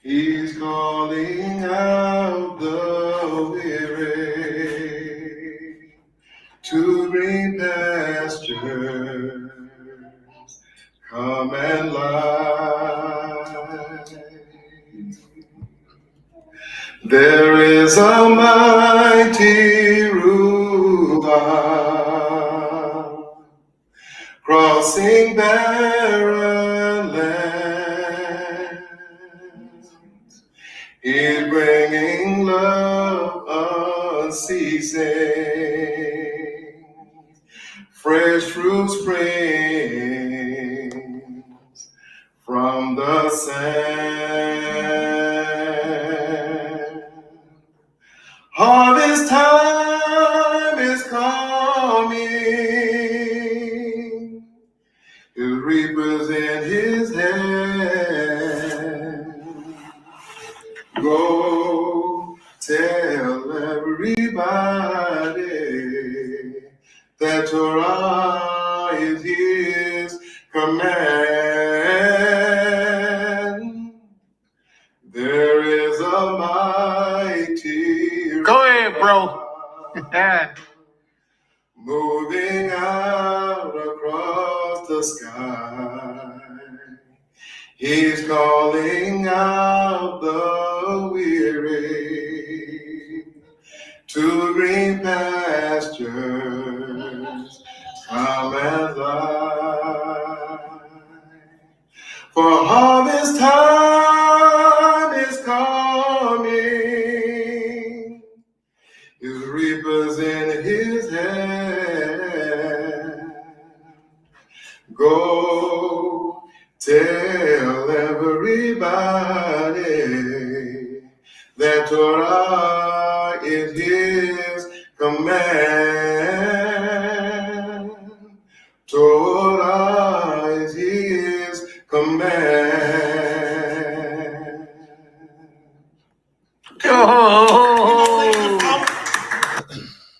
He's calling out the weary to green pastures. Come and lie. There is a mighty ruler crossing barren lands. He's bringing love unceasing, fresh fruit springs from the sand. Harvest time is coming. His reapers in his hand. Go tell everybody that Torah is his command. There is a mighty Go ahead, bro. moving out across the sky. He's calling out the weary to green pastures. Come and lie. For harvest time is coming. His reapers in his hand. Go tell everybody that Torah is his command. Torah is his command.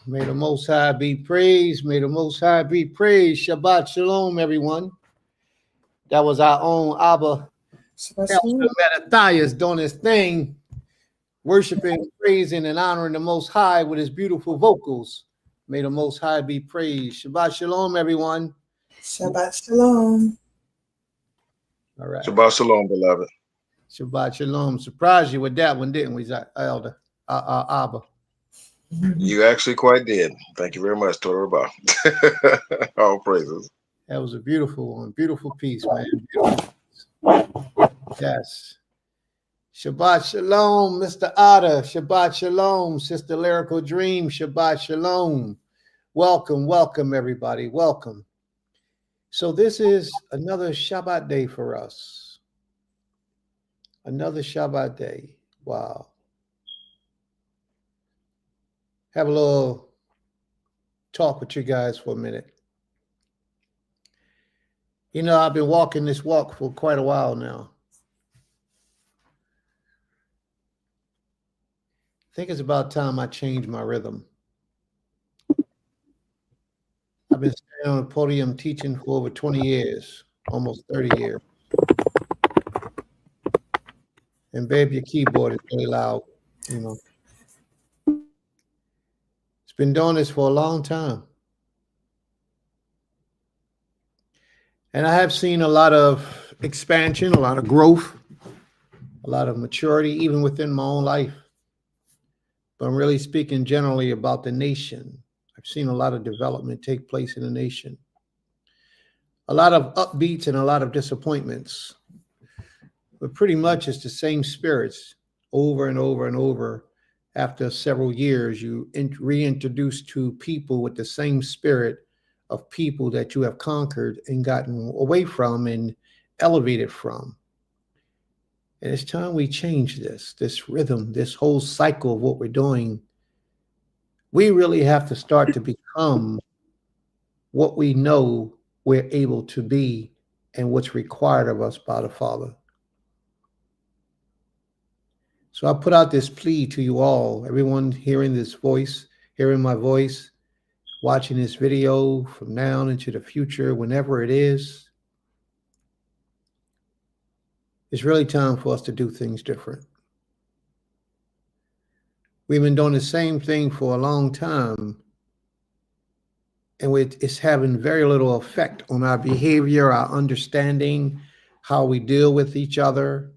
May the Most High be praised. May the Most High be praised. Shabbat Shalom, everyone. That was our own Abba Mattathias doing his thing, worshiping, praising, and honoring the Most High with his beautiful vocals. May the Most High be praised. Shabbat Shalom, everyone. Shabbat Shalom. All right. Shabbat Shalom, beloved. Shabbat Shalom. Surprised you with that one, didn't we, Elder? Abba. You actually quite did. Thank you very much, Torah Rabah. All praises. That was a beautiful one. Beautiful piece, man. Beautiful. Yes. Shabbat Shalom, Mr. Otter. Shabbat Shalom, Sister Lyrical Dream. Shabbat Shalom. Welcome, welcome, everybody. Welcome. So this is another Shabbat day for us. Another Shabbat day. Wow. Have a little talk with you guys for a minute. You know, I've been walking this walk for quite a while now. I think it's about time I change my rhythm. I've been standing on a podium teaching for over 20 years, almost 30 years. And babe, your keyboard is really loud, you know. It's been doing this for a long time. And I have seen a lot of expansion, a lot of growth, a lot of maturity, even within my own life. But I'm really speaking generally about the nation. I've seen a lot of development take place in the nation. A lot of upbeats and a lot of disappointments. But pretty much it's the same spirits over and over and over. After several years, you reintroduce to people with the same spirit of people that you have conquered and gotten away from and elevated from. And it's time we change this rhythm, this whole cycle of what we're doing. We really have to start to become what we know we're able to be and what's required of us by the Father. So I put out this plea to you all, everyone hearing this voice, hearing my voice, watching this video from now into the future, whenever it is. It's really time for us to do things different. We've been doing the same thing for a long time, and it's having very little effect on our behavior, our understanding, how we deal with each other,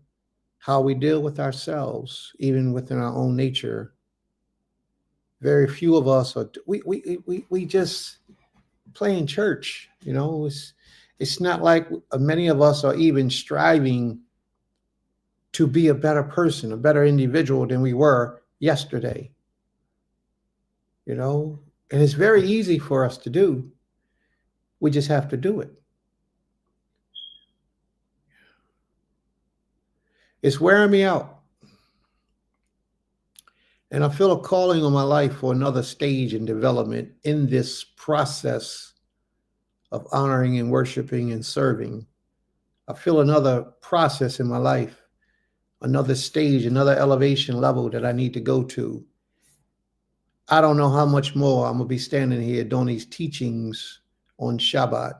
how we deal with ourselves, even within our own nature. Very few of us are, we just play in church, you know. It's not like many of us are even striving to be a better person, a better individual than we were yesterday. You know, and it's very easy for us to do. We just have to do it. It's wearing me out. And I feel a calling on my life for another stage in development in this process of honoring and worshiping and serving. I feel another process in my life, another stage, another elevation level that I need to go to. I don't know how much more I'm going to be standing here doing these teachings on Shabbat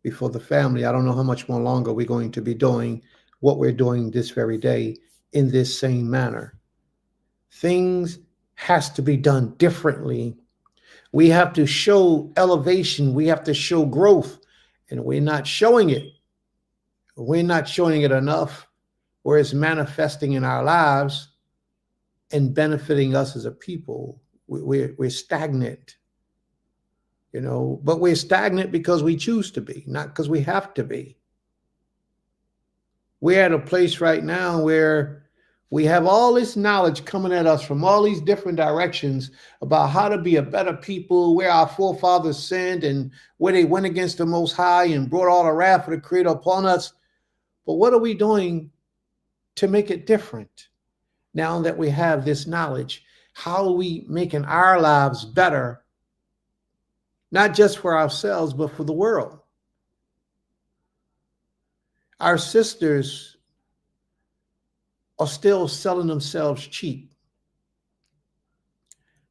before the family. I don't know how much more longer we're going to be doing what we're doing this very day in this same manner. Things has to be done differently. We have to show elevation. We have to show growth, and we're not showing it. We're not showing it enough where it's manifesting in our lives and benefiting us as a people. We're stagnant, you know, but we're stagnant because we choose to be, not because we have to be. We're at a place right now where we have all this knowledge coming at us from all these different directions about how to be a better people, where our forefathers sinned and where they went against the Most High and brought all the wrath of the Creator upon us. But what are we doing to make it different now that we have this knowledge? How are we making our lives better, not just for ourselves, but for the world? Our sisters are still selling themselves cheap,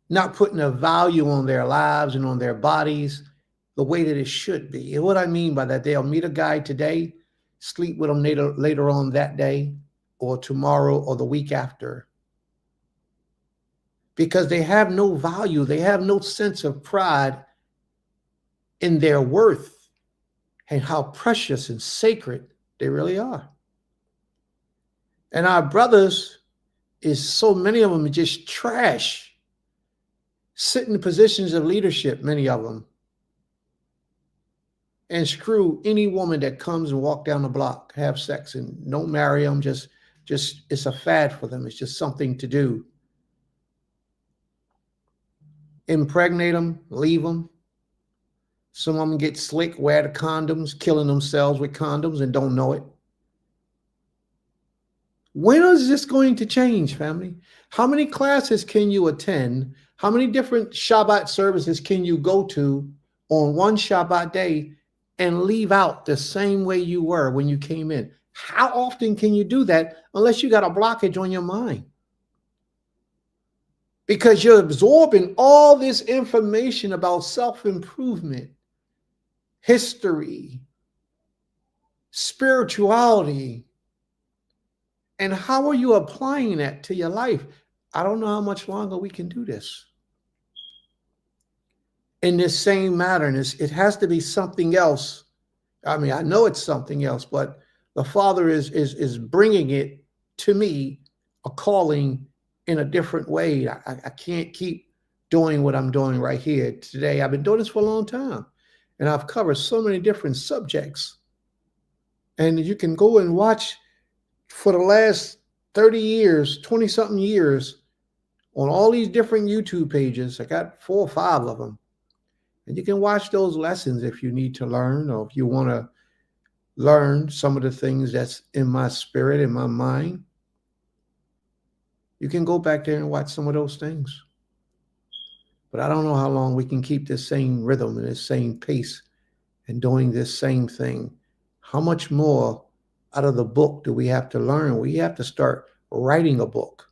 not putting a value on their lives and on their bodies the way that it should be. And what I mean by that, they'll meet a guy today, sleep with him later on that day or tomorrow or the week after, because they have no value. They have no sense of pride in their worth and how precious and sacred they really are. And our brothers, is so many of them are just trash, sit in positions of leadership, many of them, and screw any woman that comes and walk down the block, have sex, and don't marry them. Just it's a fad for them. It's just something to do. Impregnate them, leave them. Some of them get slick, wear the condoms, killing themselves with condoms and don't know it. When is this going to change, family? How many classes can you attend? How many different Shabbat services can you go to on one Shabbat day and leave out the same way you were when you came in? How often can you do that unless you got a blockage on your mind? Because you're absorbing all this information about self-improvement, history, spirituality, and how are you applying that to your life? I don't know how much longer we can do this in this same matter. And it has to be something else. I mean, I know it's something else, but the Father is bringing it to me, a calling in a different way. I can't keep doing what I'm doing right here today. I've been doing this for a long time, and I've covered so many different subjects. And you can go and watch for the last 30 years, 20-something years, on all these different YouTube pages. I got 4 or 5 of them. And you can watch those lessons if you need to learn, or if you want to learn some of the things that's in my spirit, in my mind. You can go back there and watch some of those things. But I don't know how long we can keep this same rhythm and this same pace and doing this same thing. How much more out of the book do we have to learn? We have to start writing a book.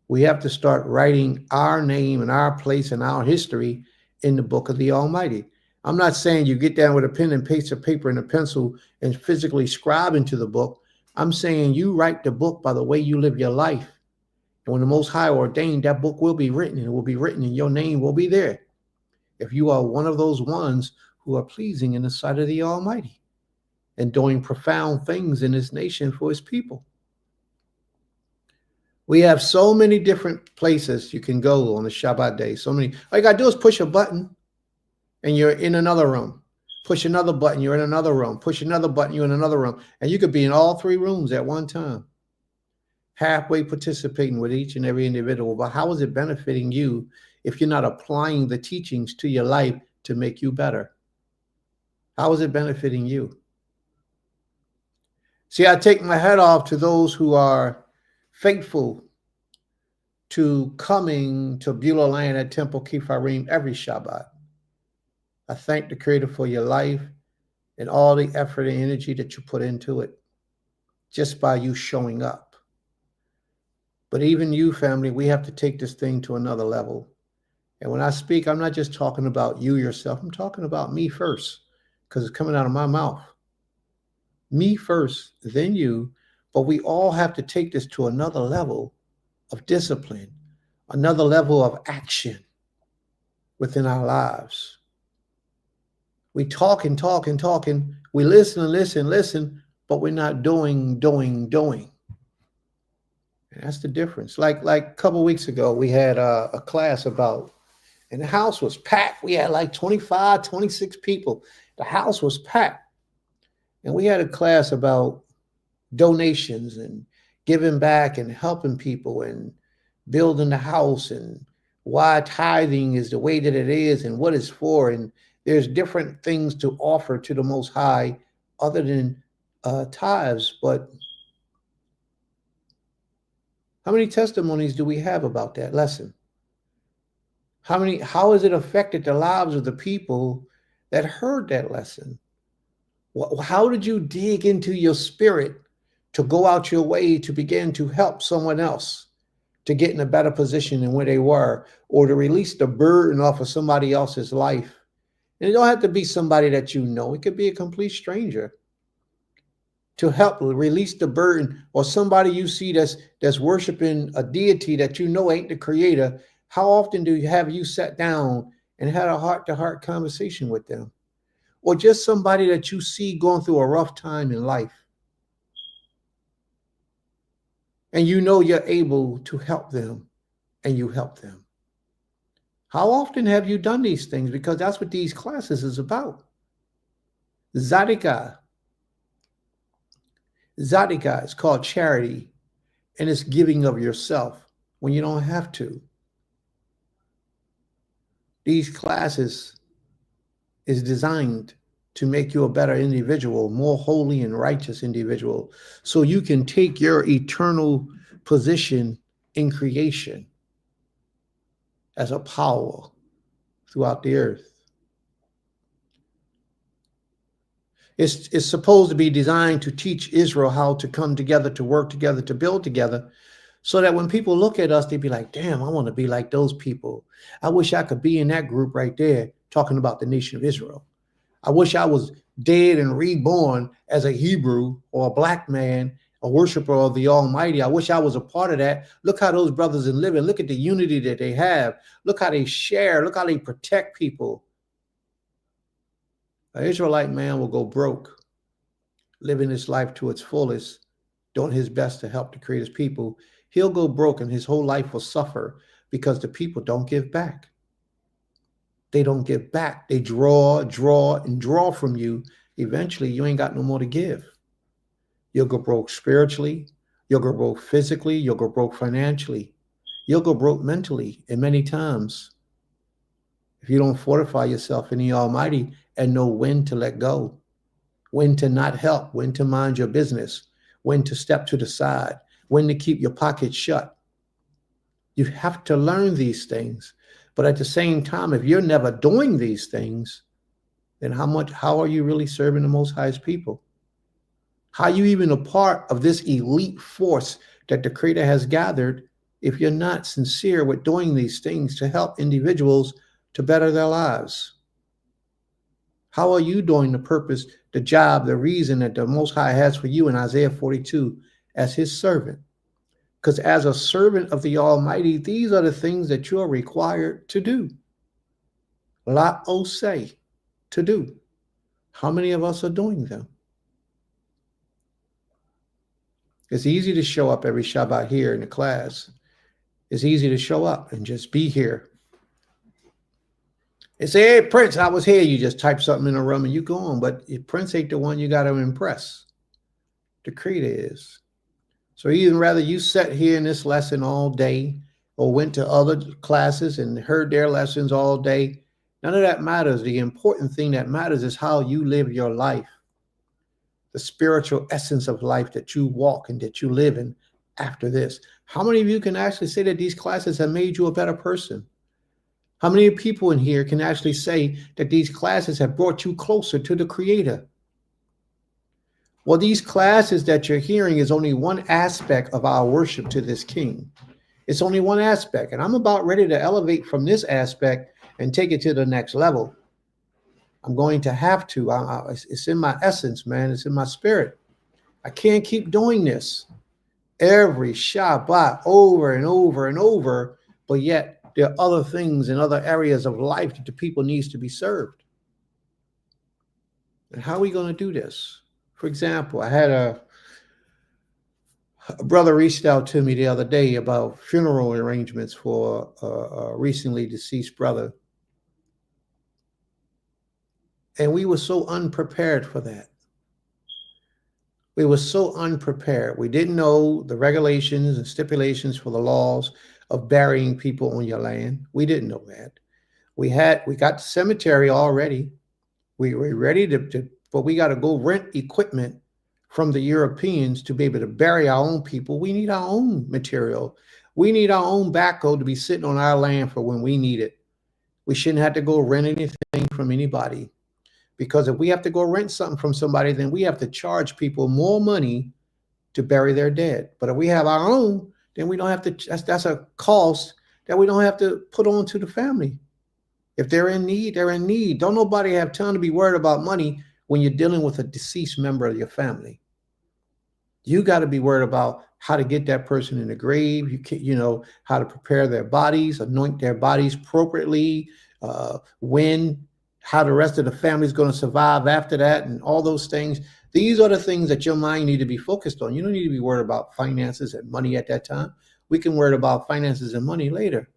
We have to start writing our name and our place and our history in the book of the Almighty. I'm not saying you get down with a pen and paste of paper and a pencil and physically scribe into the book, I'm saying you write the book by the way you live your life. And when the Most High ordained, that book will be written, and it will be written, and your name will be there. If you are one of those ones who are pleasing in the sight of the Almighty and doing profound things in this nation for his people. We have so many different places you can go on the Shabbat day. So many. All you got to do is push a button and you're in another room. Push another button, you're in another room. Push another button, you're in another room. And you could be in all three rooms at one time, halfway participating with each and every individual. But how is it benefiting you if you're not applying the teachings to your life to make you better? How is it benefiting you? See, I take my hat off to those who are faithful to coming to Beulah Land at Temple Kipharim every Shabbat. I thank the Creator for your life and all the effort and energy that you put into it just by you showing up. But even you, family, we have to take this thing to another level. And when I speak, I'm not just talking about you yourself. I'm talking about me first, because it's coming out of my mouth. Me first, then you. But we all have to take this to another level of discipline, another level of action within our lives. We talk and talk and talk, and we listen and listen, but we're not doing. And that's the difference. Like a couple weeks ago, we had a class about, and the house was packed. We had like 25, 26 people. The house was packed. And we had a class about donations and giving back and helping people and building the house and why tithing is the way that it is and what it's for. And there's different things to offer to the Most High other than tithes. But how many testimonies do we have about that lesson? How has it affected the lives of the people that heard that lesson? How did you dig into your spirit to go out your way to begin to help someone else to get in a better position than where they were, or to release the burden off of somebody else's life? And it don't have to be somebody that you know. It could be a complete stranger. To help release the burden, or somebody you see that's worshiping a deity that you know ain't the creator. How often do you have you sat down and had a heart-to-heart conversation with them? Or just somebody that you see going through a rough time in life, and you know you're able to help them, and you help them. How often have you done these things? Because that's what these classes is about. Zadika. Zadika is called charity, and it's giving of yourself when you don't have to. These classes is designed to make you a better individual, more holy and righteous individual, so you can take your eternal position in creation as a power throughout the earth. It's supposed to be designed to teach Israel how to come together, to work together, to build together, so that when people look at us, they'd be like, damn, I want to be like those people. I wish I could be in that group right there talking about the nation of Israel. I wish I was dead and reborn as a Hebrew or a black man, a worshiper of the Almighty. I wish I was a part of that. Look how those brothers are living. Look at the unity that they have. Look how they share. Look how they protect people. An Israelite man will go broke, living his life to its fullest, doing his best to help the Creator's people. He'll go broke and his whole life will suffer because the people don't give back. They don't give back. They draw from you. Eventually, you ain't got no more to give. You'll go broke spiritually. You'll go broke physically. You'll go broke financially. You'll go broke mentally, and many times, if you don't fortify yourself in the Almighty and know when to let go, when to not help, when to mind your business, when to step to the side, when to keep your pockets shut. You have to learn these things. But at the same time, if you're never doing these things, then how are you really serving the Most High's people? How are you even a part of this elite force that the Creator has gathered if you're not sincere with doing these things to help individuals to better their lives? How are you doing the purpose, the job, the reason that the Most High has for you in Isaiah 42 as his servant? Because as a servant of the Almighty, these are the things that you are required to do. La ose, to do. How many of us are doing them? It's easy to show up every Shabbat here in the class. It's easy to show up and just be here. And say, hey, Prince, I was here. You just type something in a room and you go on. But if Prince ain't the one you got to impress. The Creator is. So even rather you sat here in this lesson all day or went to other classes and heard their lessons all day, none of that matters. The important thing that matters is how you live your life. The spiritual essence of life that you walk and that you live in after this. How many of you can actually say that these classes have made you a better person? How many people in here can actually say that these classes have brought you closer to the Creator? Well, these classes that you're hearing is only one aspect of our worship to this King. It's only one aspect. And I'm about ready to elevate from this aspect and take it to the next level. I'm going to have to. It's in my essence, man. It's in my spirit. I can't keep doing this every Shabbat over and over and over, but yet there are other things in other areas of life that the people needs to be served. And how are we going to do this? For example, I had a brother reached out to me the other day about funeral arrangements for a recently deceased brother. And we were so unprepared for that. We were so unprepared. We didn't know the regulations and stipulations for the laws of burying people on your land. We didn't know that. We got the cemetery already. We were ready but we got to go rent equipment from the Europeans to be able to bury our own people. We need our own material. We need our own backhoe to be sitting on our land for when we need it. We shouldn't have to go rent anything from anybody. Because if we have to go rent something from somebody, then we have to charge people more money to bury their dead. But if we have our own, then we don't have to, that's a cost that we don't have to put on to the family. If they're in need, they're in need. Don't nobody have time to be worried about money when you're dealing with a deceased member of your family. You got to be worried about how to get that person in the grave. You know, how to prepare their bodies, anoint their bodies appropriately, how the rest of the family is going to survive after that, and all those things. These are the things that your mind need to be focused on. You don't need to be worried about finances and money at that time. We can worry about finances and money later.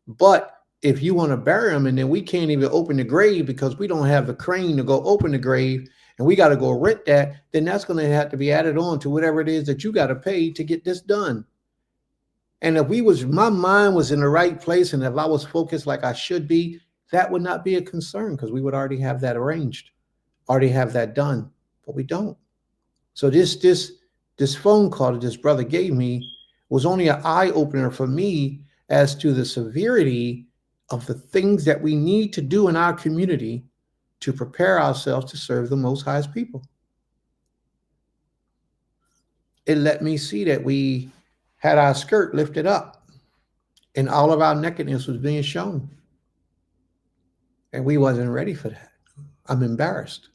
But if you want to bury them and then we can't even open the grave because we don't have the crane to go open the grave and we got to go rent that, then that's going to have to be added on to whatever it is that you got to pay to get this done. And if my mind was in the right place and if I was focused like I should be, that would not be a concern because we would already have that arranged, already have that done, but we don't. So this phone call that this brother gave me was only an eye opener for me as to the severity of the things that we need to do in our community to prepare ourselves to serve the Most High's people. It let me see that we had our skirt lifted up and all of our nakedness was being shown. And we wasn't ready for that. I'm embarrassed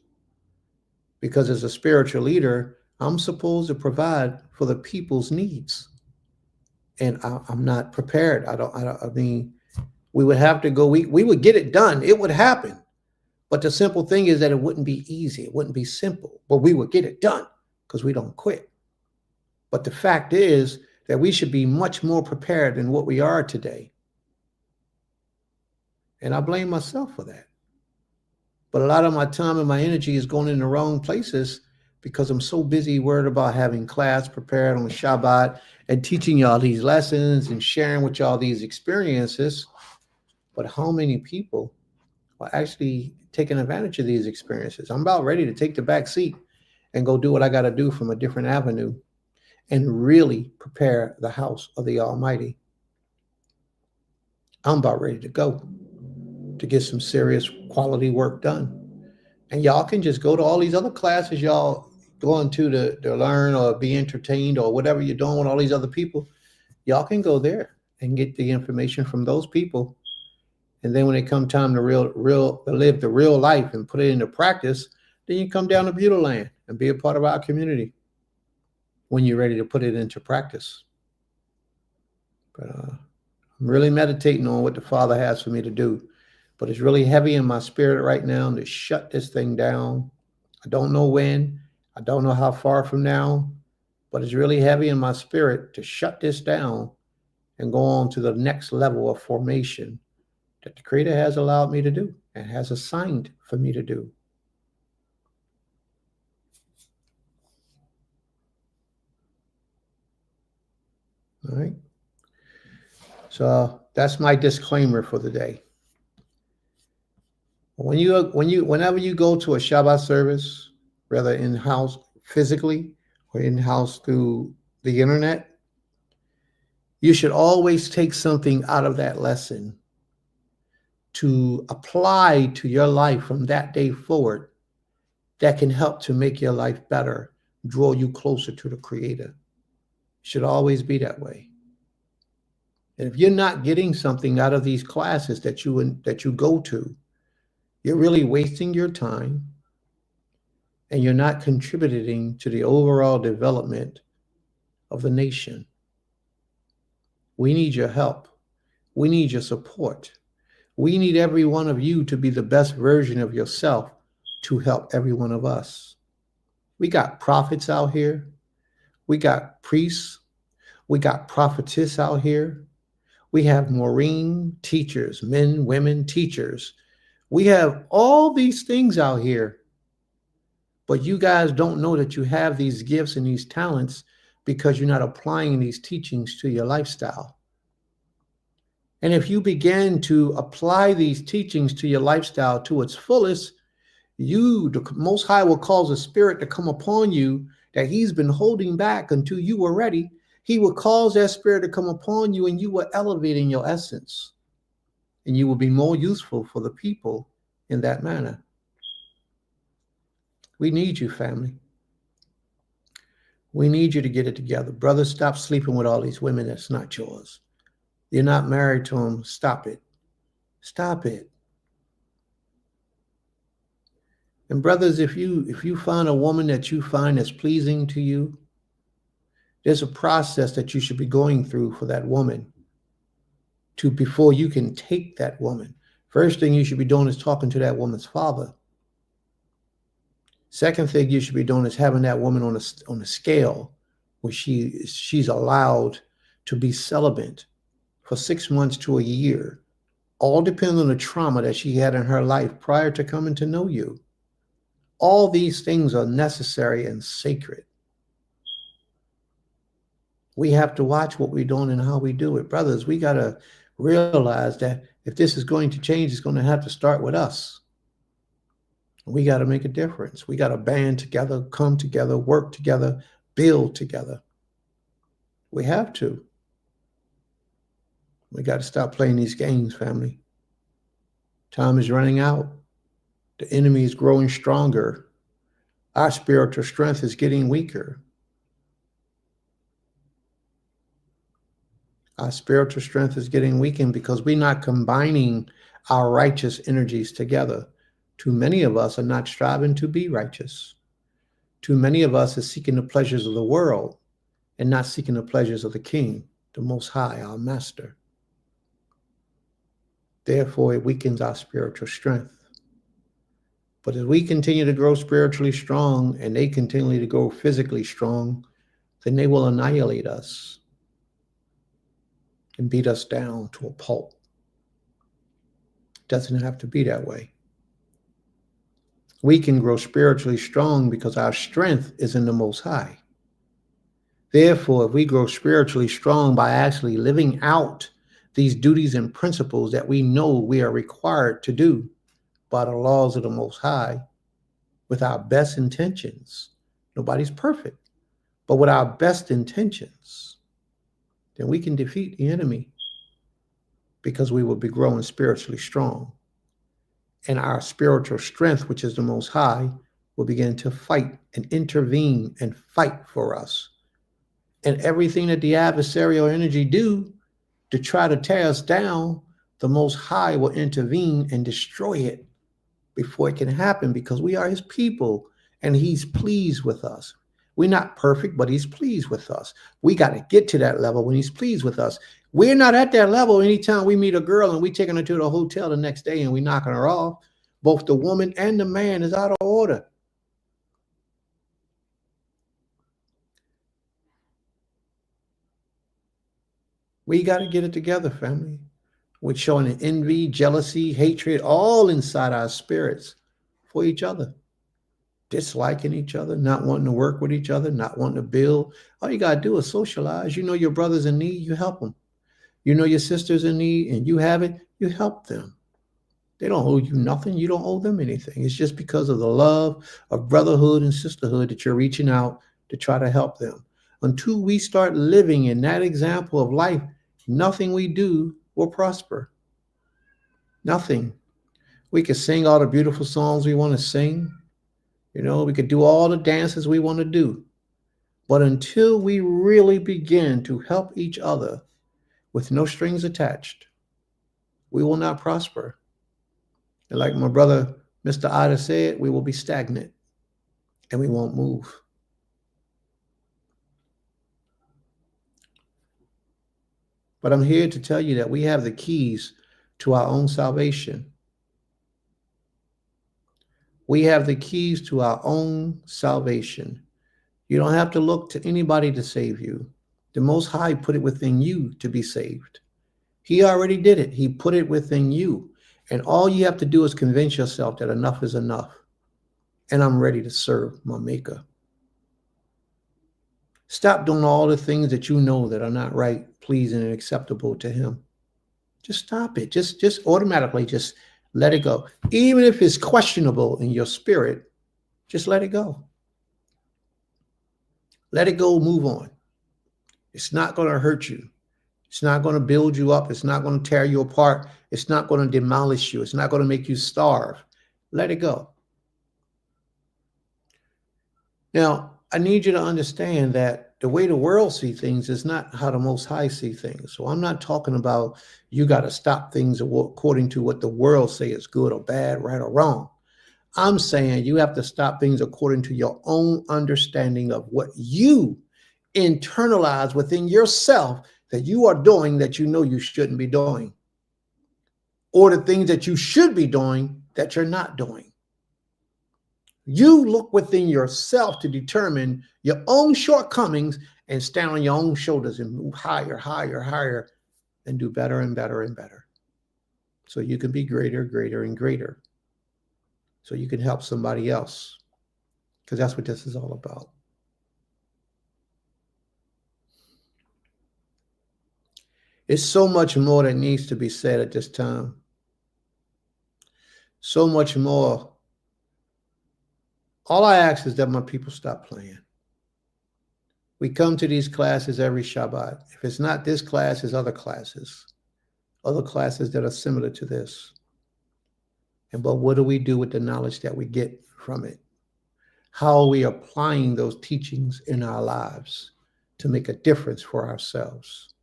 because as a spiritual leader, I'm supposed to provide for the people's needs. And I'm not prepared. I mean, we would have to go, we would get it done. It would happen. But the simple thing is that it wouldn't be easy. It wouldn't be simple, but we would get it done because we don't quit. But the fact is that we should be much more prepared than what we are today. And I blame myself for that. But a lot of my time and my energy is going in the wrong places because I'm so busy worried about having class prepared on Shabbat and teaching y'all these lessons and sharing with y'all these experiences. But how many people are actually taking advantage of these experiences? I'm about ready to take the back seat and go do what I got to do from a different avenue and really prepare the house of the Almighty. I'm about ready to go to get some serious quality work done. And y'all can just go to all these other classes y'all going to learn or be entertained or whatever you're doing with all these other people. Y'all can go there and get the information from those people And then when it come time to live the real life and put it into practice, then you come down to Beulah Land and be a part of our community when you're ready to put it into practice. But I'm really meditating on what the Father has for me to do. But it's really heavy in my spirit right now to shut this thing down. I don't know when. I don't know how far from now. But it's really heavy in my spirit to shut this down and go on to the next level of formation that the Creator has allowed me to do and has assigned for me to do. All right. So that's my disclaimer for the day. Whenever you go to a Shabbat service, whether in-house physically or in-house through the internet, you should always take something out of that lesson to apply to your life from that day forward that can help to make your life better, draw you closer to the Creator. It should always be that way. And if you're not getting something out of these classes that you go to, you're really wasting your time and you're not contributing to the overall development of the nation. We need your help. We need your support. We need every one of you to be the best version of yourself to help every one of us. We got prophets out here. We got priests. We got prophetess out here. We have Maureen teachers, men, women teachers. We have all these things out here. But you guys don't know that you have these gifts and these talents because you're not applying these teachings to your lifestyle. And if you begin to apply these teachings to your lifestyle to its fullest, the Most High will cause a spirit to come upon you that He's been holding back until you were ready. He will cause that spirit to come upon you and you will elevate in your essence. And you will be more useful for the people in that manner. We need you, family. We need you to get it together. Brothers, stop sleeping with all these women that's not yours. You're not married to them. Stop it. Stop it. And brothers, if you find a woman that you find is pleasing to you, there's a process that you should be going through for that woman before you can take that woman. First thing you should be doing is talking to that woman's father. Second thing you should be doing is having that woman on a scale where she's allowed to be celibate for 6 months to a year. All depends on the trauma that she had in her life prior to coming to know you. All these things are necessary and sacred. We have to watch what we're doing and how we do it. Brothers, we got to realize that if this is going to change, it's going to have to start with us. We got to make a difference. We got to band together, come together, work together, build together. We have to. We got to stop playing these games, family. Time is running out. The enemy is growing stronger. Our spiritual strength is getting weaker. Our spiritual strength is getting weakened because we're not combining our righteous energies together. Too many of us are not striving to be righteous. Too many of us are seeking the pleasures of the world and not seeking the pleasures of the King, the Most High, our Master. Therefore, it weakens our spiritual strength. But as we continue to grow spiritually strong and they continue to grow physically strong, then they will annihilate us and beat us down to a pulp. It doesn't have to be that way. We can grow spiritually strong because our strength is in the Most High. Therefore, if we grow spiritually strong by actually living out these duties and principles that we know we are required to do by the laws of the Most High with our best intentions, nobody's perfect, but with our best intentions, then we can defeat the enemy because we will be growing spiritually strong. And our spiritual strength, which is the Most High, will begin to fight and intervene and fight for us. And everything that the adversarial energy do to try to tear us down the Most High will intervene and destroy it before it can happen, because we are his people and he's pleased with us. We're not perfect, but he's pleased with us. We got to get to that level when he's pleased with us. We're not at that level anytime we meet a girl and we taking her to the hotel the next day and we knocking her off. Both the woman and the man is out of order. We got to get it together, family. We're showing envy, jealousy, hatred, all inside our spirits for each other. Disliking each other, not wanting to work with each other, not wanting to build. All you got to do is socialize. You know your brother's in need, you help them. You know your sister's in need and you have it, you help them. They don't owe you nothing. You don't owe them anything. It's just because of the love of brotherhood and sisterhood that you're reaching out to try to help them. Until we start living in that example of life, nothing we do will prosper. Nothing. We can sing all the beautiful songs we want to sing. You know, we could do all the dances we want to do. But until we really begin to help each other with no strings attached, we will not prosper. And like my brother, Mr. Ida said, we will be stagnant and we won't move. But I'm here to tell you that we have the keys to our own salvation. We have the keys to our own salvation. You don't have to look to anybody to save you. The Most High put it within you to be saved. He already did it. He put it within you. And all you have to do is convince yourself that enough is enough. And I'm ready to serve my Maker. Stop doing all the things that you know that are not right, pleasing, and acceptable to him. Just stop it. Just automatically just let it go. Even if it's questionable in your spirit, just let it go. Let it go, move on. It's not going to hurt you. It's not going to build you up. It's not going to tear you apart. It's not going to demolish you. It's not going to make you starve. Let it go. Now, I need you to understand that the way the world sees things is not how the Most High see things. So I'm not talking about you got to stop things according to what the world say is good or bad, right or wrong. I'm saying you have to stop things according to your own understanding of what you internalize within yourself that you are doing that you know you shouldn't be doing, or the things that you should be doing that you're not doing. You look within yourself to determine your own shortcomings and stand on your own shoulders and move higher, higher, higher, and do better and better and better. So you can be greater, greater, and greater. So you can help somebody else, because that's what this is all about. It's so much more that needs to be said at this time. So much more. All I ask is that my people stop playing. We come to these classes every Shabbat. If it's not this class, it's other classes that are similar to this. But what do we do with the knowledge that we get from it? How are we applying those teachings in our lives to make a difference for ourselves?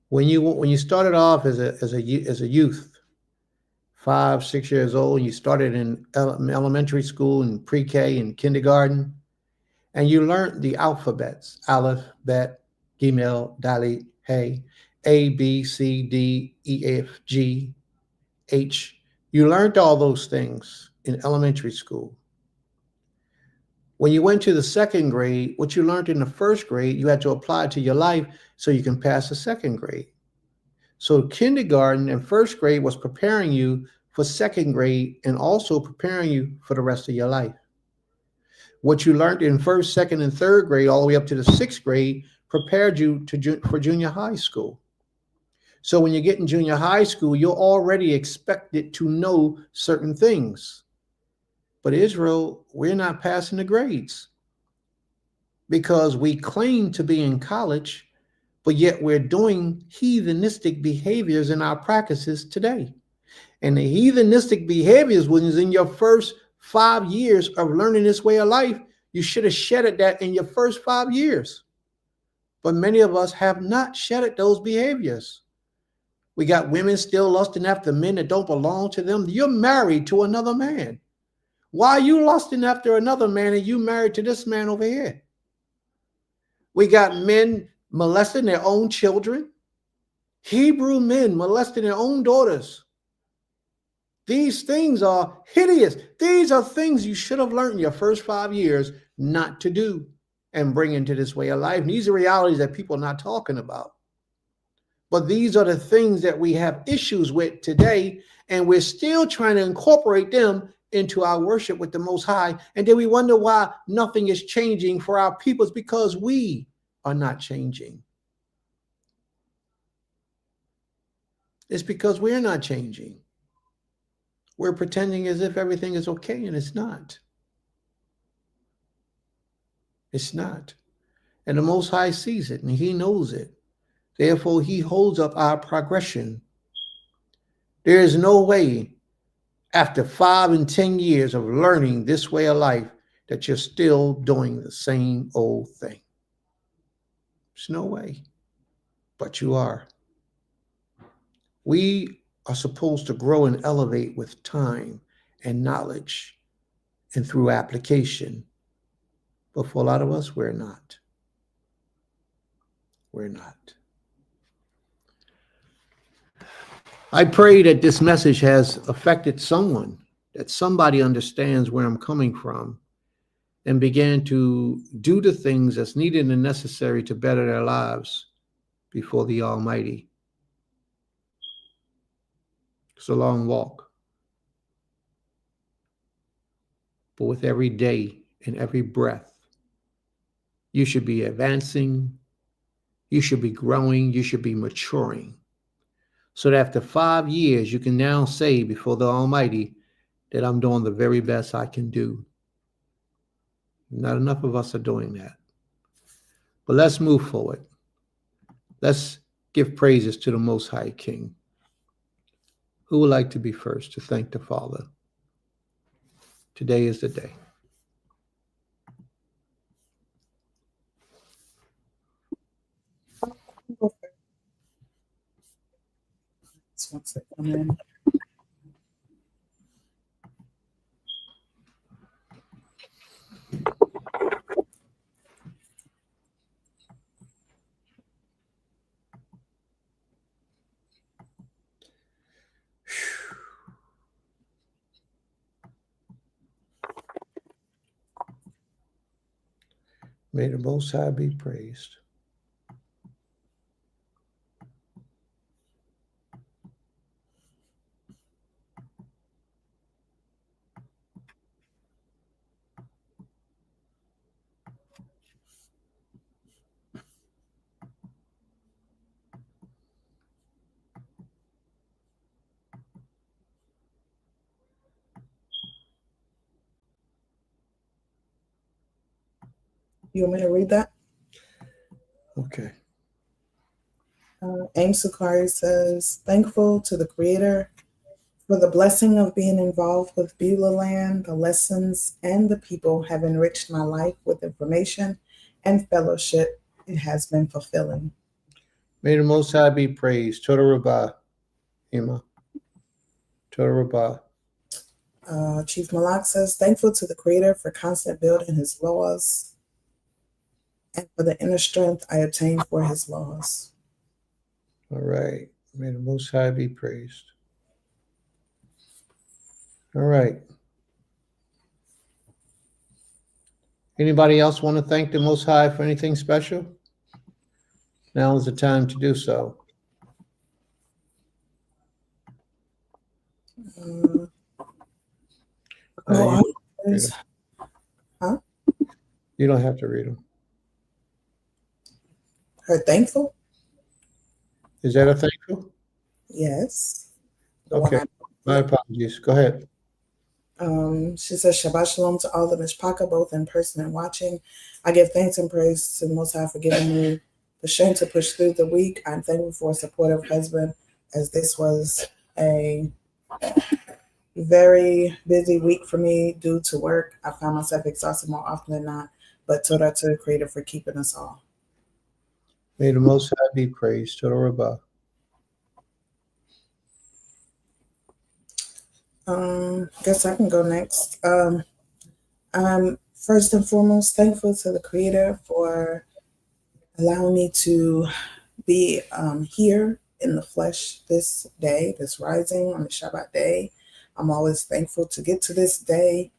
When you started off as a youth, 5, 6 years old, and you started in elementary school and pre-K and kindergarten, and you learned the alphabets, Aleph, Bet, Gimel, Dalet, Hey, A, B, C, D, E, F, G, H. You learned all those things in elementary school. When you went to the second grade, what you learned in the first grade, you had to apply to your life so you can pass the second grade. So kindergarten and first grade was preparing you for second grade and also preparing you for the rest of your life. What you learned in first, second, and third grade, all the way up to the sixth grade, prepared you for junior high school. So when you get in junior high school, you're already expected to know certain things. But Israel, we're not passing the grades because we claim to be in college, but yet we're doing heathenistic behaviors in our practices today. And the heathenistic behaviors was in your first 5 years of learning this way of life. You should have shedded that in your first 5 years. But many of us have not shedded those behaviors. We got women still lusting after men that don't belong to them. You're married to another man. Why are you lusting after another man and you married to this man over here? We got men molesting their own children. Hebrew men molesting their own daughters. These things are hideous. These are things you should have learned in your first 5 years not to do and bring into this way of life. And these are realities that people are not talking about. But these are the things that we have issues with today, and we're still trying to incorporate them into our worship with the Most High. And then we wonder why nothing is changing for our people. It's because we are not changing. It's because we're not changing. We're pretending as if everything is okay, and it's not. It's not. And the Most High sees it, and he knows it. Therefore, he holds up our progression. There is no way after 5 and 10 years of learning this way of life that you're still doing the same old thing. There's no way, but you are. We are supposed to grow and elevate with time and knowledge and through application. But for a lot of us, we're not. We're not. I pray that this message has affected someone, that somebody understands where I'm coming from and began to do the things that's needed and necessary to better their lives before the Almighty. It's a long walk. But with every day and every breath, you should be advancing, you should be growing, you should be maturing. So that after 5 years, you can now say before the Almighty that I'm doing the very best I can do. Not enough of us are doing that. But let's move forward. Let's give praises to the Most High King. Who would like to be first to thank the Father? Today is the day. Once they come in. May the Most High be praised. You want me to read that? Okay. Aim Sukari says, thankful to the Creator for the blessing of being involved with Beulah Land. The lessons and the people have enriched my life with information and fellowship. It has been fulfilling. May the Most High be praised. Toda Rabbah, Ima. Toda Rabbah. Chief Malak says, thankful to the Creator for constant building his laws and for the inner strength I obtain for his laws. All right. May the Most High be praised. All right. Anybody else want to thank the Most High for anything special? Now is the time to do so. You don't have to read them. Her thankful? Is that a thankful? Yes. Okay. My apologies. Go ahead. She says, Shabbat Shalom to all the Mishpaka, both in person and watching. I give thanks and praise to the Most High for giving me the strength to push through the week. I'm thankful for a supportive husband, as this was a very busy week for me due to work. I found myself exhausted more often than not, but Toda to the Creator for keeping us all. May the Most High be praised. Toda Rabbah. Guess I can go next. I'm first and foremost thankful to the Creator for allowing me to be here in the flesh this day, this rising on the Shabbat day. I'm always thankful to get to this day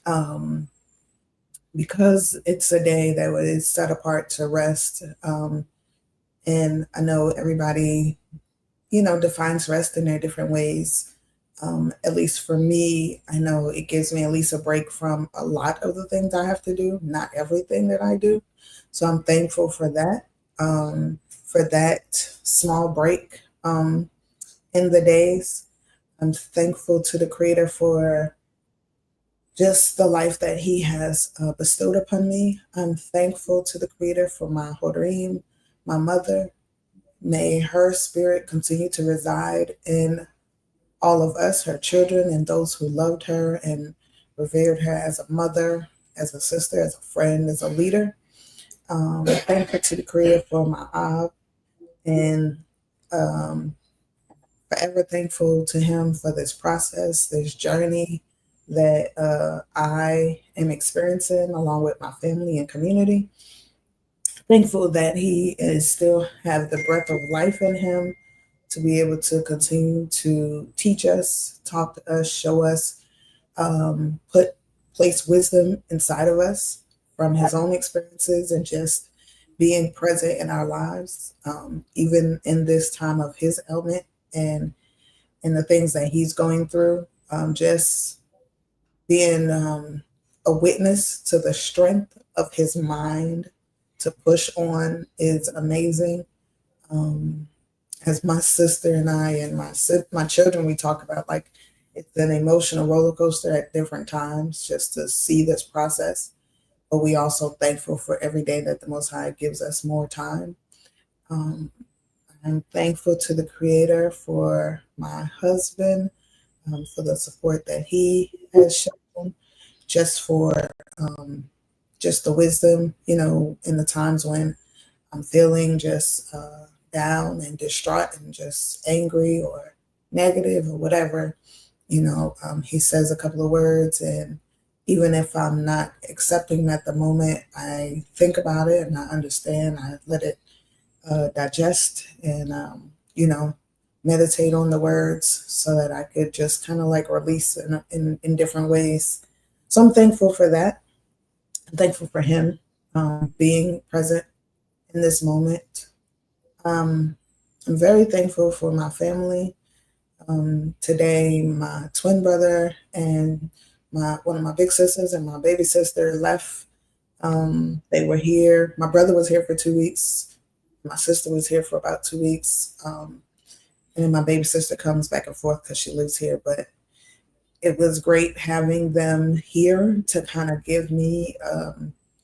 um, because it's a day that was set apart to rest. And I know everybody, defines rest in their different ways. At least for me, I know it gives me at least a break from a lot of the things I have to do, not everything that I do. So I'm thankful for that small break in the days. I'm thankful to the Creator for just the life that He has bestowed upon me. I'm thankful to the Creator for my Horim, my mother. May her spirit continue to reside in all of us, her children, and those who loved her and revered her as a mother, as a sister, as a friend, as a leader. Thankful to the Creator for my Ab, and um, forever thankful to Him for this process, this journey that I am experiencing along with my family and community. Thankful that He is still have the breath of life in Him to be able to continue to teach us, talk to us, show us, put place wisdom inside of us from His own experiences and just being present in our lives, even in this time of His ailment and the things that He's going through. Just being a witness to the strength of His mind to push on is amazing. Um, as my sister and I and my children, we talk about, like, it's an emotional roller coaster at different times just to see this process. But we also thankful for every day that the Most High gives us more time. Um, I'm thankful to the Creator for my husband, for the support that he has shown, just for just the wisdom, in the times when I'm feeling just down and distraught and just angry or negative or whatever. He says a couple of words, and even if I'm not accepting them at the moment, I think about it and I understand. I let it digest and, meditate on the words so that I could just kind of like release in different ways. So I'm thankful for that. I'm thankful for him being present in this moment. I'm very thankful for my family. Today, my twin brother and one of my big sisters and my baby sister left. They were here. My brother was here for 2 weeks. My sister was here for about 2 weeks. And then my baby sister comes back and forth because she lives here. But it was great having them here to kind of give me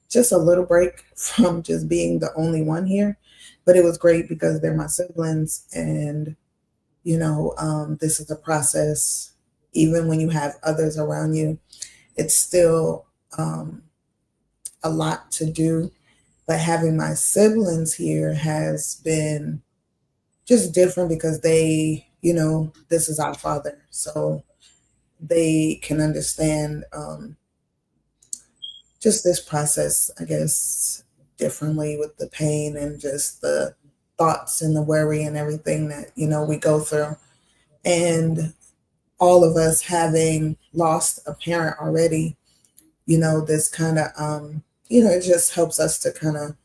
just a little break from just being the only one here. But it was great because they're my siblings, and this is a process. Even when you have others around you, it's still a lot to do. But having my siblings here has been just different because they, this is our father. So they can understand just this process, I guess, differently with the pain and just the thoughts and the worry and everything that, we go through. And all of us having lost a parent already, this kind of, it just helps us to kind of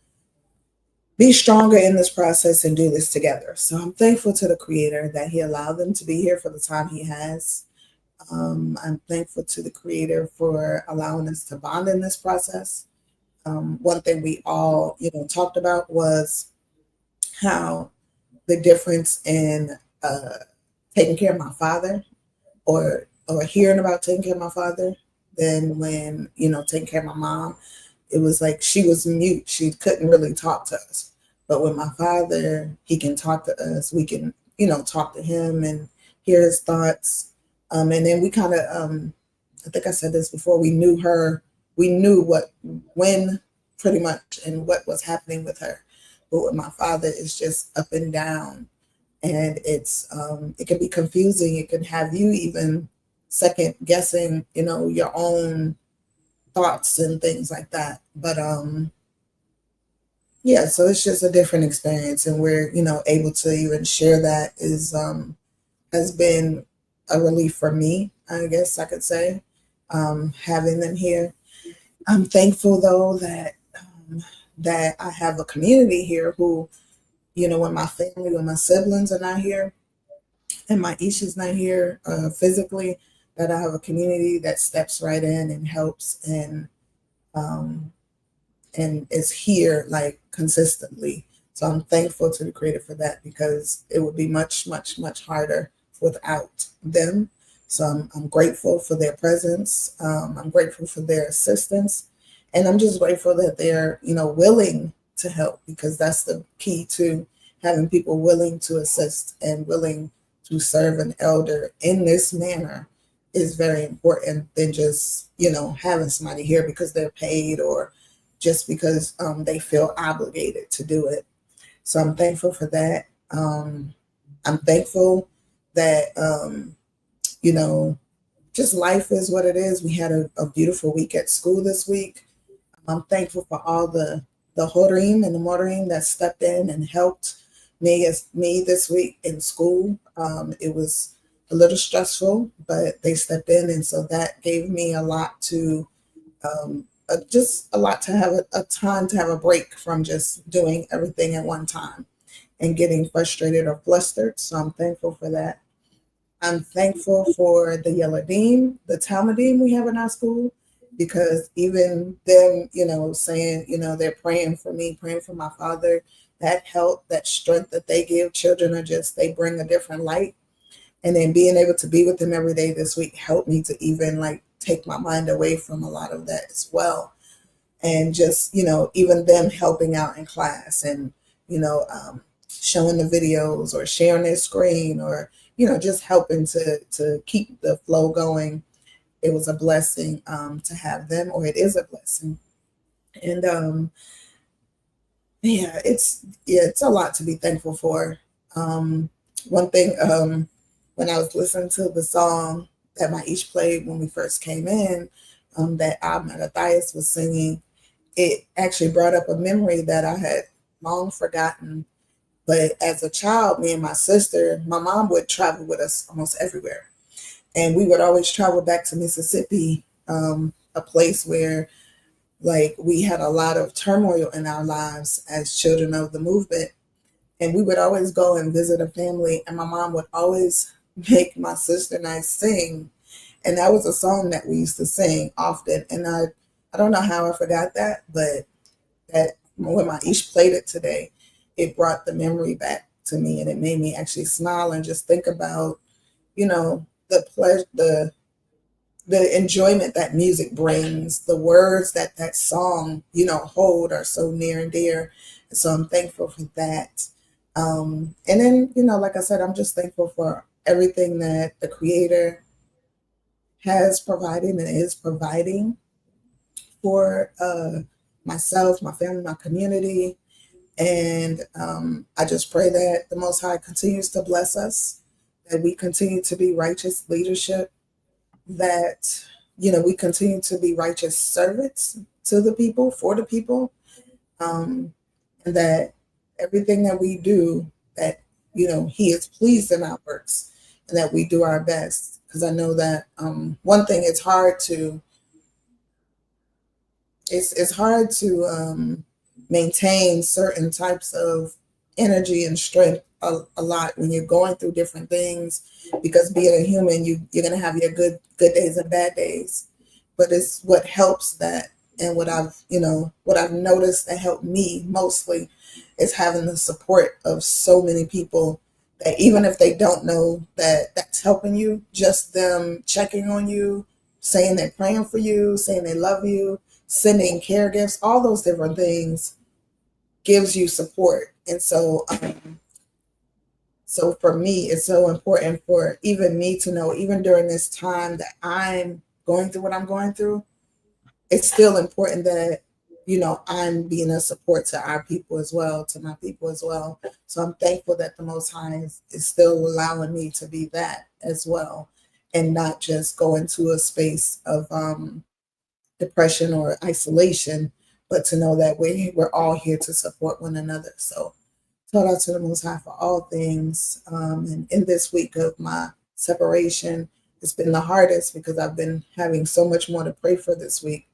be stronger in this process and do this together. So I'm thankful to the Creator that He allowed them to be here for the time He has. I'm thankful to the Creator for allowing us to bond in this process. One thing we all, talked about was how the difference in taking care of my father or hearing about taking care of my father than when, taking care of my mom. It was like she was mute. She couldn't really talk to us. But with my father, he can talk to us. We can, talk to him and hear his thoughts. And then we kind of, I think I said this before, we knew when pretty much and what was happening with her. But with my father, it's just up and down. And it's, it can be confusing. It can have you even second guessing, your own thoughts and things like that. But yeah, so it's just a different experience, and we're, able to even share that is has been a relief for me, I guess I could say, having them here. I'm thankful though that I have a community here who, when my family, when my siblings are not here, and my Isha's not here physically, that I have a community that steps right in and helps um, and is here like consistently. So I'm thankful to the Creator for that, because it would be much, much, much harder without them. So I'm grateful for their presence. I'm grateful for their assistance, and I'm just grateful that they're, willing to help, because that's the key to having people willing to assist and willing to serve an elder in this manner is very important than just, having somebody here because they're paid, or just because they feel obligated to do it. So I'm thankful for that. I'm thankful that, just life is what it is. We had a beautiful week at school this week. I'm thankful for all the Horim and the Morim that stepped in and helped me this week in school. It was a little stressful, but they stepped in, and so that gave me a lot to just a lot to have a time to have a break from just doing everything at one time and getting frustrated or flustered. So I'm thankful for that. I'm thankful for the Yeladim, the Talmudim we have in our school, because even them, saying, they're praying for me, praying for my father, that help, that strength that they give children are just, they bring a different light. And then being able to be with them every day this week helped me to even like take my mind away from a lot of that as well. And just, even them helping out in class and, showing the videos or sharing their screen or, just helping to keep the flow going. It was a blessing to have them, or it is a blessing. And it's a lot to be thankful for. One thing, when I was listening to the song that my Ish played when we first came in, that Matthias was singing, it actually brought up a memory that I had long forgotten. But as a child, me and my sister, my mom would travel with us almost everywhere. And we would always travel back to Mississippi, a place where like we had a lot of turmoil in our lives as children of the movement. And we would always go and visit a family, and my mom would always make my sister and I sing. And that was a song that we used to sing often. And I don't know how I forgot that, but that when my Ish played it today, it brought the memory back to me, and it made me actually smile and just think about, the pleasure, the enjoyment that music brings, the words that that song, hold are so near and dear. And so I'm thankful for that. And then, like I said, I'm just thankful for everything that the Creator has provided and is providing for myself, my family, my community. And I just pray that the Most High continues to bless us, that we continue to be righteous leadership, that, we continue to be righteous servants to the people, for the people, and that everything that we do, that, He is pleased in our works, and that we do our best. Because I know that one thing, it's hard to maintain certain types of energy and strength a lot when you're going through different things, because being a human, you're going to have your good days and bad days. But it's what helps that, and what I've noticed that helped me mostly is having the support of so many people, that even if they don't know that that's helping you, just them checking on you, saying they're praying for you, saying they love you, sending care gifts, all those different things gives you support. And so so for me, it's so important for even me to know, even during this time that I'm going through what I'm going through, it's still important that, I'm being a support to our people as well, to my people as well. So I'm thankful that the Most High is still allowing me to be that as well. and not just go into a space of depression or isolation, but to know that we're all here to support one another. So shout out to the Most High for all things. And in this week of my separation, it's been the hardest because I've been having so much more to pray for this week.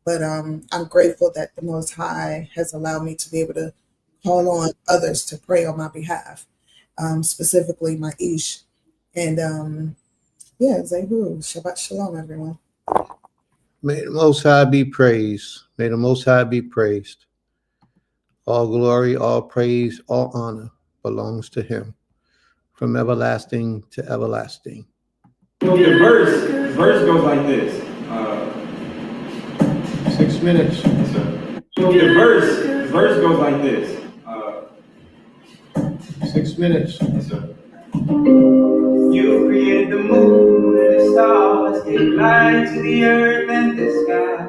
But I'm grateful that the Most High has allowed me to be able to call on others to pray on my behalf, specifically my Ish. And Zehu, Shabbat Shalom, everyone. May the Most High be praised. May the Most High be praised. All glory, all praise, all honor belongs to him from everlasting to everlasting. The verse goes like this. 6 minutes. The verse goes like this. 6 minutes. You created the moon and the stars, gave light to the earth and the sky.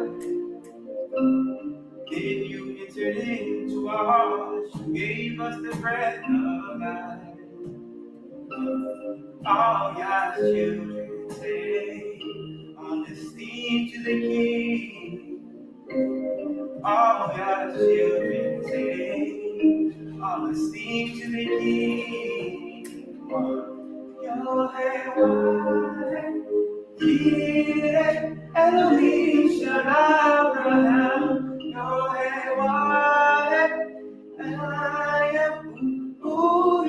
Then you entered into our hearts, you gave us the breath of life. All God's children say, on this theme to the King. All God's children say, on this theme to the King. Your hand wide, Yireh Elohim Shel Abraham. Your hand wide, I am who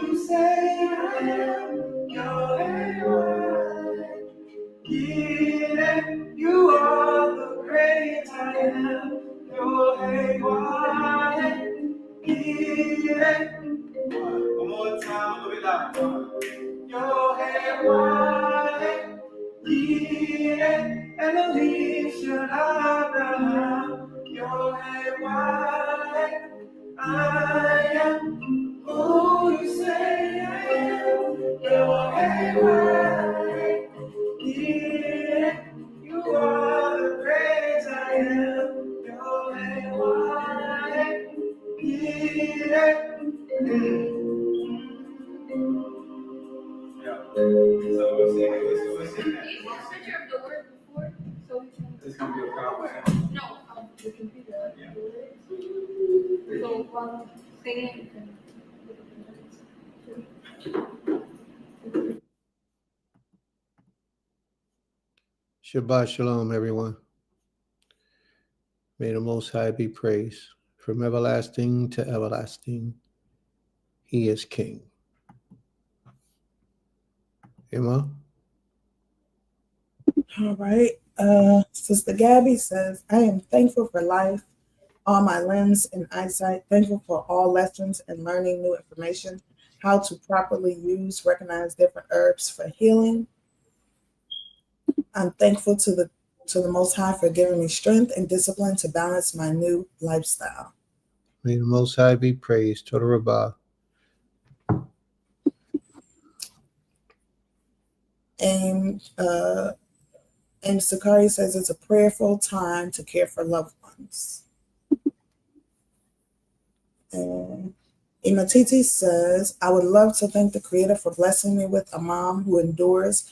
you say I am. Your hand wide, Yireh, you are the great I am. Your hand wide, Yireh. One more time, a little bit louder. Your hand wide, Yireh Elohim Shel Abraham. Your hand wide, I am who you say I am. Your hand wide, Yireh, you are the great I am. Your hand wide, Yireh. So we'll see that. Picture of the word before, so we can. It's gonna be a PowerPoint. No, the computer. Yeah. So while singing, you can. Shabbat Shalom, everyone. May the Most High be praised from everlasting to everlasting. He is King. Emma? All right. Sister Gabby says, I am thankful for life, all my limbs and eyesight, thankful for all lessons and learning new information, how to properly recognize different herbs for healing. I'm thankful to the Most High for giving me strength and discipline to balance my new lifestyle. May the Most High be praised. Toda Rabbah. And Sakari says it's a prayerful time to care for loved ones. And Imatiti says, I would love to thank the Creator for blessing me with a mom who endures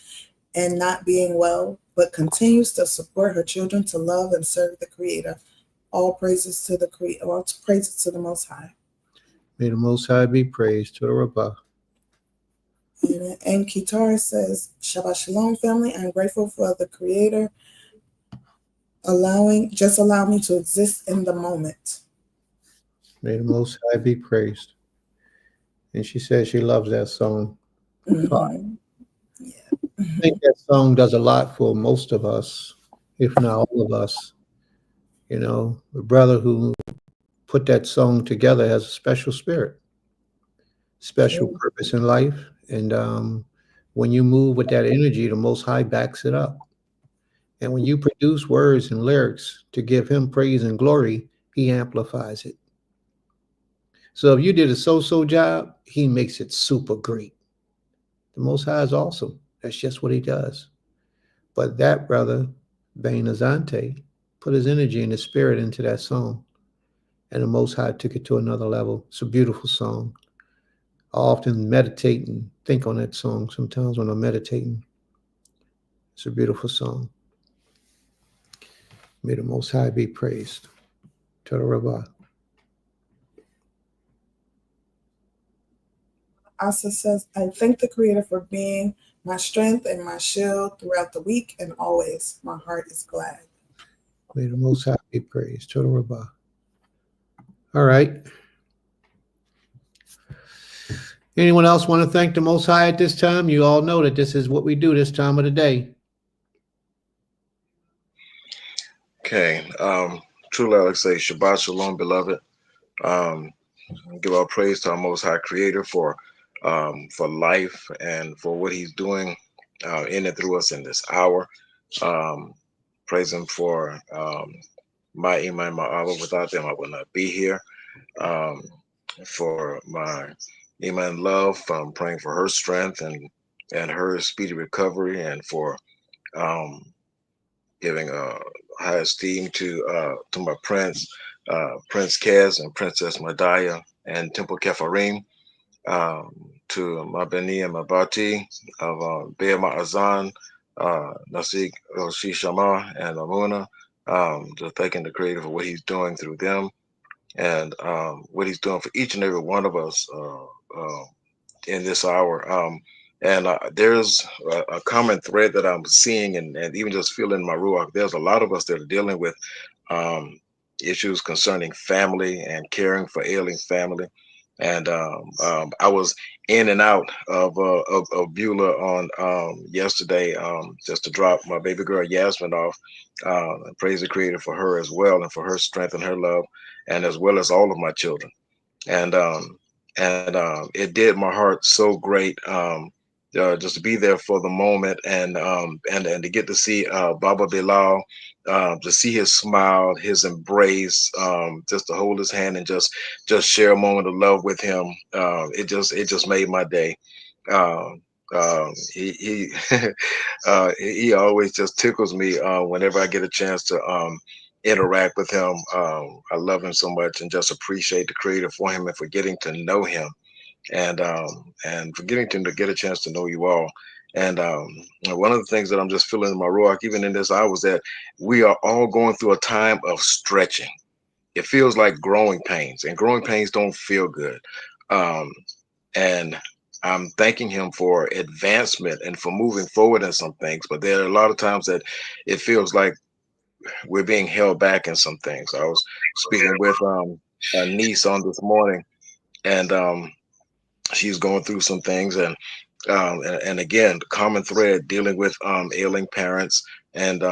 and not being well, but continues to support her children to love and serve the Creator. All praises to the Creator, all praises to the Most High. May the Most High be praised. Toda Rabbah. And Kitara says, Shabbat Shalom, family. I'm grateful for the Creator allow me to exist in the moment. May the Most High be praised. And she says she loves that song. Mm-hmm. Yeah. I think that song does a lot for most of us, if not all of us. You know, the brother who put that song together has a special spirit, special purpose in life. And when you move with that energy, the Most High backs it up. And when you produce words and lyrics to give him praise and glory, he amplifies it. So if you did a so-so job, he makes it super great. The Most High is awesome. That's just what he does. But that brother, Bain Azante, put his energy and his spirit into that song. And the Most High took it to another level. It's a beautiful song. I often meditate and think on that song sometimes when I'm meditating. It's a beautiful song. May the Most High be praised. Toda Rabah. Asa says, I thank the Creator for being my strength and my shield throughout the week and always. My heart is glad. May the Most High be praised. Toda Rabah. All right. Anyone else want to thank the Most High at this time? You all know that this is what we do this time of the day. Okay. Truly, I would say Shabbat Shalom, beloved. Give our praise to our Most High Creator for life and for what He's doing in and through us in this hour. Praise Him for my Iman, my Abba. Without them, I would not be here. For my Iman love, I'm praying for her strength and her speedy recovery, and for giving high esteem to my Prince Kez and Princess Madaya and Temple Kefarim, to my Beni and my Bati of Be'er Ma'azan, Nasik Roshi Shama and Amuna, just thanking the Creator for what He's doing through them and what He's doing for each and every one of us in this hour. And there's a common thread that I'm seeing and even just feeling in my ruach. There's a lot of us that are dealing with issues concerning family and caring for ailing family. And I was in and out of Beulah on yesterday just to drop my baby girl Yasmin off. Praise the Creator for her as well and for her strength and her love, and as well as all of my children. And it did my heart so great just to be there for the moment and to get to see Baba Bilal, to see his smile, his embrace, just to hold his hand and just share a moment of love with him. It just made my day. He he always just tickles me whenever I get a chance to interact with him. I love him so much and just appreciate the Creator for him and for getting to know him, and for getting to get a chance to know you all. And one of the things that I'm just feeling in my ruach, even in this hour, is that we are all going through a time of stretching. It feels like growing pains, and growing pains don't feel good. And I'm thanking Him for advancement and for moving forward in some things. But there are a lot of times that it feels like we're being held back in some things. I was speaking with a niece on this morning, and she's going through some things, and again, the common thread dealing with ailing parents, and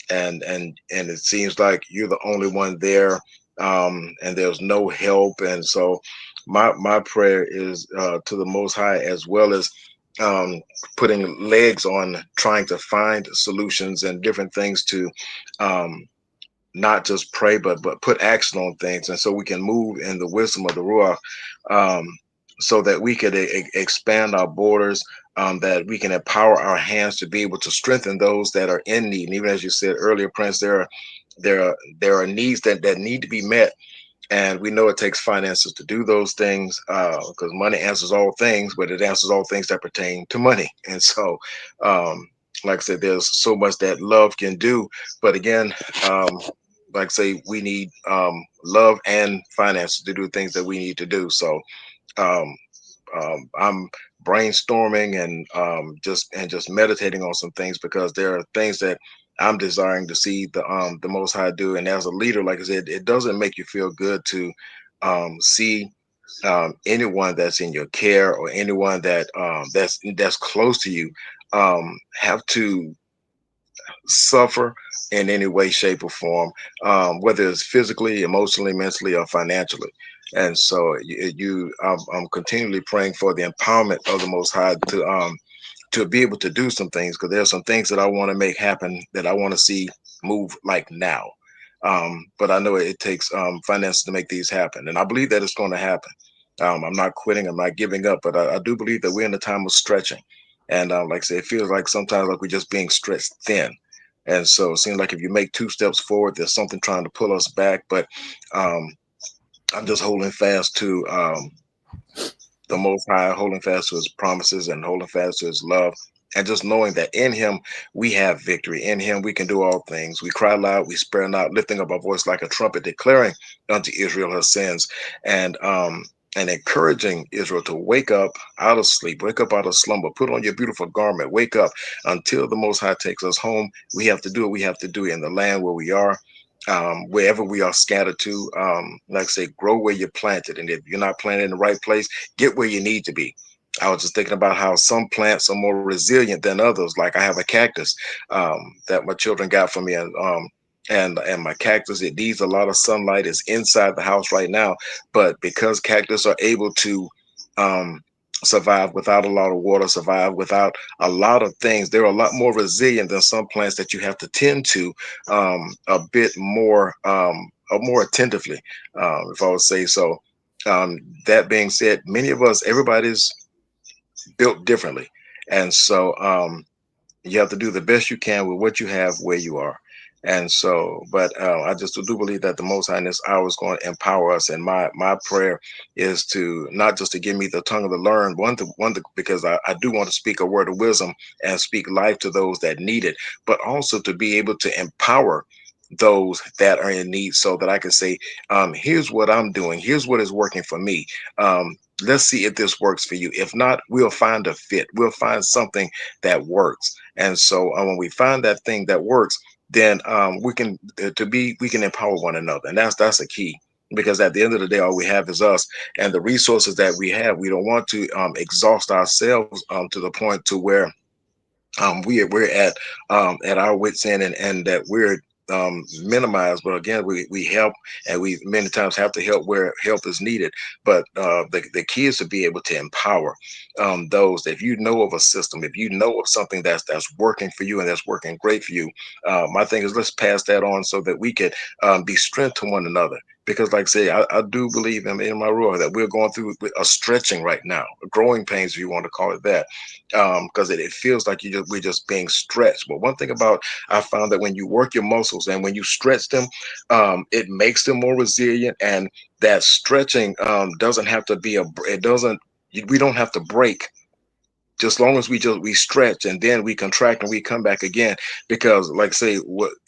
it seems like you're the only one there, and there's no help. And so my prayer is to the Most High, as well as putting legs on trying to find solutions and different things to not just pray, but put action on things, and so we can move in the wisdom of the Ruach, so that we could expand our borders, that we can empower our hands to be able to strengthen those that are in need. And even as you said earlier, Prince, there are needs that need to be met. And we know it takes finances to do those things, because money answers all things, but it answers all things that pertain to money. And so, like I said, there's so much that love can do. But again, like I say, we need love and finances to do things that we need to do. So I'm brainstorming and just meditating on some things, because there are things that I'm desiring to see the Most High do. And as a leader, like I said, it doesn't make you feel good to see anyone that's in your care, or anyone that that's close to you have to suffer in any way, shape, or form, whether it's physically, emotionally, mentally, or financially. And so I'm continually praying for the empowerment of the Most High to be able to do some things, because there's some things that I want to make happen, that I want to see move like now. But I know it takes finances to make these happen, and I believe that it's going to happen. I'm not quitting, I'm not giving up, but I do believe that we're in a time of stretching. And like I say, it feels like sometimes like we're just being stretched thin. And so it seems like if you make 2 steps forward, there's something trying to pull us back. But I'm just holding fast to the Most High, holding fast to His promises, and holding fast to His love, And just knowing that in him we have victory. In him we can do all things. We cry loud, we spare not, lifting up our voice like a trumpet, declaring unto Israel her sins, and encouraging Israel to wake up out of sleep, wake up out of slumber, put on your beautiful garment, wake up until the Most High takes us home. We have to do it. We have to do it in the land where we are. Wherever we are scattered to, like I say, grow where you're planted. And if you're not planted in the right place, get where you need to be. I was just thinking about how some plants are more resilient than others. Like I have a cactus that my children got for me, and my cactus, it needs a lot of sunlight. It's inside the house right now, but because cactus are able to survive without a lot of water, survive without a lot of things, they're a lot more resilient than some plants that you have to tend to a bit more more attentively, if I would say so. That being said, many of us, everybody's built differently, and so you have to do the best you can with what you have where you are. And so, but I just do believe that the Most High in this hour is going to empower us. And my prayer is to not just to give me the tongue of the learned, because I do want to speak a word of wisdom and speak life to those that need it, but also to be able to empower those that are in need, so that I can say, here's what I'm doing, here's what is working for me. Let's see if this works for you. If not, we'll find a fit. We'll find something that works. And so when we find that thing that works, then we can empower one another, and that's a key. Because at the end of the day, all we have is us, and the resources that we have. We don't want to exhaust ourselves to the point to where we're at our wits end, and that we're minimized. But again, we help, and we many times have to help where help is needed. But the key is to be able to empower those that, if you know of a system, if you know of something that's working for you and that's working great for you, my thing is, let's pass that on so that we can be strength to one another. Because like I say, I do believe in my rule that we're going through a stretching right now, growing pains, if you want to call it that, because it feels like we're just being stretched. But one thing about, I found that when you work your muscles and when you stretch them, it makes them more resilient. And that stretching doesn't have to be we don't have to break, just long as we stretch, and then we contract and we come back again. Because like I say,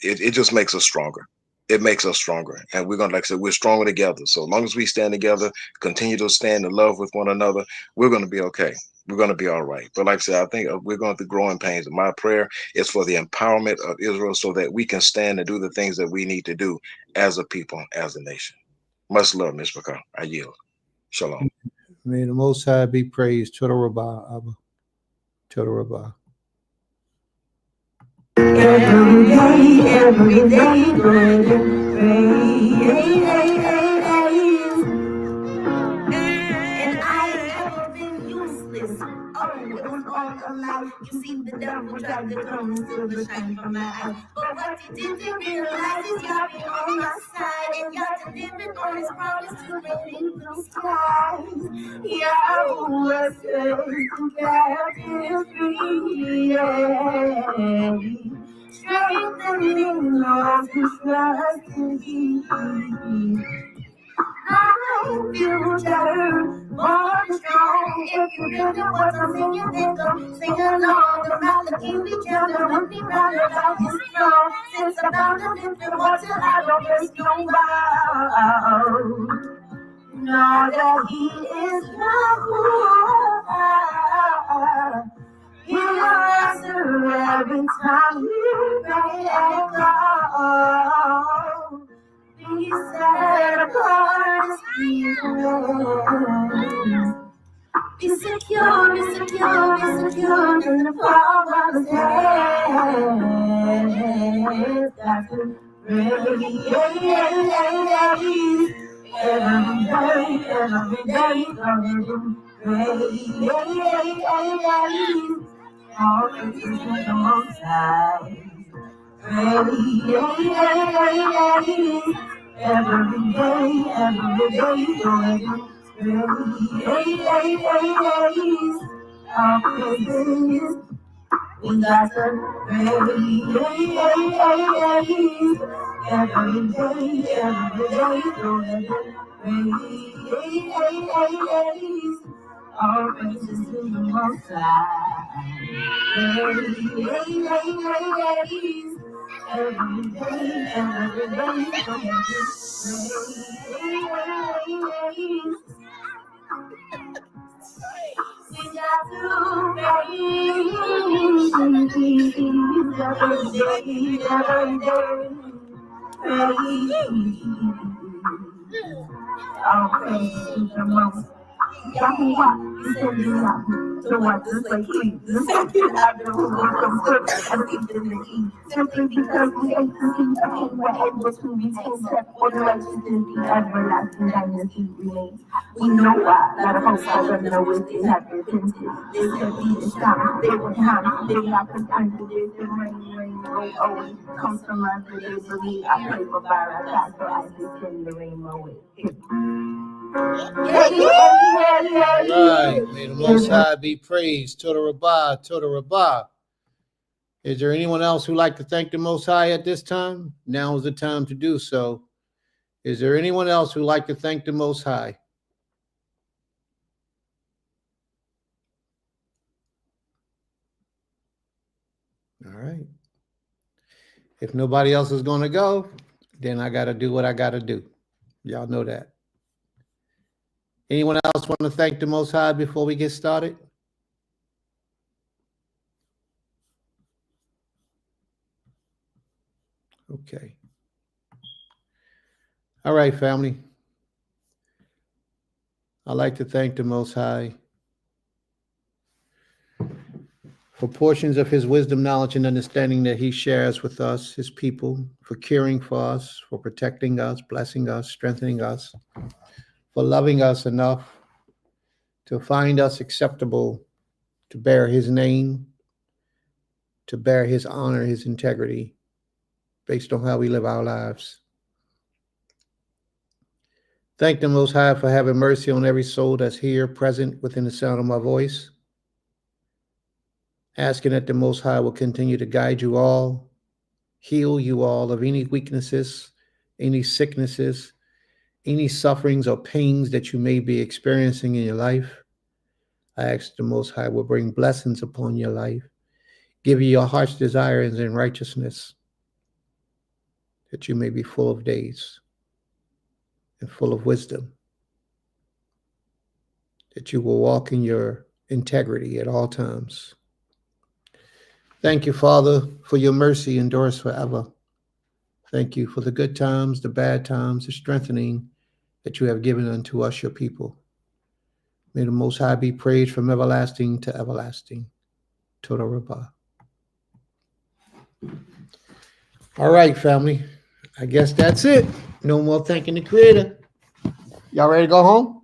it just makes us stronger. It makes us stronger, and we're gonna, like I said, we're stronger together. So long as we stand together, continue to stand in love with one another, we're gonna be okay. We're gonna be all right. But like I said, I think we're going through growing pains. And my prayer is for the empowerment of Israel, so that we can stand and do the things that we need to do as a people, as a nation. Much love, Ms. Bakar. I yield. Shalom. May the Most High be praised. Toda Rabbah, Abba. Toda Rabbah. Every day, going to and I ain't never been useless. Oh, it was all a lie. You see, the devil tried to come and steal the shine from my eye. But what he didn't realize is y'all be on my side, and y'all delivered on his promise to bring in blue skies. Yahweh says, captive free, yeah. Strengthening those who trust in thee. My future more strong. If you really what I'm singing, then go sing along. About the King we tell them, don't be round about his throne. Since about the different water, I don't rest no bow. Know that he is Yahweh. He will answer every time you pray and call. Be set apart as he is. Be secure, be secure, be secure in the palm of his hand. Got to pray every day, coming to pray. All praises to the Most High. Pray every day, going to praise. All praises, we got to praise every day, going to praise. All praises to the Most High. Simply because we ate the seed of him, we're able to retain step for the righteousness, the everlasting dynasty remains. We know why, not a hope I don't know if they have repented. They said be the shop, they were time, they got pretended. There's the rain, always comes from us, but they believe I pray for fire, I try for I just send the rainbow with. Right. May the Most High be praised. Toda Rabbah, Toda Rabbah. Is there anyone else who'd like to thank the Most High at this time? Now is the time to do so. Is there anyone else who'd like to thank the Most High? All right. If nobody else is going to go, then I got to do what I got to do. Y'all know that. Anyone else want to thank the Most High before we get started? Okay. All right, family. I'd like to thank the Most High for portions of his wisdom, knowledge, and understanding that he shares with us, his people, for caring for us, for protecting us, blessing us, strengthening us, for loving us enough to find us acceptable, to bear his name, to bear his honor, his integrity, based on how we live our lives. Thank the Most High for having mercy on every soul that's here, present within the sound of my voice. Asking that the Most High will continue to guide you all, heal you all of any weaknesses, any sicknesses, any sufferings or pains that you may be experiencing in your life. I ask the Most High will bring blessings upon your life, give you your heart's desires in righteousness, that you may be full of days and full of wisdom, that you will walk in your integrity at all times. Thank you, Father, for your mercy endures forever. Thank you for the good times, the bad times, the strengthening that you have given unto us, your people. May the Most High be praised from everlasting to everlasting. Toda Rabbah. All right, family. I guess that's it. No more thanking the Creator. Y'all ready to go home?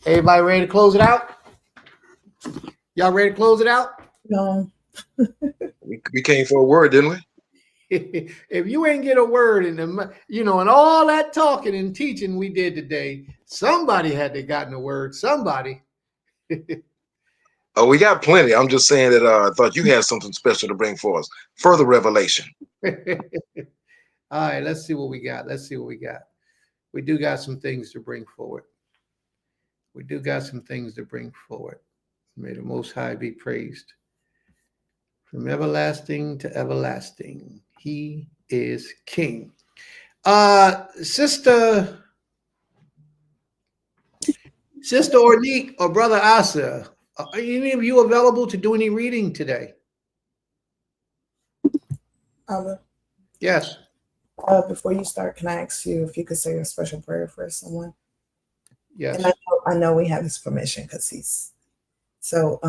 Everybody ready to close it out? Y'all ready to close it out? No. We came for a word, didn't we? If you ain't get a word in the, and all that talking and teaching we did today, somebody had to gotten a word. Somebody. Oh, we got plenty. I'm just saying that I thought you had something special to bring for us. Further revelation. All right, let's see what we got. We do got some things to bring forward. May the Most High be praised. From everlasting to everlasting, he is king. Sister Ornique or Brother Asa, are any of you available to do any reading today? Yes. Before you start, can I ask you if you could say a special prayer for someone? Yes. And I know we have his permission because he's so.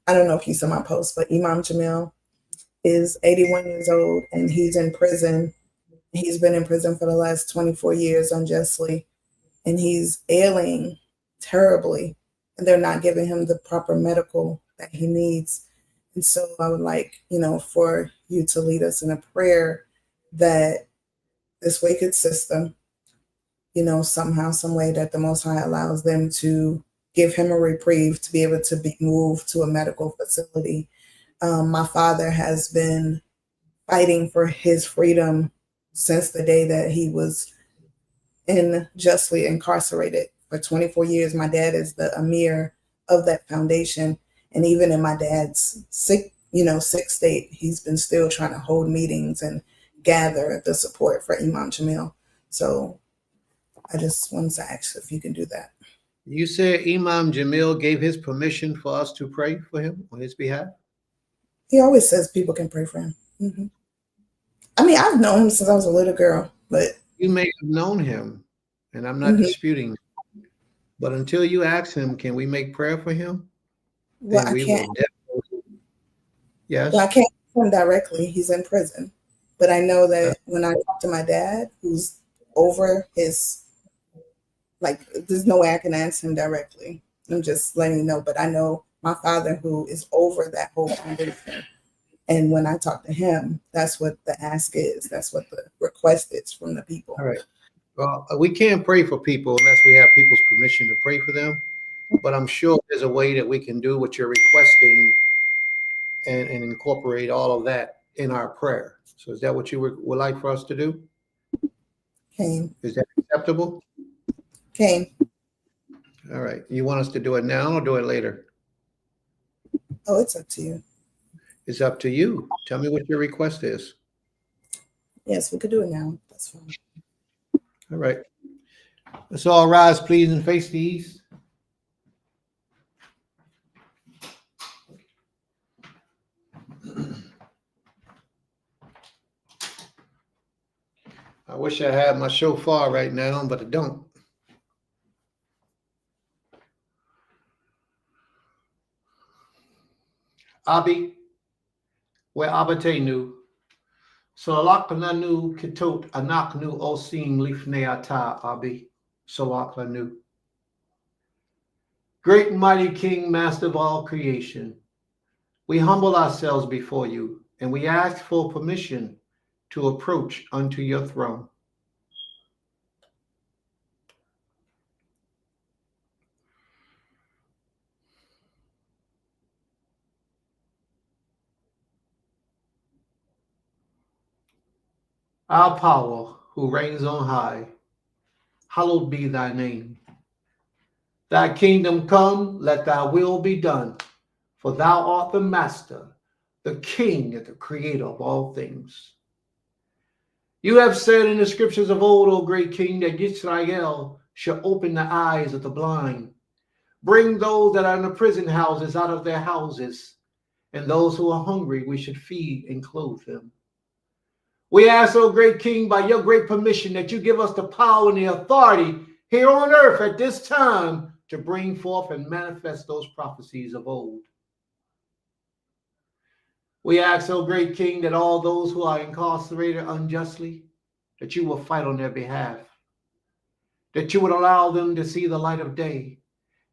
I don't know if you saw my post, but Imam Jamil is 81 years old and he's in prison. He's been in prison for the last 24 years unjustly, and he's ailing terribly, and they're not giving him the proper medical that he needs. And so I would like, for you to lead us in a prayer that this wicked system, somehow, some way that the Most High allows them to give him a reprieve to be able to be moved to a medical facility. My father has been fighting for his freedom since the day that he was unjustly incarcerated for 24 years. My dad is the Amir of that foundation. And even in my dad's sick state, he's been still trying to hold meetings and gather the support for Imam Jamil. So I just wanted to ask if you can do that. You said Imam Jamil gave his permission for us to pray for him on his behalf? He always says people can pray for him. I mean, I've known him since I was a little girl, but You may have known him, and I'm not disputing. But until you ask him, can we make prayer for him? well, Then I we can't. will definitely. Yes. Well, I can't ask him directly. He's in prison. But I know that when I talk to my dad, who's over his, there's no way I can ask him directly. I'm just letting you know. But I know my father, who is over that whole foundation. And when I talk to him, that's what the ask is. That's what the request is from the people. All right. Well, we can't pray for people unless we have people's permission to pray for them. But I'm sure there's a way that we can do what you're requesting and incorporate all of that in our prayer. So is that what you would like for us to do? Cain. Is that acceptable? Cain. All right. You want us to do it now or do it later? Oh, it's up to you. It's up to you. Tell me what your request is. Yes, we could do it now. That's fine. All right. Let's all rise, please, and face the east. I wish I had my shofar right now, but I don't. Abi, where Abatenu, so alakananu kitot anaknu osim lifneata Abi, so aklanu. Great and mighty King, Master of all creation, we humble ourselves before you, and we ask for permission to approach unto your throne. Our power, who reigns on high, hallowed be thy name. Thy kingdom come, let thy will be done, for thou art the master, the king, and the creator of all things. You have said in the scriptures of old, O great king, that Israel shall open the eyes of the blind, bring those that are in the prison houses out of their houses, and those who are hungry we should feed and clothe them. We ask, O great king, by your great permission, that you give us the power and the authority here on earth at this time to bring forth and manifest those prophecies of old. We ask, O great king, that all those who are incarcerated unjustly, that you will fight on their behalf, that you would allow them to see the light of day,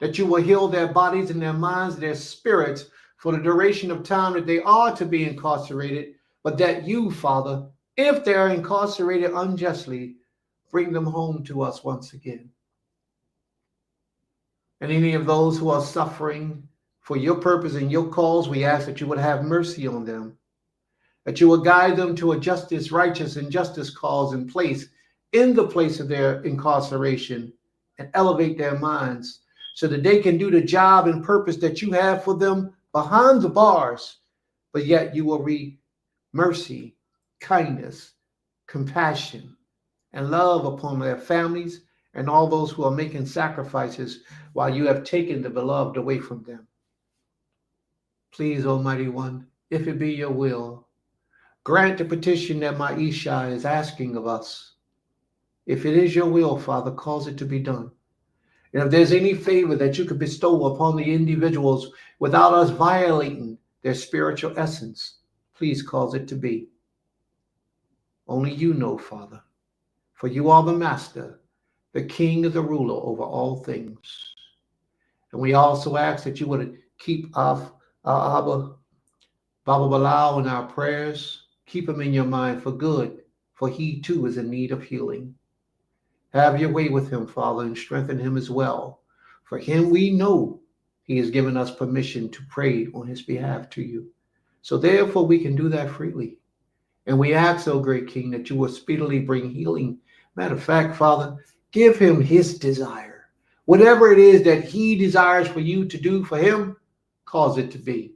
that you will heal their bodies and their minds, their spirits for the duration of time that they are to be incarcerated, but that you, Father, if they are incarcerated unjustly, bring them home to us once again. And any of those who are suffering for your purpose and your cause, we ask that you would have mercy on them, that you would guide them to a justice, righteous, and justice cause in place, in the place of their incarceration, and elevate their minds so that they can do the job and purpose that you have for them behind the bars, but yet you will read mercy, kindness, compassion, and love upon their families and all those who are making sacrifices while you have taken the beloved away from them. Please, Almighty One, if it be your will, grant the petition that my Isha is asking of us. If it is your will, Father, cause it to be done. And if there's any favor that you could bestow upon the individuals without us violating their spiritual essence, please cause it to be. Only you know, Father, for you are the master, the king, and the ruler over all things. And we also ask that you would keep our Abba, Baba Bilal in our prayers. Keep him in your mind for good, for he too is in need of healing. Have your way with him, Father, and strengthen him as well. For him we know he has given us permission to pray on his behalf to you. So therefore we can do that freely. And we ask, O great King, that you will speedily bring healing. Matter of fact, Father, give him his desire, Whatever it is that he desires for you to do for him, cause it to be.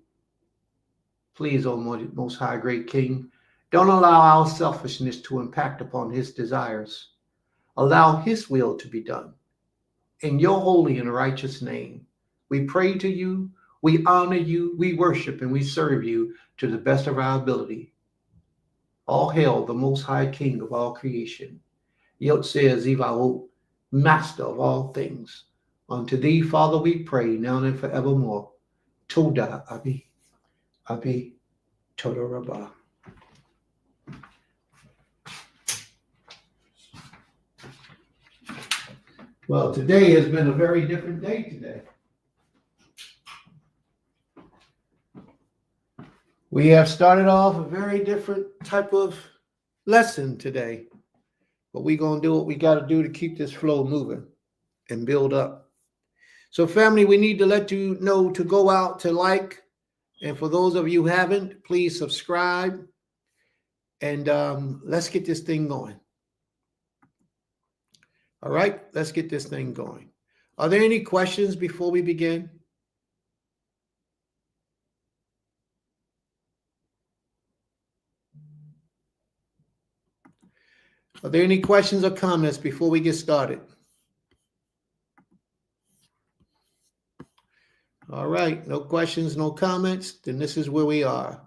Please, O Most High, great King, don't allow our selfishness to impact upon his desires. Allow his will to be done. In your holy and righteous name, we pray to you, we honor you, we worship and we serve you to the best of our ability. All hail the Most High King of all creation. Yotze Zivaot, Master of all things. Unto thee, Father, we pray now and forevermore. Toda Abi, Abi, Toda Rabbah. Well, today has been a very different day today. We have started off a very different type of lesson today, but we're going to do what we got to do to keep this flow moving and build up. So family, we need to let you know to go out to like, and for those of you who haven't, please subscribe, and let's get this thing going. All right, let's get this thing going. Are there any questions before we begin? Are there any questions or comments before we get started? All right, no questions, no comments. Then this is where we are.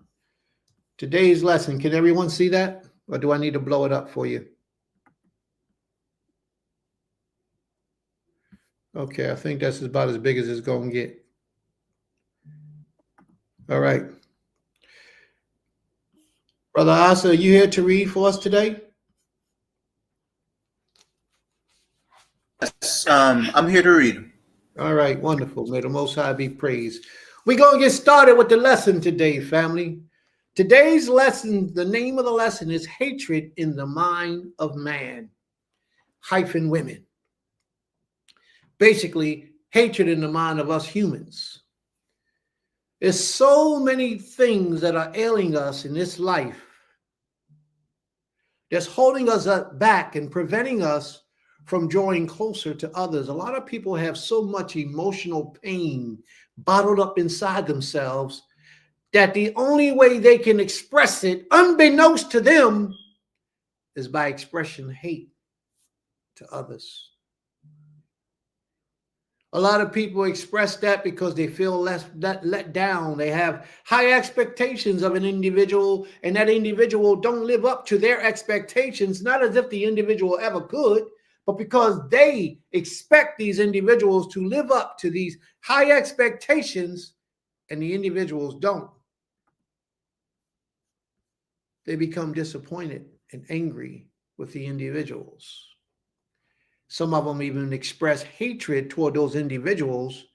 Today's lesson, can everyone see that? Or do I need to blow it up for you? Okay, I think that's about as big as it's going to get. All right. Brother Asa, are you here to read for us today? Yes, I'm here to read. All right, wonderful. May the Most High be praised. We're going to get started with the lesson today, family. Today's lesson, the name of the lesson is Hatred in the Mind of Man, -women. Basically, hatred in the mind of us humans. There's so many things that are ailing us in this life that's holding us back and preventing us from drawing closer to others. A lot of people have so much emotional pain bottled up inside themselves that the only way they can express it, unbeknownst to them, is by expressing hate to others. A lot of people express that because they feel let down. They have high expectations of an individual, and that individual don't live up to their expectations, not as if the individual ever could, but because they expect these individuals to live up to these high expectations, and the individuals don't. They become disappointed and angry with the individuals. Some of them even express hatred toward those individuals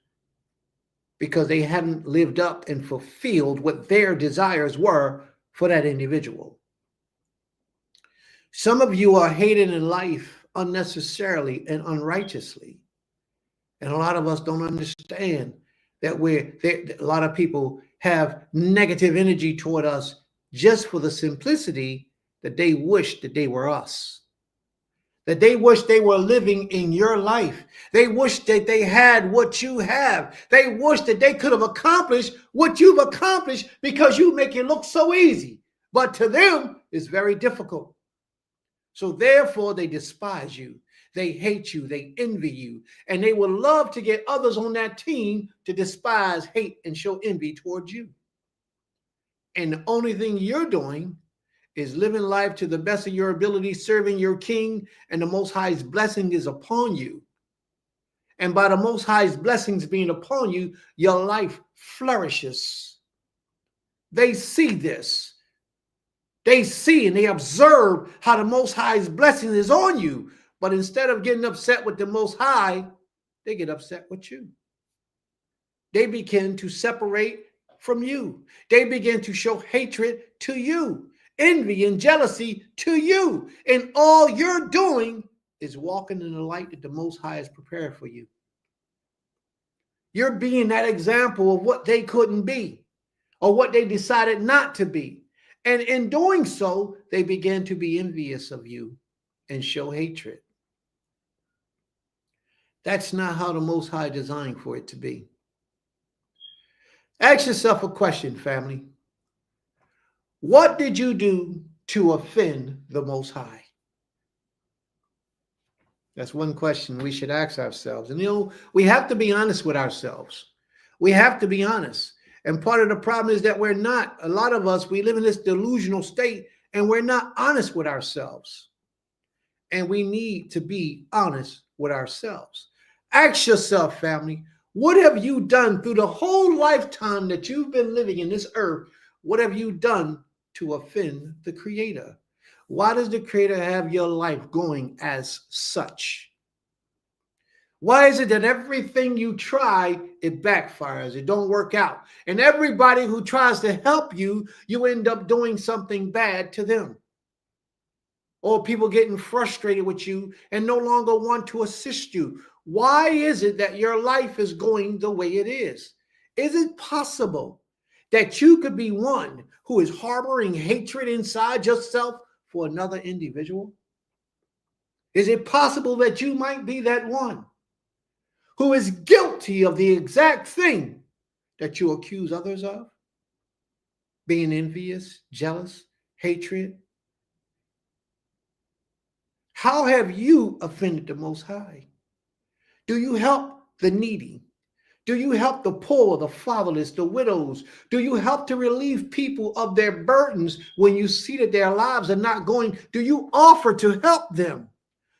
because they hadn't lived up and fulfilled what their desires were for that individual. Some of you are hated in life unnecessarily and unrighteously. And a lot of us don't understand that a lot of people have negative energy toward us just for the simplicity that they wish that they were us. That they wish they were living in your life. They wish that they had what you have. They wish that they could have accomplished what you've accomplished because you make it look so easy. But to them, it's very difficult. So therefore, they despise you. They hate you. They envy you. And they would love to get others on that team to despise, hate, and show envy towards you. And the only thing you're doing is living life to the best of your ability, serving your King, and the Most High's blessing is upon you. And by the Most High's blessings being upon you, your life flourishes. They see this. They see and they observe how the Most High's blessing is on you. But instead of getting upset with the Most High, they get upset with you. They begin to separate from you. They begin to show hatred to you. Envy and jealousy to you, and all you're doing is walking in the light that the Most High has prepared for you. You're being that example of what they couldn't be or what they decided not to be, and in doing so they began to be envious of you and show hatred. That's not how the Most High designed for it to be. Ask yourself a question, family. What did you do to offend the Most High? That's one question we should ask ourselves. And, we have to be honest with ourselves. We have to be honest. And part of the problem is that we're not. A lot of us, we live in this delusional state and we're not honest with ourselves. And we need to be honest with ourselves. Ask yourself, family, what have you done through the whole lifetime that you've been living in this earth? What have you done to offend the Creator? Why does the Creator have your life going as such? Why is it that everything you try, it backfires, it don't work out? And everybody who tries to help you, you end up doing something bad to them. Or people getting frustrated with you and no longer want to assist you. Why is it that your life is going the way it is? Is it possible that you could be one who is harboring hatred inside yourself for another individual? Is it possible that you might be that one who is guilty of the exact thing that you accuse others of? Being envious, jealous, hatred. How have you offended the Most High? Do you help the needy? Do you help the poor, the fatherless, the widows? Do you help to relieve people of their burdens when you see that their lives are not going? Do you offer to help them?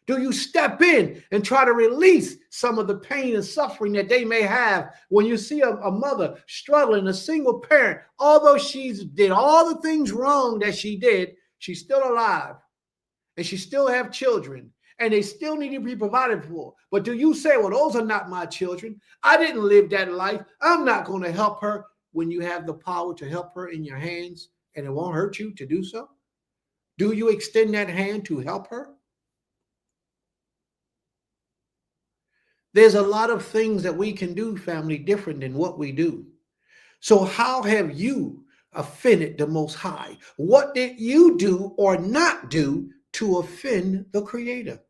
Do you step in and try to release some of the pain and suffering that they may have when you see a mother struggling, a single parent, although she's did all the things wrong that she did, she's still alive and she still have children and they still need to be provided for. But do you say, well, those are not my children. I didn't live that life. I'm not going to help her when you have the power to help her in your hands and it won't hurt you to do so? Do you extend that hand to help her? There's a lot of things that we can do, family, different than what we do. So how have you offended the Most High? What did you do or not do to offend the Creator?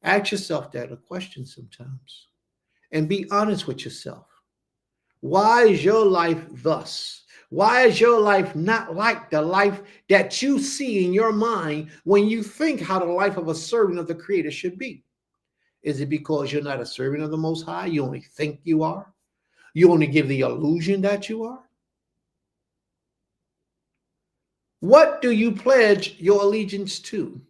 Ask yourself that a question sometimes and be honest with yourself. Why is your life thus? Why is your life not like the life that you see in your mind when you think how the life of a servant of the Creator should be? Is it because you're not a servant of the Most High? You only think you are? You only give the illusion that you are? What do you pledge your allegiance to?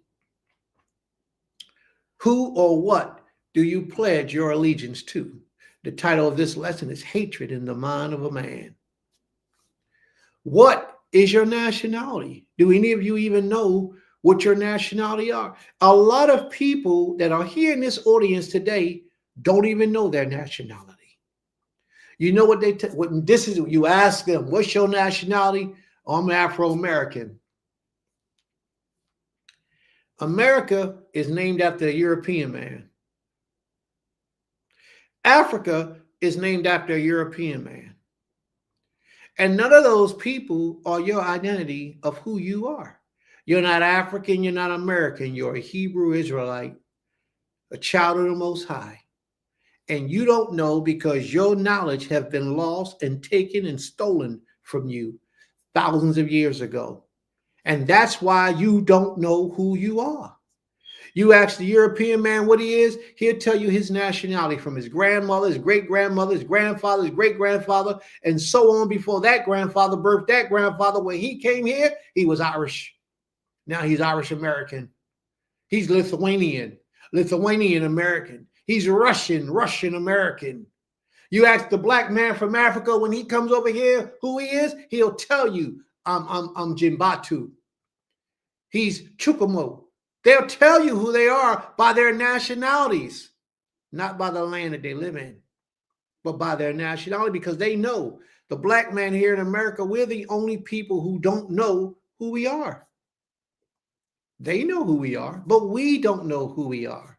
Who or what do you pledge your allegiance to? The title of this lesson is Hatred in the Mind of a Man. What is your nationality? Do any of you even know what your nationality are? A lot of people that are here in this audience today don't even know their nationality. You know what you ask them, what's your nationality? Oh, I'm Afro-American. America is named after a European man. Africa is named after a European man. And none of those people are your identity of who you are. You're not African, you're not American, you're a Hebrew Israelite, a child of the Most High. And you don't know because your knowledge has been lost and taken and stolen from you thousands of years ago. And that's why you don't know who you are. You ask the European man what he is, he'll tell you his nationality from his grandmother, his great-grandmother, his grandfather, his great-grandfather, and so on before that grandfather birthed that grandfather. When he came here, he was Irish. Now he's Irish-American. He's Lithuanian, Lithuanian-American. He's Russian-American. You ask the black man from Africa when he comes over here who he is, he'll tell you, I'm Jimbatu. He's Chukwumo. They'll tell you who they are by their nationalities, not by the land that they live in, but by their nationality, because they know the black man here in America, we're the only people who don't know who we are. They know who we are, but we don't know who we are.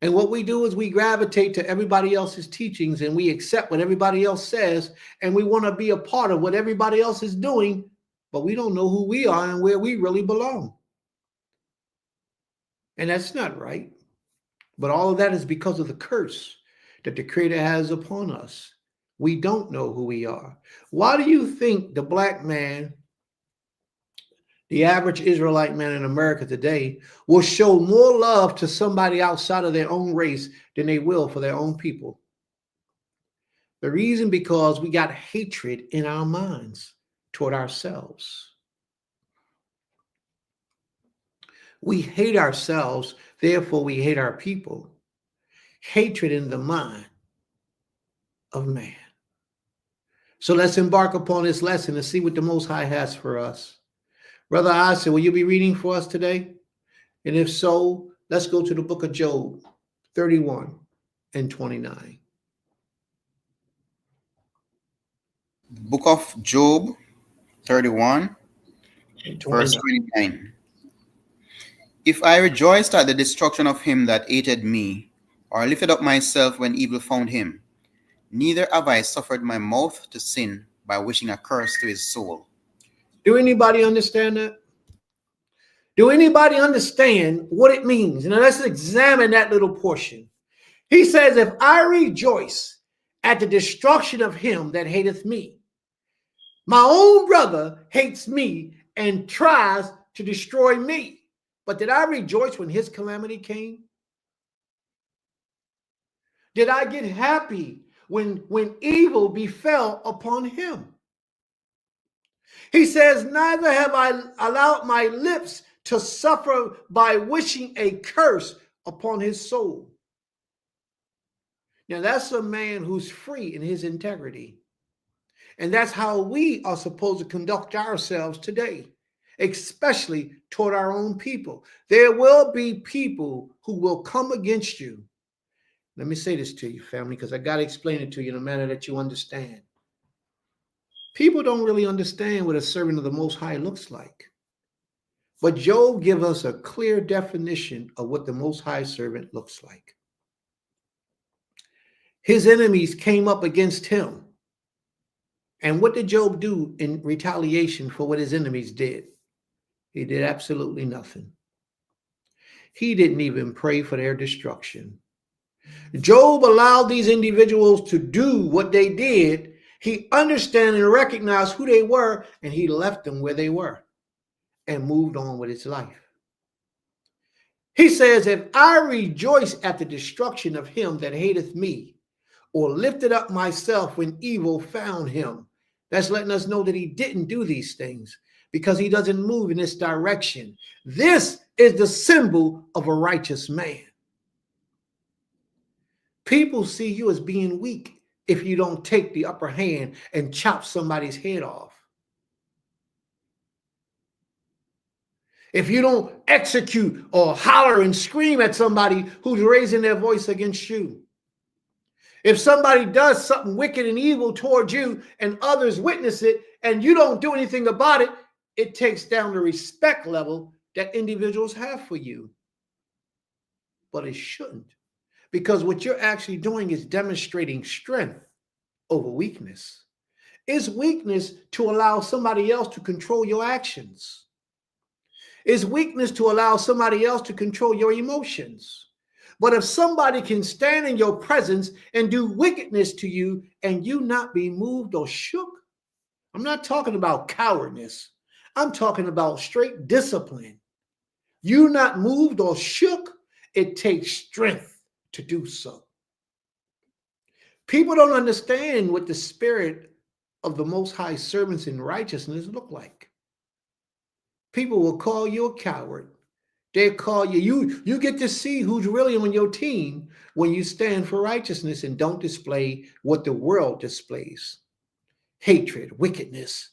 And what we do is we gravitate to everybody else's teachings and we accept what everybody else says, and we want to be a part of what everybody else is doing, but we don't know who we are and where we really belong. And that's not right. But all of that is because of the curse that the Creator has upon us. We don't know who we are. Why do you think the black man, the average Israelite man in America today, will show more love to somebody outside of their own race than they will for their own people? The reason because we got hatred in our minds toward ourselves. We hate ourselves, therefore we hate our people. Hatred in the mind of man. So let's embark upon this lesson and see what the Most High has for us. Brother Isaac, will you be reading for us today? And if so, let's go to the book of Job 31 and 29. Book of Job 31, verse 29. If I rejoiced at the destruction of him that hated me, or lifted up myself when evil found him, neither have I suffered my mouth to sin by wishing a curse to his soul. Do anybody understand that? Do anybody understand what it means? Now let's examine that little portion. He says, if I rejoice at the destruction of him that hateth me, my own brother hates me and tries to destroy me. But did I rejoice when his calamity came? Did I get happy when evil befell upon him? He says, neither have I allowed my lips to suffer by wishing a curse upon his soul. Now that's a man who's free in his integrity. And that's how we are supposed to conduct ourselves today, especially toward our own people. There will be people who will come against you. Let me say this to you, family, because I got to explain it to you in a manner that you understand. People don't really understand what a servant of the Most High looks like. But Job gives us a clear definition of what the Most High servant looks like. His enemies came up against him. And what did Job do in retaliation for what his enemies did? He did absolutely nothing. He didn't even pray for their destruction. Job allowed these individuals to do what they did. He understood and recognized who they were, and he left them where they were and moved on with his life. He says, if I rejoice at the destruction of him that hateth me, or lifted up myself when evil found him, that's letting us know that he didn't do these things because he doesn't move in this direction. This is the symbol of a righteous man. People see you as being weak if you don't take the upper hand and chop somebody's head off. If you don't execute or holler and scream at somebody who's raising their voice against you. If somebody does something wicked and evil towards you and others witness it and you don't do anything about it, it takes down the respect level that individuals have for you. But it shouldn't, because what you're actually doing is demonstrating strength over weakness. It's weakness to allow somebody else to control your actions. It's weakness to allow somebody else to control your emotions. But if somebody can stand in your presence and do wickedness to you and you not be moved or shook, I'm not talking about cowardness. I'm talking about straight discipline. You not moved or shook, it takes strength to do so. People don't understand what the spirit of the Most High servants in righteousness look like. People will call you a coward. They call you, you get to see who's really on your team when you stand for righteousness and don't display what the world displays. Hatred, wickedness,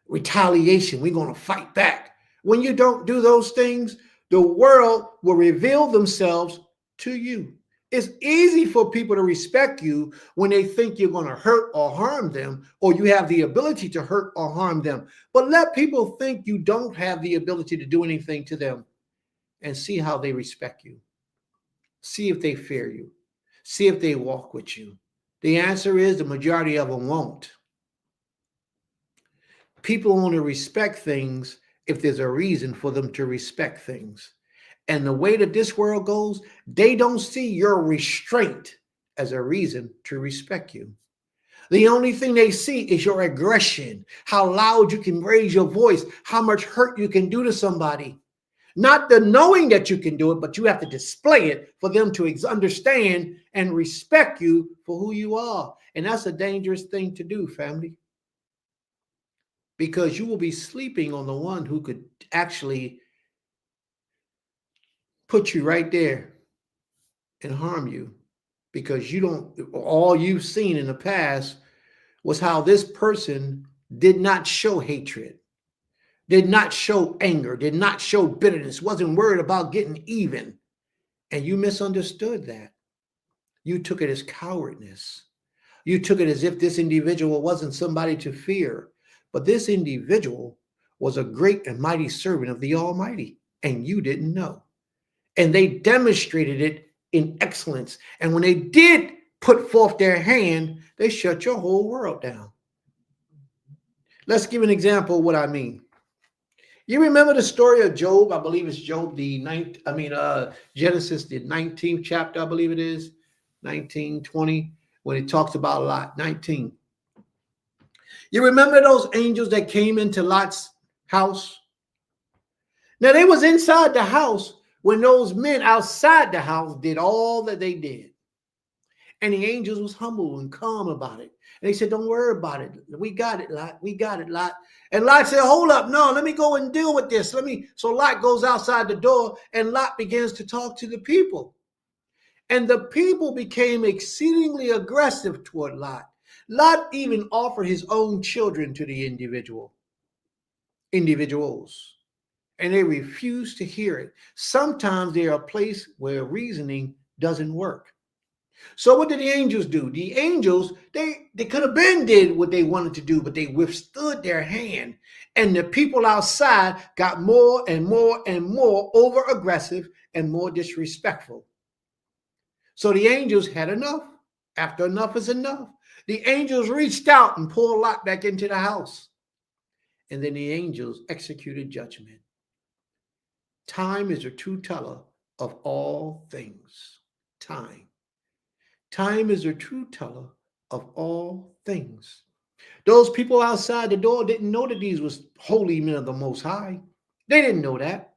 retaliation. We're going to fight back. When you don't do those things, the world will reveal themselves to you. It's easy for people to respect you when they think you're going to hurt or harm them, or you have the ability to hurt or harm them. But let people think you don't have the ability to do anything to them and see how they respect you. See if they fear you. See if they walk with you. The answer is the majority of them won't. People only respect things if there's a reason for them to respect things. and the way that this world goes, they don't see your restraint as a reason to respect you. The only thing they see is your aggression, how loud you can raise your voice, how much hurt you can do to somebody. Not the knowing that you can do it, but you have to display it for them to understand and respect you for who you are. And that's a dangerous thing to do, family, because you will be sleeping on the one who could actually put you right there and harm you, because you don't, all you've seen in the past was how this person did not show hatred, did not show anger, did not show bitterness, wasn't worried about getting even. And you misunderstood that. You took it as cowardness. You took it as if this individual wasn't somebody to fear. But this individual was a great and mighty servant of the Almighty, and you didn't know. And they demonstrated it in excellence. And when they did put forth their hand, they shut your whole world down. Let's give an example of what I mean. You remember the story of Job? I believe it's Job, Genesis, the 19th chapter, I believe it is, 19, 20, when it talks about Lot, 19. You remember those angels that came into Lot's house? Now, they was inside the house when those men outside the house did all that they did. And the angels was humble and calm about it. And they said, don't worry about it. We got it, Lot. We got it, Lot. And Lot said, hold up. No, let me go and deal with this. So Lot goes outside the door, and Lot begins to talk to the people. And the people became exceedingly aggressive toward Lot. Lot even offered his own children to the individuals. And they refused to hear it. Sometimes they're a place where reasoning doesn't work. So what did the angels do? The angels, they could have been did what they wanted to do, but they withstood their hand. And the people outside got more and more and more over aggressive and more disrespectful. So the angels had enough. After enough is enough, the angels reached out and pulled Lot back into the house. And then the angels executed judgment. Time is a true teller of all things. Time is a true teller of all things. Those people outside the door didn't know that these was holy men of the Most High. They didn't know that.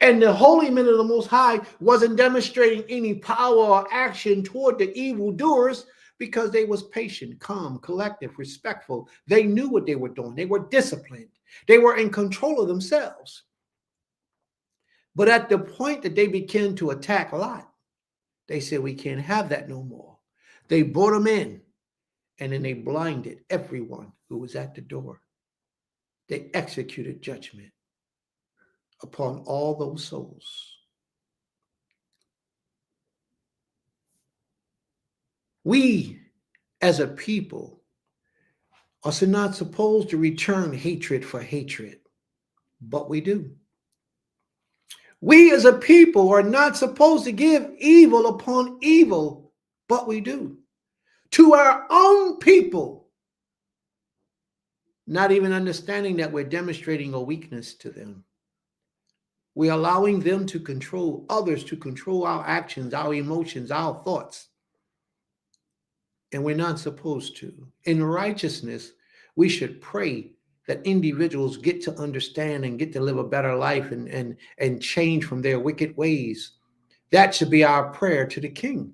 And the holy men of the Most High wasn't demonstrating any power or action toward the evildoers, because they was patient, calm, collective, respectful. They knew what they were doing. They were disciplined. They were in control of themselves. But at the point that they began to attack Lot, they said, we can't have that no more. They brought him in, and then they blinded everyone who was at the door. They executed judgment upon all those souls. We, as a people, are not supposed to return hatred for hatred, but we do. We as a people are not supposed to give evil upon evil, but we do. To our own people, not even understanding that we're demonstrating a weakness to them. We're allowing them to control others, to control our actions, our emotions, our thoughts. And we're not supposed to. In righteousness, we should pray that individuals get to understand and get to live a better life and change from their wicked ways. That should be our prayer to the King.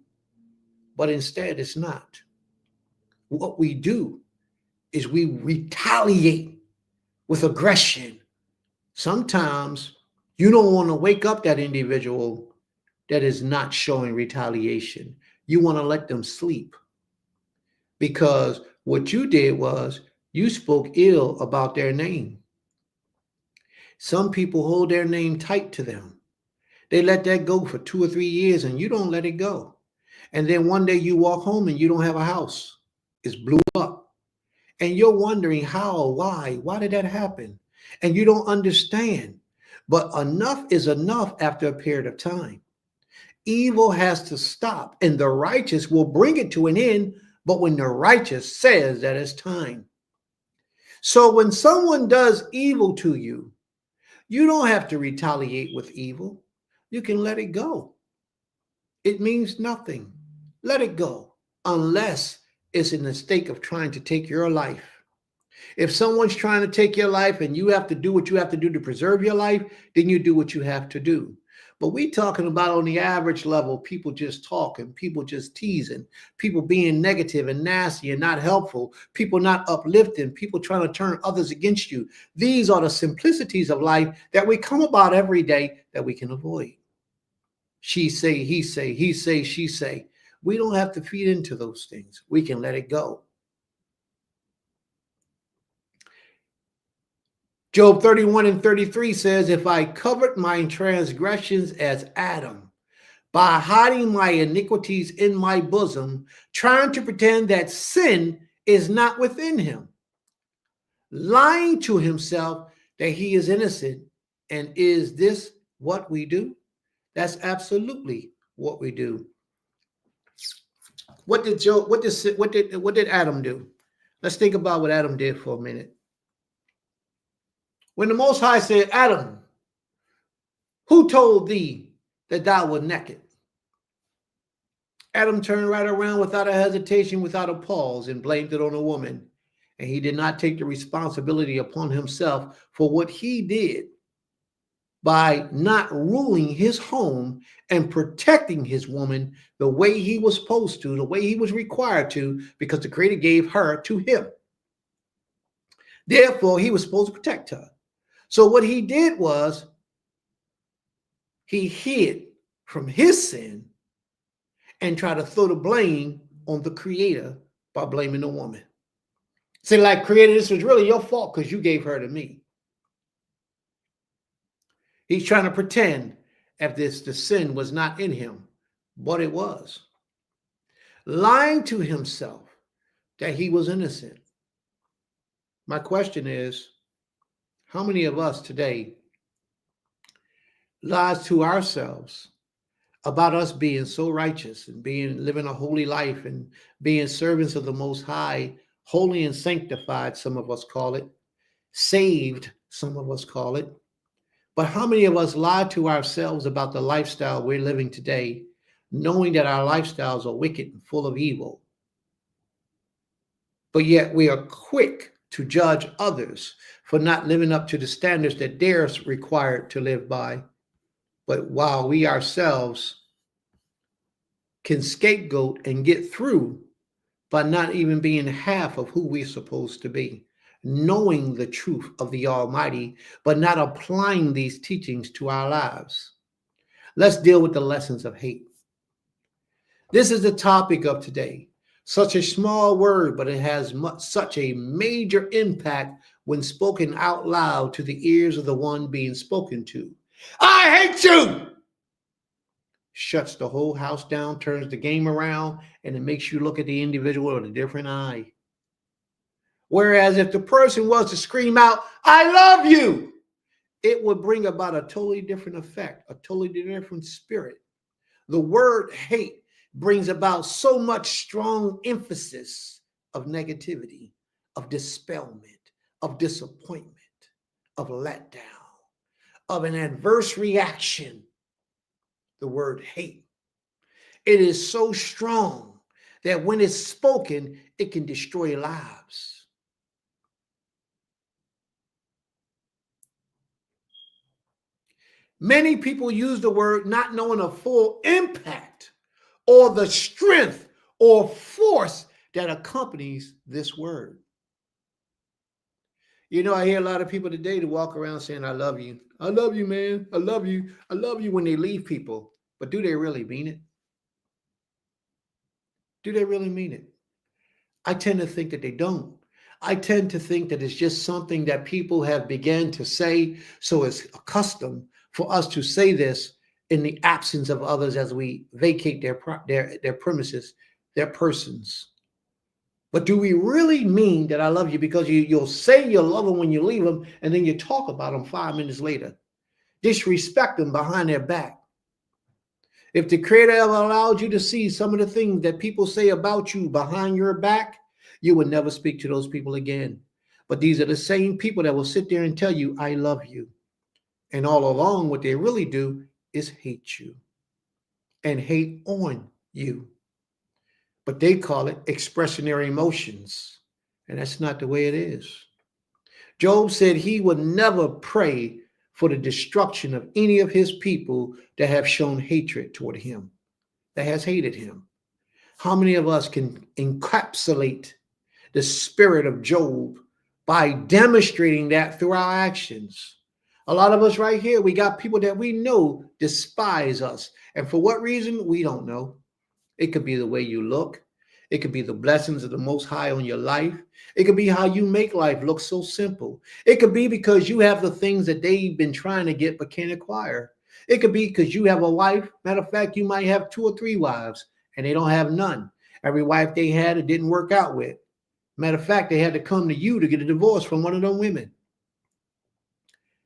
But instead, it's not. What we do is we retaliate with aggression. Sometimes you don't want to wake up that individual that is not showing retaliation. You want to let them sleep. Because what you did was you spoke ill about their name. Some people hold their name tight to them. They let that go for 2 or 3 years, and you don't let it go. And then one day you walk home and you don't have a house. It's blew up. And you're wondering how, why did that happen? And you don't understand. But enough is enough after a period of time. Evil has to stop, and the righteous will bring it to an end. But when the righteous says that it's time. So when someone does evil to you, you don't have to retaliate with evil. you can let it go. It means nothing. Let it go, unless it's in the state of trying to take your life. If someone's trying to take your life and you have to do what you have to do to preserve your life, then you do what you have to do. But we talking about on the average level, people just talking, people just teasing, people being negative and nasty and not helpful, people not uplifting, people trying to turn others against you. These are the simplicities of life that we come about every day that we can avoid. She say, he say, he say, she say. We don't have to feed into those things. We can let it go. Job 31:33 says, if I covered my transgressions as Adam, by hiding my iniquities in my bosom, trying to pretend that sin is not within him, lying to himself that he is innocent. And is this what we do? That's absolutely what we do. What did Adam do? Let's think about what Adam did for a minute. When the Most High said, Adam, who told thee that thou wert naked? Adam turned right around without a hesitation, without a pause, and blamed it on a woman. And he did not take the responsibility upon himself for what he did by not ruling his home and protecting his woman the way he was supposed to, the way he was required to, because the Creator gave her to him. Therefore, he was supposed to protect her. So what he did was he hid from his sin and tried to throw the blame on the Creator by blaming the woman. Say, like, Creator, this was really your fault because you gave her to me. He's trying to pretend as if the sin was not in him, but it was. Lying to himself that he was innocent. My question is, how many of us today lies to ourselves about us being so righteous and living a holy life and being servants of the Most High, holy and sanctified, some of us call it, saved, some of us call it. But how many of us lie to ourselves about the lifestyle we're living today, knowing that our lifestyles are wicked and full of evil? But yet we are quick to judge others for not living up to the standards that they're required to live by. But while we ourselves can scapegoat and get through by not even being half of who we're supposed to be, knowing the truth of the Almighty, but not applying these teachings to our lives. Let's deal with the lessons of hate. This is the topic of today. Such a small word, but it has such a major impact when spoken out loud to the ears of the one being spoken to. I hate you! Shuts the whole house down, turns the game around, and it makes you look at the individual with a different eye. Whereas if the person was to scream out, I love you, it would bring about a totally different effect, a totally different spirit. The word hate brings about so much strong emphasis of negativity, of dispelment, of disappointment, of letdown, of an adverse reaction. The word hate. It is so strong that when it's spoken, it can destroy lives. Many people use the word not knowing the full impact or the strength or force that accompanies this word. You know, I hear a lot of people today to walk around saying, I love you. I love you, man. I love you. I love you when they leave people. But do they really mean it? Do they really mean it? I tend to think that they don't. I tend to think that it's just something that people have begun to say, so it's a custom for us to say this in the absence of others as we vacate their premises, their persons. But do we really mean that I love you? Because you'll say you love them when you leave them, and then you talk about them 5 minutes later. Disrespect them behind their back. If the Creator ever allowed you to see some of the things that people say about you behind your back, you would never speak to those people again. But these are the same people that will sit there and tell you, I love you. And all along, what they really do is hate you and hate on you. But they call it expressing their emotions. And that's not the way it is. Job said he would never pray for the destruction of any of his people that have shown hatred toward him, that has hated him. How many of us can encapsulate the spirit of Job by demonstrating that through our actions? A lot of us right here, we got people that we know despise us. And for what reason? We don't know. It could be the way you look. It could be the blessings of the Most High on your life. It could be how you make life look so simple. It could be because you have the things that they've been trying to get but can't acquire. It could be because you have a wife. Matter of fact, you might have 2 or 3 wives and they don't have none. Every wife they had, it didn't work out with. Matter of fact, they had to come to you to get a divorce from one of them women.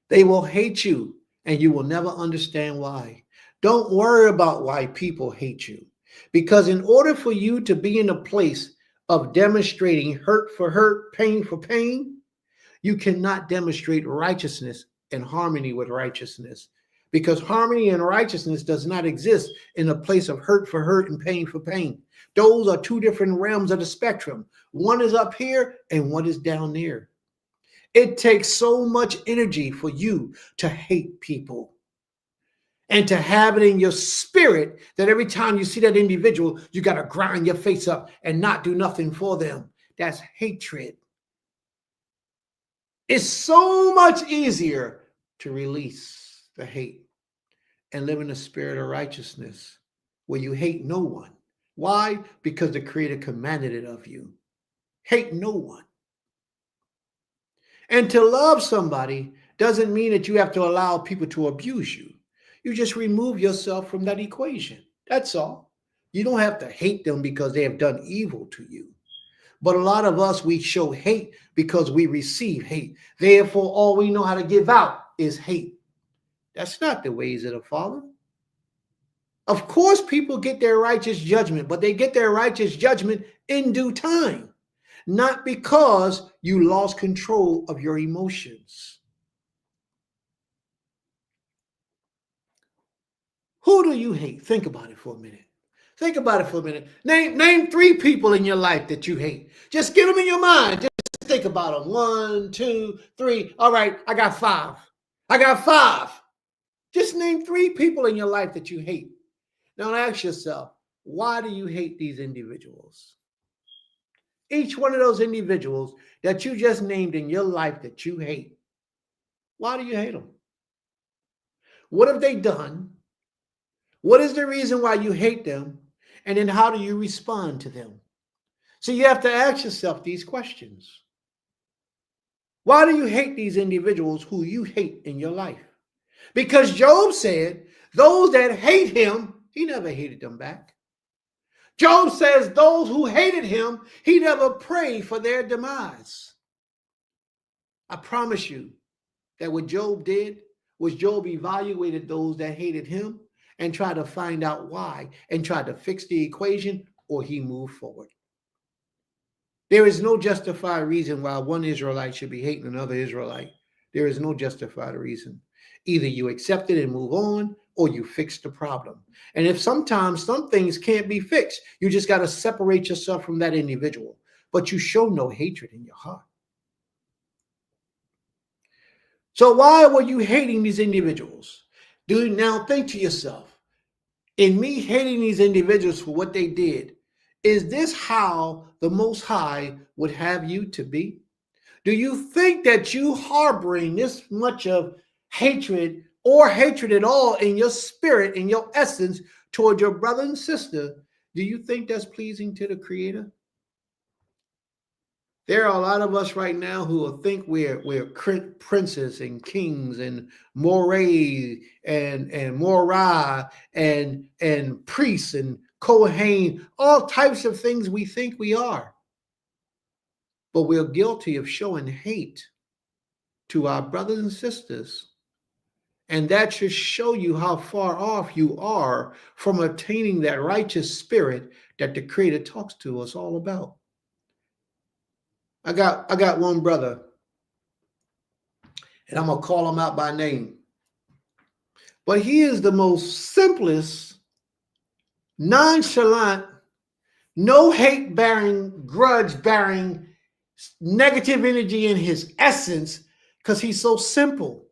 They will hate you and you will never understand why. Don't worry about why people hate you. Because in order for you to be in a place of demonstrating hurt for hurt, pain for pain, you cannot demonstrate righteousness and harmony with righteousness. Because harmony and righteousness does not exist in a place of hurt for hurt and pain for pain. Those are 2 different realms of the spectrum. One is up here and one is down there. It takes so much energy for you to hate people and to have it in your spirit that every time you see that individual, you got to grind your face up and not do nothing for them. That's hatred. It's so much easier to release the hate and live in the spirit of righteousness where you hate no one. Why? Because the Creator commanded it of you. Hate no one. And to love somebody doesn't mean that you have to allow people to abuse you. You just remove yourself from that equation. That's all. You don't have to hate them because they have done evil to you. But a lot of us, we show hate because we receive hate. Therefore, all we know how to give out is hate. That's not the ways of the Father. Of course, people get their righteous judgment, but they get their righteous judgment in due time, not because you lost control of your emotions. Who do you hate? Think about it for a minute. Think about it for a minute. Name 3 people in your life that you hate. Just get them in your mind. Just think about them. 1, 2, 3. All right, I got 5. I got 5. Just name 3 people in your life that you hate. Now ask yourself, why do you hate these individuals? Each one of those individuals that you just named in your life that you hate. Why do you hate them? What have they done? What is the reason why you hate them? And then how do you respond to them? So you have to ask yourself these questions. Why do you hate these individuals who you hate in your life? Because Job said, those that hate him, he never hated them back. Job says those who hated him, he never prayed for their demise. I promise you that what Job did was Job evaluated those that hated him and tried to find out why and tried to fix the equation, or he moved forward. There is no justified reason why one Israelite should be hating another Israelite. There is no justified reason. Either you accept it and move on, or you fix the problem. And if sometimes some things can't be fixed, you just got to separate yourself from that individual. But you show no hatred in your heart. So why were you hating these individuals? Do you now think to yourself, in me hating these individuals for what they did, is this how the Most High would have you to be? Do you think that you harboring this much of hatred or hatred at all in your spirit, in your essence toward your brother and sister, do you think that's pleasing to the Creator? There are a lot of us right now who will think we're princes and kings and morais and morai and priests and Kohen, all types of things we think we are. But we're guilty of showing hate to our brothers and sisters. And that should show you how far off you are from attaining that righteous spirit that the Creator talks to us all about. I got one brother, and I'm gonna call him out by name. But he is the most simplest, nonchalant, no hate bearing, grudge bearing, negative energy in his essence because he's so simple.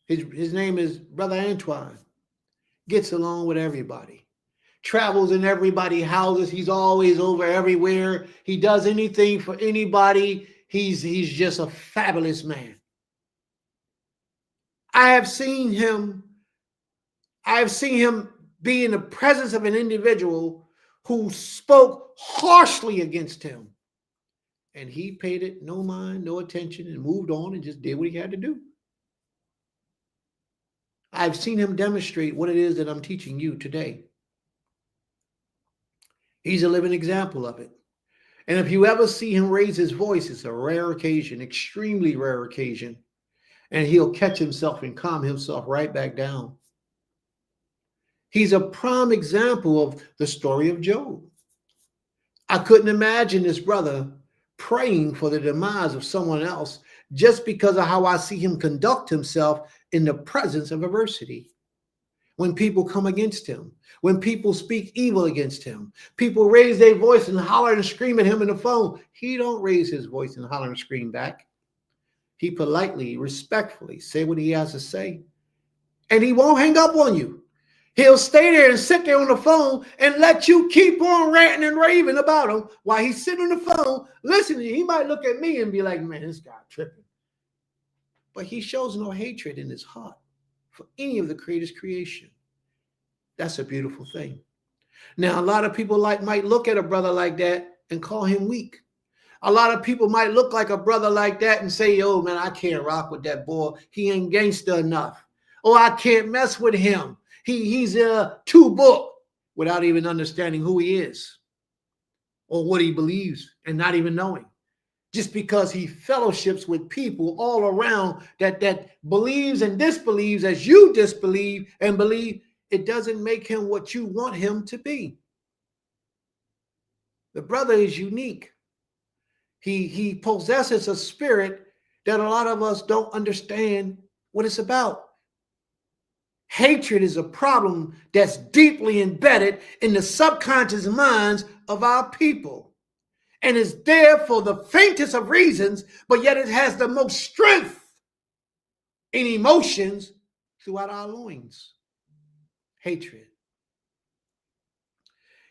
His name is Brother Antoine. Gets along with everybody. Travels in everybody's houses. He's always over everywhere. He does anything for anybody. He's just a fabulous man. I have seen him be in the presence of an individual who spoke harshly against him. And he paid it no mind, no attention, and moved on and just did what he had to do. I've seen him demonstrate what it is that I'm teaching you today. He's a living example of it. And if you ever see him raise his voice, it's a rare occasion, extremely rare occasion. And he'll catch himself and calm himself right back down. He's a prime example of the story of Job. I couldn't imagine this brother praying for the demise of someone else just because of how I see him conduct himself in the presence of adversity. When people come against him, when people speak evil against him, people raise their voice and holler and scream at him in the phone. He don't raise his voice and holler and scream back. He politely, respectfully say what he has to say. And he won't hang up on you. He'll stay there and sit there on the phone and let you keep on ranting and raving about him while he's sitting on the phone listening. He might look at me and be like, man, this guy tripping. But he shows no hatred in his heart for any of the Creator's creation. That's a beautiful thing. Now, a lot of people might look at a brother like that and call him weak. A lot of people might look like a brother like that and say, oh, man, I can't rock with that boy. He ain't gangster enough. Oh, I can't mess with him. He's a two-book without even understanding who he is or what he believes and not even knowing. Just because he fellowships with people all around that believes and disbelieves as you disbelieve and believe, it doesn't make him what you want him to be. The brother is unique. He possesses a spirit that a lot of us don't understand what it's about. Hatred is a problem that's deeply embedded in the subconscious minds of our people and is there for the faintest of reasons, but yet it has the most strength in emotions throughout our loins. Hatred.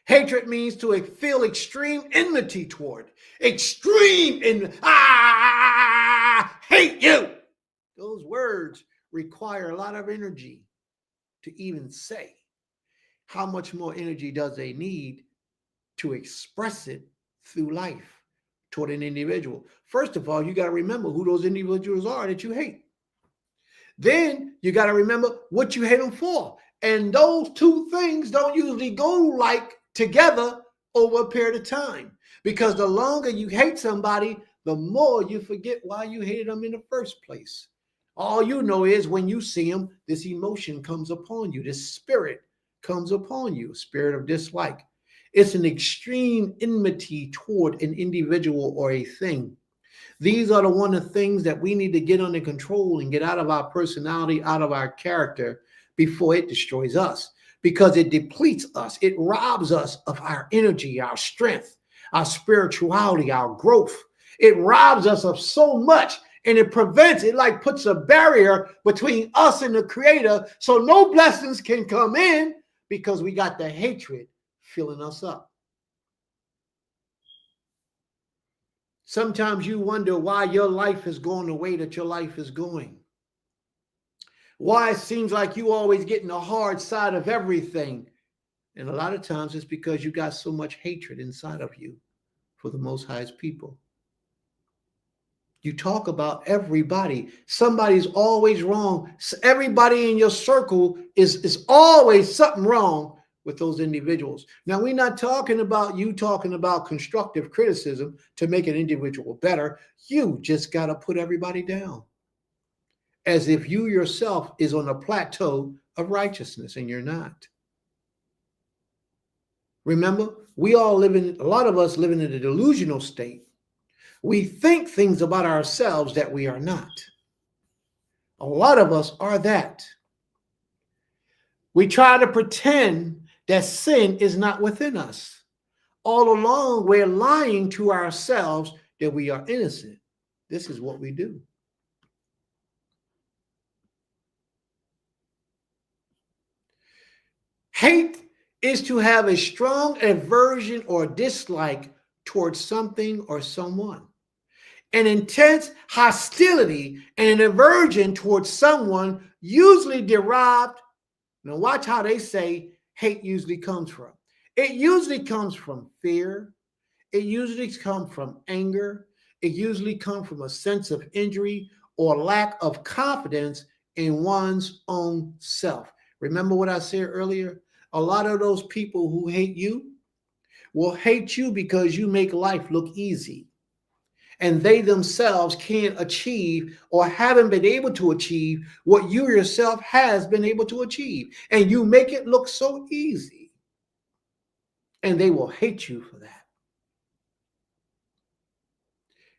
Hatred means to feel extreme enmity toward. Hate you. Those words require a lot of energy to even say. How much more energy does they need to express it through life toward an individual? First of all, you got to remember who those individuals are that you hate. Then you got to remember what you hate them for. And those two things don't usually go together over a period of time. Because the longer you hate somebody, the more you forget why you hated them in the first place. All you know is when you see them, this emotion comes upon you. This spirit comes upon you, a spirit of dislike. It's an extreme enmity toward an individual or a thing. These are the one of the things that we need to get under control and get out of our personality, out of our character before it destroys us. Because it depletes us. It robs us of our energy, our strength, our spirituality, our growth. It robs us of so much. And it prevents, it puts a barrier between us and the Creator so no blessings can come in because we got the hatred filling us up. Sometimes you wonder why your life is going the way that your life is going. Why it seems like you always getting the hard side of everything. And a lot of times it's because you got so much hatred inside of you for the Most High's people. You talk about everybody. Somebody's always wrong. Everybody in your circle is always something wrong with those individuals. Now, we're not talking about you talking about constructive criticism to make an individual better. You just got to put everybody down as if you yourself is on a plateau of righteousness and you're not. Remember, a lot of us live in a delusional state. We think things about ourselves that we are not. A lot of us are that. We try to pretend that sin is not within us. All along, we're lying to ourselves that we are innocent. This is what we do. Hate is to have a strong aversion or dislike towards something or someone. An intense hostility and an aversion towards someone usually derived. Now watch how they say hate usually comes from. It usually comes from fear. It usually comes from anger. It usually comes from a sense of injury or lack of confidence in one's own self. Remember what I said earlier? A lot of those people who hate you will hate you because you make life look easy. And they themselves can't achieve or haven't been able to achieve what you yourself has been able to achieve. And you make it look so easy. And they will hate you for that.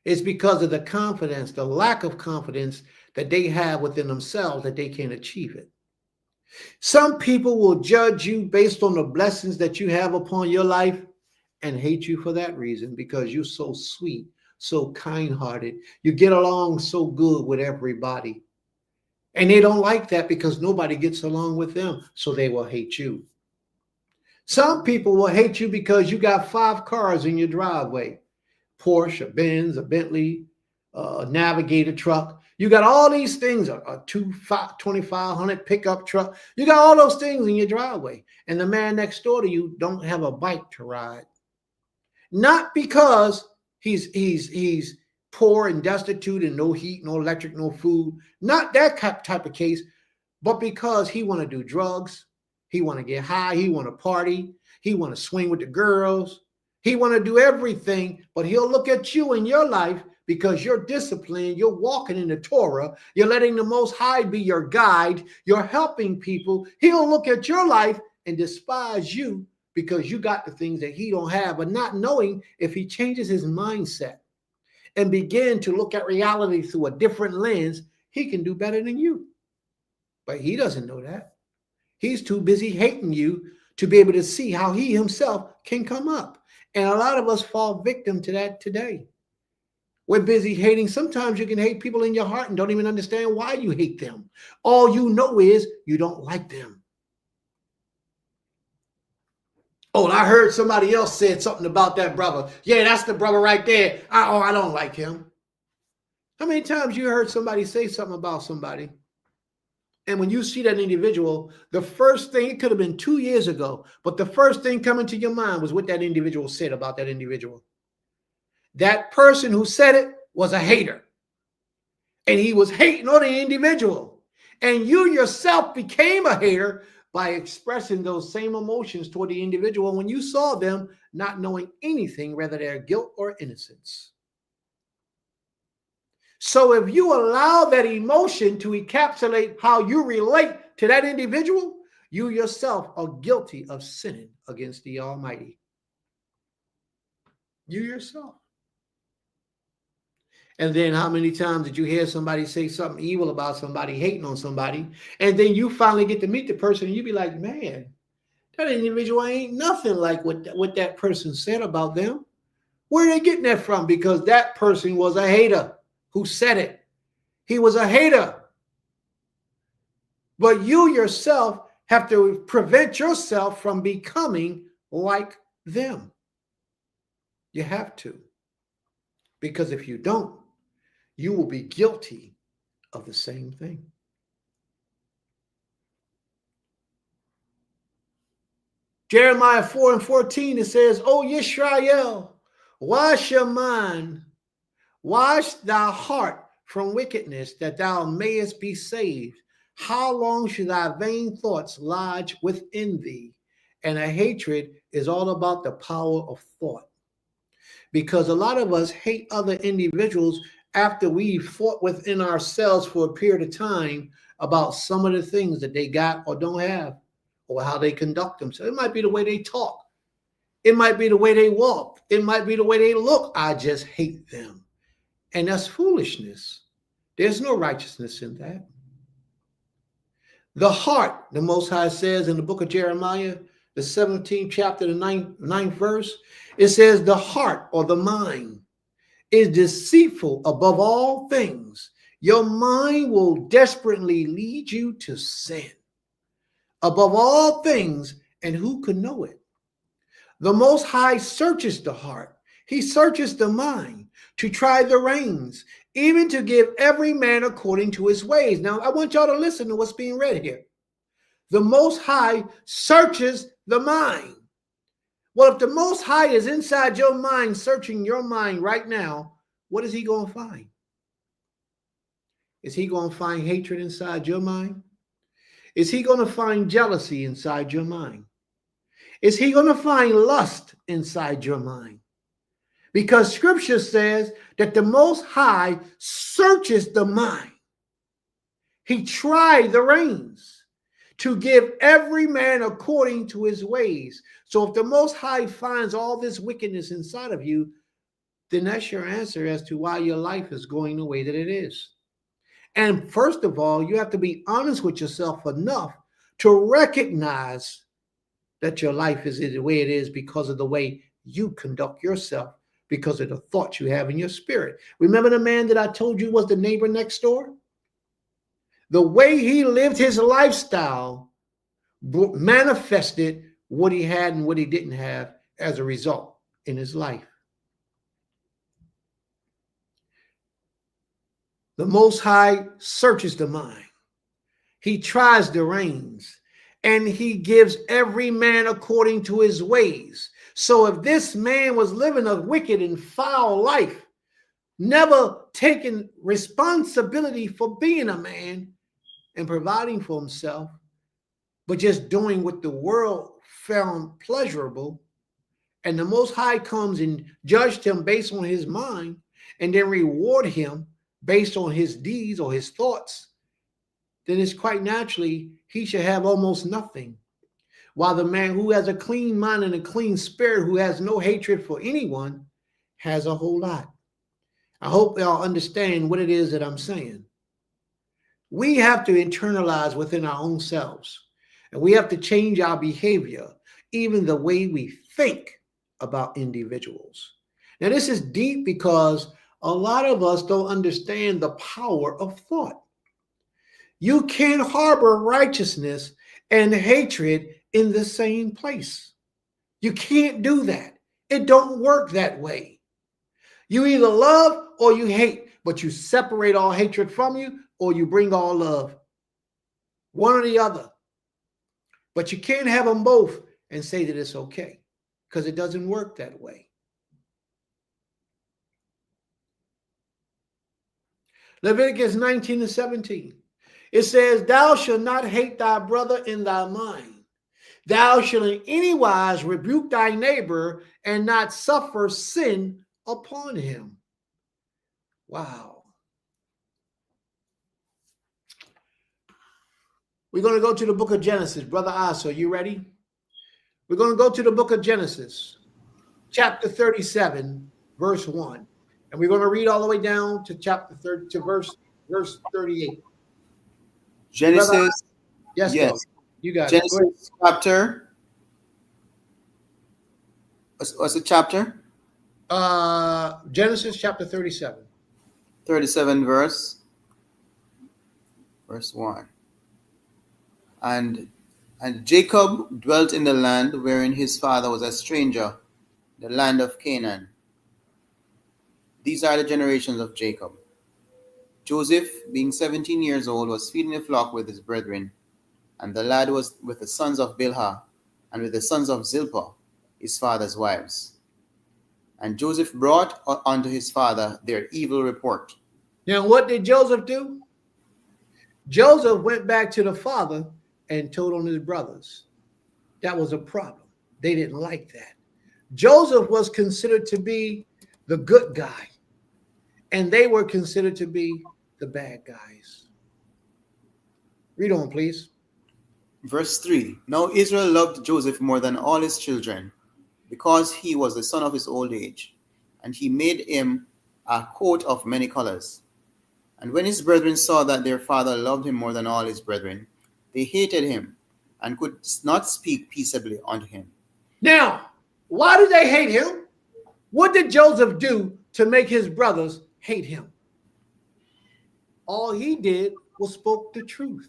It's because of the confidence, the lack of confidence that they have within themselves that they can't achieve it. Some people will judge you based on the blessings that you have upon your life and hate you for that reason because you're so sweet, so kind-hearted. You get along so good with everybody. And they don't like that because nobody gets along with them, so they will hate you. Some people will hate you because you got 5 cars in your driveway. Porsche, a Benz, a Bentley, a Navigator truck. You got all these things, a 2500 pickup truck. You got all those things in your driveway. And the man next door to you don't have a bike to ride. Not because he's poor and destitute and no heat, no electric, no food. Not that type of case, but because he want to do drugs. He want to get high. He want to party. He want to swing with the girls. He want to do everything, but he'll look at you in your life because you're disciplined. You're walking in the Torah. You're letting the Most High be your guide. You're helping people. He'll look at your life and despise you because you got the things that he don't have, but not knowing if he changes his mindset and begin to look at reality through a different lens, he can do better than you. But he doesn't know that. He's too busy hating you to be able to see how he himself can come up. And a lot of us fall victim to that today. We're busy hating. Sometimes you can hate people in your heart and don't even understand why you hate them. All you know is you don't like them. Oh, and I heard somebody else said something about that brother. Yeah, that's the brother right there. I don't like him. How many times you heard somebody say something about somebody? And when you see that individual, the first thing, it could have been 2 years ago, but the first thing coming to your mind was what that individual said about that individual. That person who said it was a hater. And he was hating on the individual. And you yourself became a hater by expressing those same emotions toward the individual when you saw them not knowing anything, whether their guilt or innocence. So if you allow that emotion to encapsulate how you relate to that individual, you yourself are guilty of sinning against the Almighty. You yourself. And then how many times did you hear somebody say something evil about somebody, hating on somebody, and then you finally get to meet the person and you be like, man, that individual ain't nothing like what that person said about them. Where are they getting that from? Because that person was a hater. Who said it? He was a hater. But you yourself have to prevent yourself from becoming like them. You have to. Because if you don't, you will be guilty of the same thing. Jeremiah 4:14, it says, O Yisrael, wash your mind. Wash thy heart from wickedness, that thou mayest be saved. How long should thy vain thoughts lodge within thee? And a hatred is all about the power of thought. Because a lot of us hate other individuals after we've fought within ourselves for a period of time about some of the things that they got or don't have, or how they conduct themselves. It might be the way they talk. It might be the way they walk. It might be the way they look. I just hate them. And that's foolishness. There's no righteousness in that. The heart, the Most High says in the book of Jeremiah, the 17th chapter, the ninth verse, it says the heart or the mind is deceitful above all things. Your mind will desperately lead you to sin above all things, and who could know it? The Most High searches the heart. He searches the mind to try the reins, even to give every man according to his ways. Now, I want y'all to listen to what's being read here. The Most High searches the mind. Well, if the Most High is inside your mind, searching your mind right now, what is he going to find? Is he going to find hatred inside your mind? Is he going to find jealousy inside your mind? Is he going to find lust inside your mind? Because scripture says that the Most High searches the mind. He tried the reins to give every man according to his ways. So if the Most High finds all this wickedness inside of you, then that's your answer as to why your life is going the way that it is. And first of all, you have to be honest with yourself enough to recognize that your life is the way it is because of the way you conduct yourself, because of the thoughts you have in your spirit. Remember the man that I told you was the neighbor next door? The way he lived his lifestyle manifested what he had and what he didn't have as a result in his life. The Most High searches the mind. He tries the reins, and he gives every man according to his ways. So if this man was living a wicked and foul life, never taking responsibility for being a man and providing for himself, but just doing what the world found pleasurable, and the Most High comes and judged him based on his mind and then reward him based on his deeds or his thoughts, then it's quite naturally he should have almost nothing. While the man who has a clean mind and a clean spirit, who has no hatred for anyone, has a whole lot. I hope y'all understand what it is that I'm saying. We have to internalize within our own selves, and we have to change our behavior, even the way we think about individuals. Now, this is deep because a lot of us don't understand the power of thought. You can't harbor righteousness and hatred in the same place. You can't do that. It don't work that way. You either love or you hate, but you separate all hatred from you or you bring all love. One or the other. But you can't have them both and say that it's okay, because it doesn't work that way. Leviticus 19:17. It says, thou shalt not hate thy brother in thy mind. Thou shalt in any wise rebuke thy neighbor and not suffer sin upon him. Wow. We're going to go to the book of Genesis. Brother Asa, are you ready? We're going to go to the book of Genesis, chapter 37, verse 1. And we're going to read all the way down to chapter 30, to verse 38. Genesis. Brother, yes. You got Genesis it. chapter. What's the chapter? Genesis chapter 37. 37 verse 1. And Jacob dwelt in the land wherein his father was a stranger, the land of Canaan. These are the generations of Jacob. Joseph, being 17 years old, was feeding a flock with his brethren, and the lad was with the sons of Bilhah and with the sons of Zilpah, his father's wives. And Joseph brought unto his father their evil report. Now, what did Joseph do? Joseph went back to the father and told on his brothers. That was a problem. They didn't like that. Joseph was considered to be the good guy, and they were considered to be the bad guys. Read on, please. Verse 3. Now Israel loved Joseph more than all his children, because he was the son of his old age, and he made him a coat of many colors. And when his brethren saw that their father loved him more than all his brethren, They hated him and could not speak peaceably unto him. Now, why did they hate him? What did Joseph do to make his brothers hate him? All he did was spoke the truth.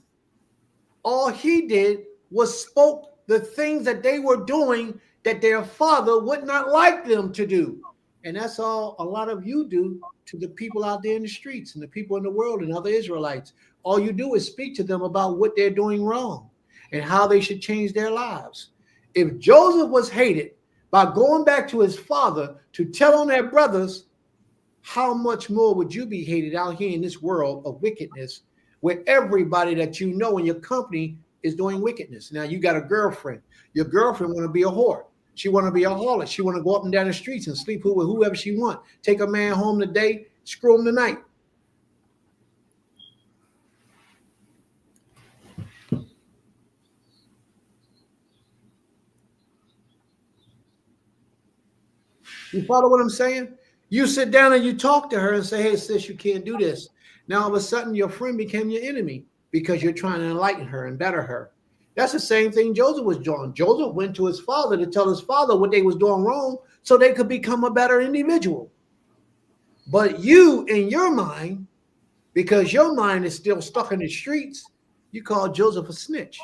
All he did was spoke the things that they were doing that their father would not like them to do. And that's all a lot of you do to the people out there in the streets and the people in the world and other Israelites. All you do is speak to them about what they're doing wrong and how they should change their lives. If Joseph was hated by going back to his father to tell on their brothers, how much more would you be hated out here in this world of wickedness where everybody that you know in your company is doing wickedness? Now you got a girlfriend. Your girlfriend want to be a whore. She want to be a harlot. She want to go up and down the streets and sleep with whoever she want. Take a man home today, screw him tonight. You follow what I'm saying? You sit down and you talk to her and say, hey, sis, you can't do this. Now, all of a sudden, your friend became your enemy because you're trying to enlighten her and better her. That's the same thing Joseph was doing. Joseph went to his father to tell his father what they was doing wrong so they could become a better individual. But you, in your mind, because your mind is still stuck in the streets, you call Joseph a snitch.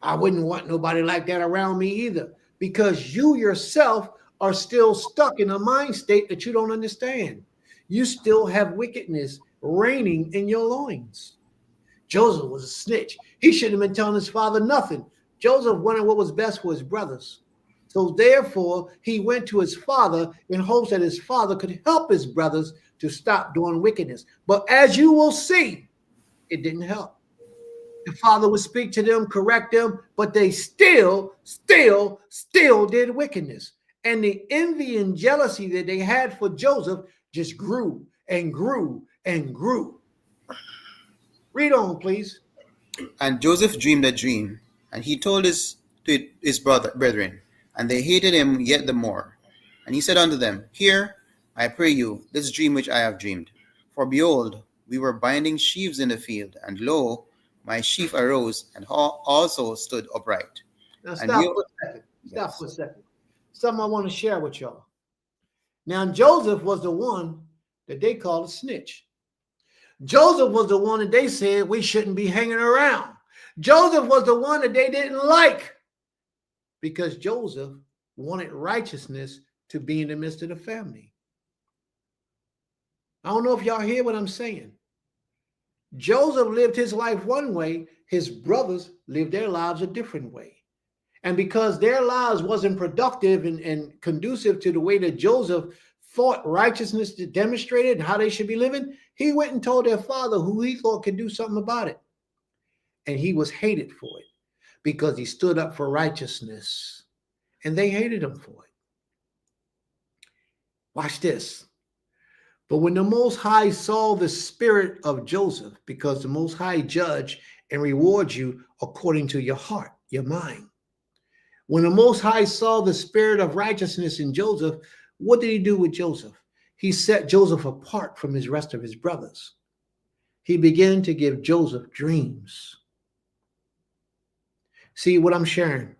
I wouldn't want nobody like that around me either, because you yourself are still stuck in a mind state that you don't understand. You still have wickedness reigning in your loins. Joseph was a snitch. He shouldn't have been telling his father nothing. Joseph wanted what was best for his brothers. So therefore, he went to his father in hopes that his father could help his brothers to stop doing wickedness. But as you will see, it didn't help. The father would speak to them, correct them, but they still did wickedness. And the envy and jealousy that they had for Joseph just grew and grew and grew. Read on, please. And Joseph dreamed a dream, and he told his brethren, and they hated him yet the more. And he said unto them, hear, I pray you, this dream which I have dreamed. For behold, we were binding sheaves in the field, and lo, my sheaf arose and also stood upright. Now stop for a second. Something I want to share with y'all. Now, Joseph was the one that they called a snitch. Joseph was the one that they said we shouldn't be hanging around. Joseph was the one that they didn't like because Joseph wanted righteousness to be in the midst of the family. I don't know if y'all hear what I'm saying. Joseph lived his life one way. His brothers lived their lives a different way. And because their lives wasn't productive and conducive to the way that Joseph thought righteousness demonstrated and how they should be living, he went and told their father who he thought could do something about it. And he was hated for it because he stood up for righteousness. And they hated him for it. Watch this. But when the Most High saw the spirit of Joseph, because the Most High judge and reward you according to your heart, your mind. When the Most High saw the spirit of righteousness in Joseph, what did he do with Joseph? He set Joseph apart from his rest of his brothers. He began to give Joseph dreams. See what I'm sharing?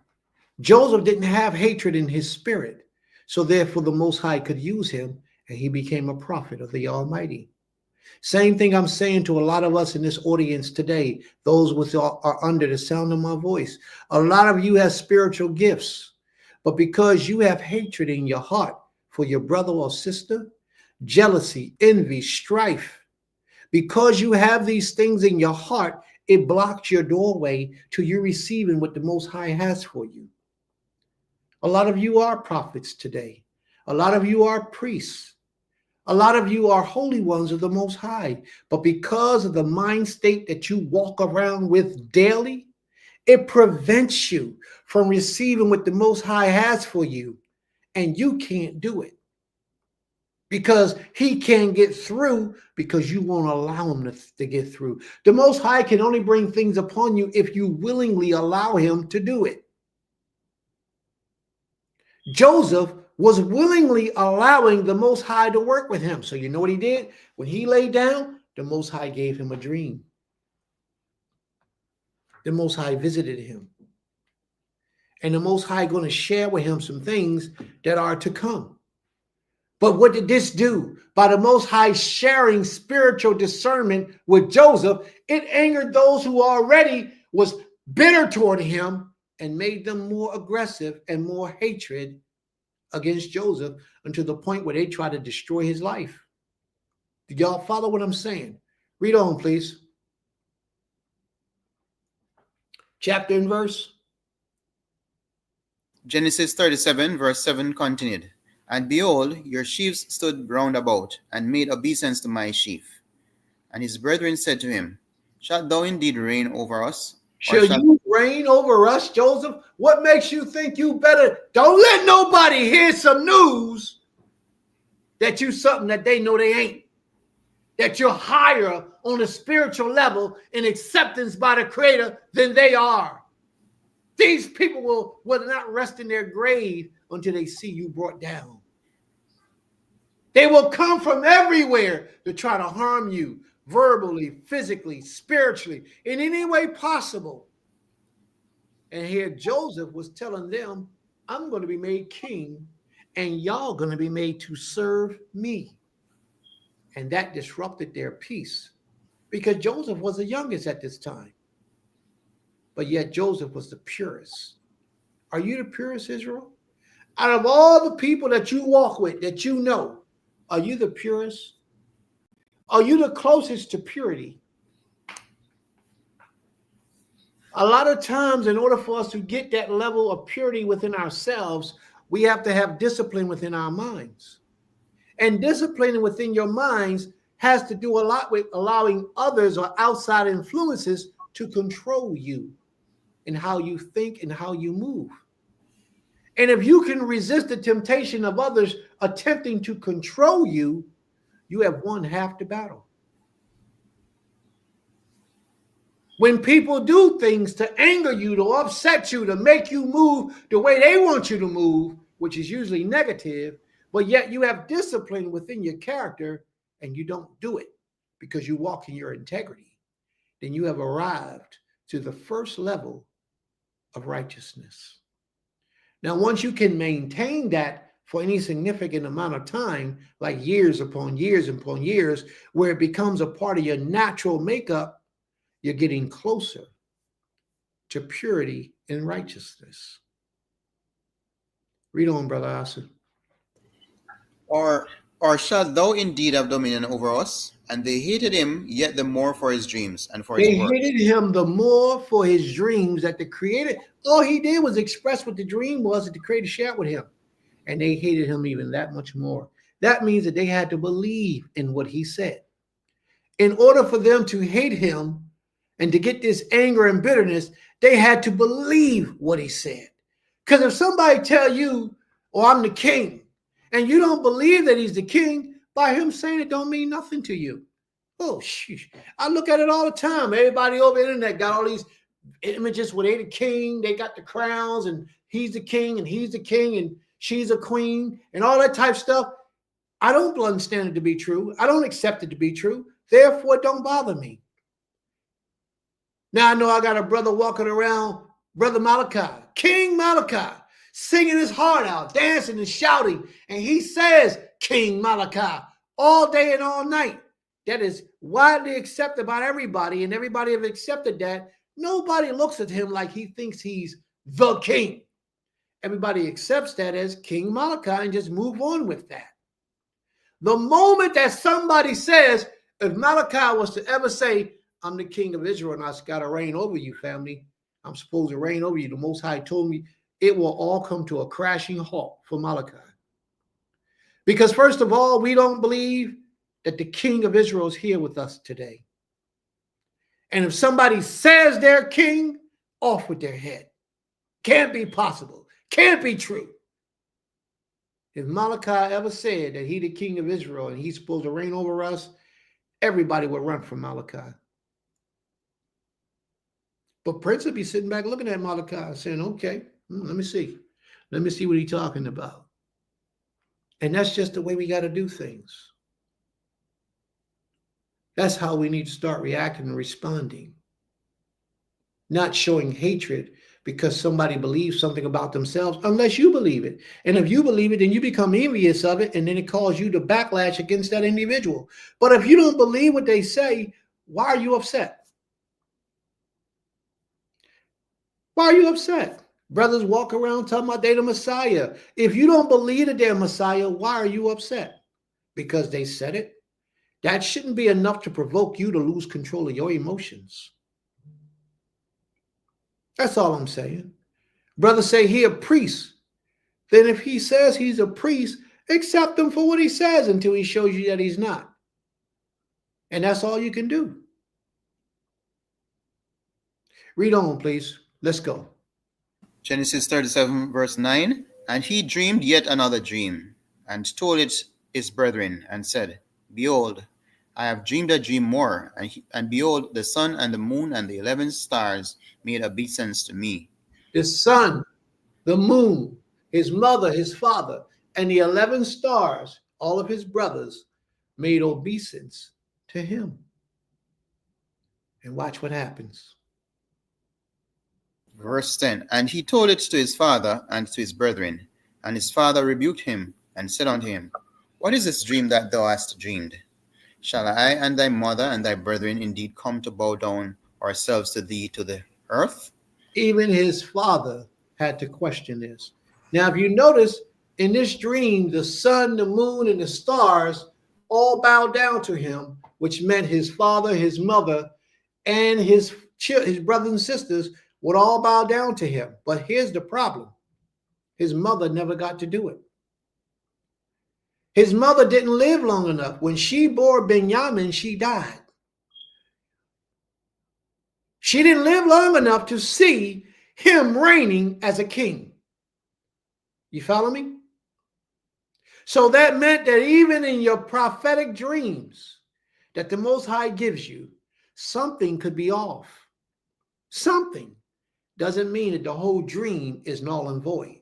Joseph didn't have hatred in his spirit, so therefore the Most High could use him, and he became a prophet of the Almighty. Same thing I'm saying to a lot of us in this audience today, those which are under the sound of my voice. A lot of you have spiritual gifts, but because you have hatred in your heart for your brother or sister, jealousy, envy, strife, because you have these things in your heart, it blocks your doorway to you receiving what the Most High has for you. A lot of you are prophets today. A lot of you are priests. A lot of you are holy ones of the Most High, but because of the mind state that you walk around with daily, it prevents you from receiving what the Most High has for you, and you can't do it because he can't get through because you won't allow him to get through. The Most High can only bring things upon you if you willingly allow him to do it. Joseph was willingly allowing the Most High to work with him. So you know what he did? When he laid down, the Most High gave him a dream. the Most High visited him. And the Most High going to share with him some things that are to come. But what did this do? By the Most High sharing spiritual discernment with Joseph, it angered those who already was bitter toward him and made them more aggressive and more hatred against Joseph until the point where they tried to destroy his life. Do y'all follow what I'm saying? Read on, please. Chapter and verse. Genesis 37, verse 7 continued. And behold, your sheaves stood round about, and made obeisance to my sheaf. And his brethren said to him, Shalt thou indeed reign over us? Shall you reign over us, Joseph? What makes you think you better? Don't let nobody hear some news that you something that they know they ain't. That you're higher on a spiritual level in acceptance by the Creator than they are. These people will not rest in their grave until they see you brought down. They will come from everywhere to try to harm you verbally, physically, spiritually, in any way possible. And here Joseph was telling them, I'm going to be made king and y'all going to be made to serve me. And that disrupted their peace because Joseph was the youngest at this time. But yet Joseph was the purest. Are you the purest, Israel? Out of all the people that you walk with, that you know, are you the purest? Are you the closest to purity? A lot of times, in order for us to get that level of purity within ourselves, we have to have discipline within our minds. And disciplining within your minds has to do a lot with allowing others or outside influences to control you and how you think and how you move. And if you can resist the temptation of others attempting to control you, you have won half the battle. When people do things to anger you, to upset you, to make you move the way they want you to move, which is usually negative, but yet you have discipline within your character and you don't do it because you walk in your integrity, then you have arrived to the first level of righteousness. Now, once you can maintain that for any significant amount of time, like years upon years upon years, where it becomes a part of your natural makeup, you're getting closer to purity and righteousness. Read on, Brother Asa. Or shalt thou indeed have dominion over us? And they hated him yet the more for his dreams and for his work. They hated him the more for his dreams that the Creator, all he did was express what the dream was that the Creator shared with him. And they hated him even that much more. That means that they had to believe in what he said. In order for them to hate him and to get this anger and bitterness, they had to believe what he said. Because if somebody tell you, oh, I'm the king, and you don't believe that he's the king, by him saying it don't mean nothing to you. Oh, sheesh. I look at it all the time. Everybody over the internet got all these images where they the king, they got the crowns, and he's the king, and he's the king, and she's a queen, and all that type of stuff. I don't understand it to be true. I don't accept it to be true. Therefore, it don't bother me. Now I know I got a brother walking around, Brother Malachi, King Malachi, singing his heart out, dancing and shouting. And he says, King Malachi, all day and all night. That is widely accepted by everybody, and everybody have accepted that. Nobody looks at him like he thinks he's the king. Everybody accepts that as King Malachi and just move on with that. The moment that somebody says, if Malachi was to ever say, I'm the king of Israel and I got to reign over you, family, I'm supposed to reign over you, the Most High told me, it will all come to a crashing halt for Malachi. Because first of all, we don't believe that the king of Israel is here with us today. And if somebody says they're king, off with their head. Can't be possible. Can't be true. If Malachi ever said that he the king of Israel and he's supposed to reign over us, everybody would run from Malachi. But Prince would be sitting back looking at Malachi saying, okay, let me see. Let me see what he's talking about. And that's just the way we got to do things. That's how we need to start reacting and responding. not showing hatred because somebody believes something about themselves, unless you believe it. And if you believe it, then you become envious of it, and then it causes you to backlash against that individual. But if you don't believe what they say, why are you upset? Why are you upset? Brothers walk around talking about they're the Messiah. If you don't believe that they're Messiah, why are you upset? Because they said it? That shouldn't be enough to provoke you to lose control of your emotions. That's all I'm saying. Brothers say he a priest. Then if he says he's a priest, accept him for what he says until he shows you that he's not. And that's all you can do. Read on, please. Let's go. Genesis 37, verse 9. And he dreamed yet another dream, and told it his brethren, and said, Behold, I have dreamed a dream more, and behold, the sun and the moon and the 11 stars made obeisance to me. The sun, the moon, his mother, his father, and the 11 stars, all of his brothers, made obeisance to him. And watch what happens. Verse 10. And he told it to his father and to his brethren. And his father rebuked him and said unto him, What is this dream that thou hast dreamed? Shall I and thy mother and thy brethren indeed come to bow down ourselves to thee to the earth? Even his father had to question this. Now, if you notice, in this dream, the sun, the moon, and the stars all bowed down to him, which meant his father, his mother, and his brothers and sisters would all bow down to him. But here's the problem. His mother never got to do it. His mother didn't live long enough. When she bore Benjamin, she died. She didn't live long enough to see him reigning as a king. You follow me? So that meant that even in your prophetic dreams that the Most High gives you, something could be off. Something doesn't mean that the whole dream is null and void.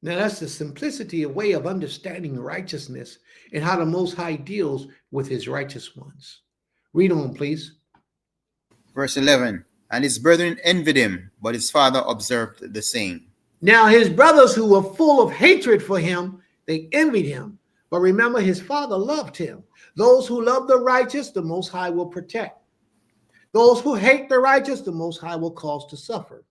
Now, that's the simplicity of way of understanding righteousness and how the Most High deals with his righteous ones. Read on, please. Verse 11. And his brethren envied him, but his father observed the same. Now, his brothers who were full of hatred for him, they envied him. But remember, his father loved him. Those who love the righteous, the Most High will protect. Those who hate the righteous, the Most High will cause to suffer.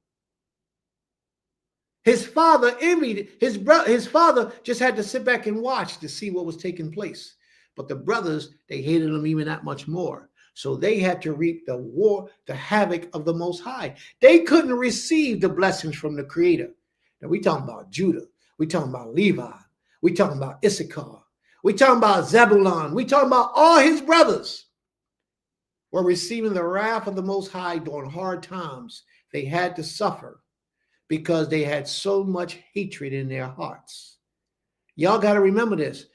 His father envied his father just had to sit back and watch to see what was taking place. But the brothers, they hated him even that much more. So they had to reap the havoc of the Most High. They couldn't receive the blessings from the Creator. Now we talking about Judah. We talking about Levi. We talking about Issachar. We talking about Zebulun. We talking about all his brothers were receiving the wrath of the Most High during hard times. They had to suffer because they had so much hatred in their hearts. Y'all got to remember this.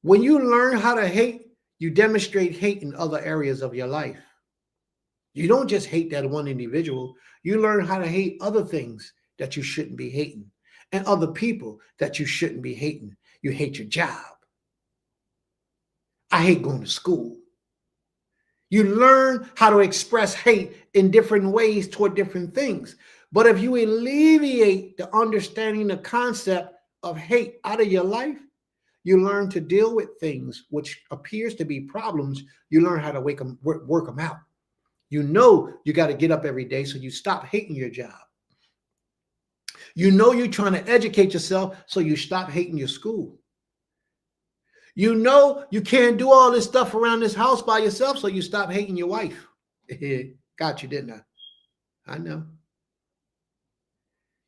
When you learn how to hate, you demonstrate hate in other areas of your life. You don't just hate that one individual. You learn how to hate other things that you shouldn't be hating and other people that you shouldn't be hating. You hate your job. I hate going to school. You learn how to express hate in different ways toward different things. But if you alleviate the understanding, the concept of hate out of your life, you learn to deal with things which appears to be problems. You learn how to work them out. You know you got to get up every day, so you stop hating your job. You know you're trying to educate yourself, so you stop hating your school. You know you can't do all this stuff around this house by yourself, so you stop hating your wife. Got you, didn't I? I know.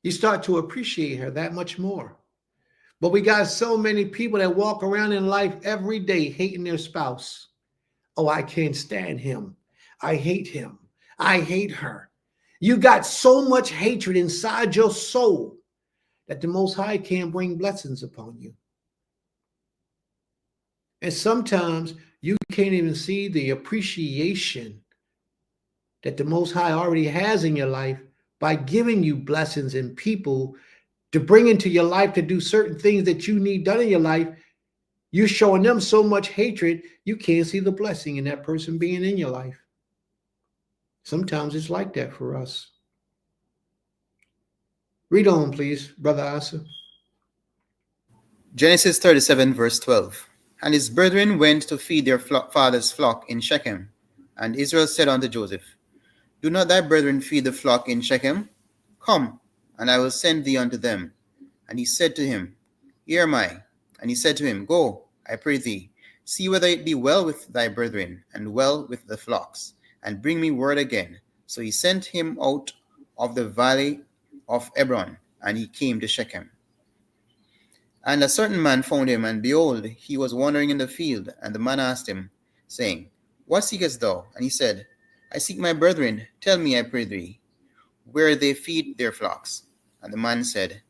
You start to appreciate her that much more. But we got so many people that walk around in life every day hating their spouse. Oh, I can't stand him. I hate him. I hate her. You got so much hatred inside your soul that the Most High can't bring blessings upon you. And sometimes you can't even see the appreciation that the Most High already has in your life by giving you blessings and people to bring into your life to do certain things that you need done in your life. You're showing them so much hatred, you can't see the blessing in that person being in your life. Sometimes it's like that for us. Read on, please, Brother Asa. Genesis 37, verse 12. And his brethren went to feed their father's flock in Shechem. And Israel said unto Joseph, Do not thy brethren feed the flock in Shechem? Come, and I will send thee unto them. And he said to him, Here am I. And he said to him, Go, I pray thee, see whether it be well with thy brethren, and well with the flocks, and bring me word again. So he sent him out of the valley of Hebron, and he came to Shechem. And a certain man found him, and behold, he was wandering in the field. And the man asked him, saying, What seekest thou? And he said, I seek my brethren. Tell me, I pray thee, where they feed their flocks. And the man said,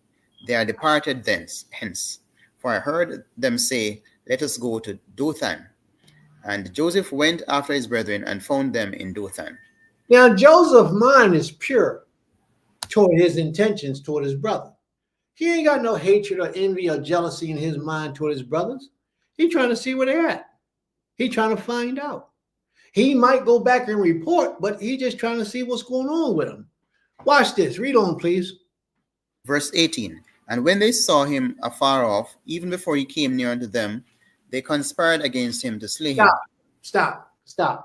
They are departed hence. For I heard them say, Let us go to Dothan. And Joseph went after his brethren and found them in Dothan. Now, Joseph's mind is pure toward his intentions toward his brother. He ain't got no hatred or envy or jealousy in his mind toward his brothers. He trying to see where they're at. He trying to find out. He might go back and report, but he just trying to see what's going on with him. Watch this. Read on, please. Verse 18. And when they saw him afar off, even before he came near unto them, they conspired against him to slay him. Stop. I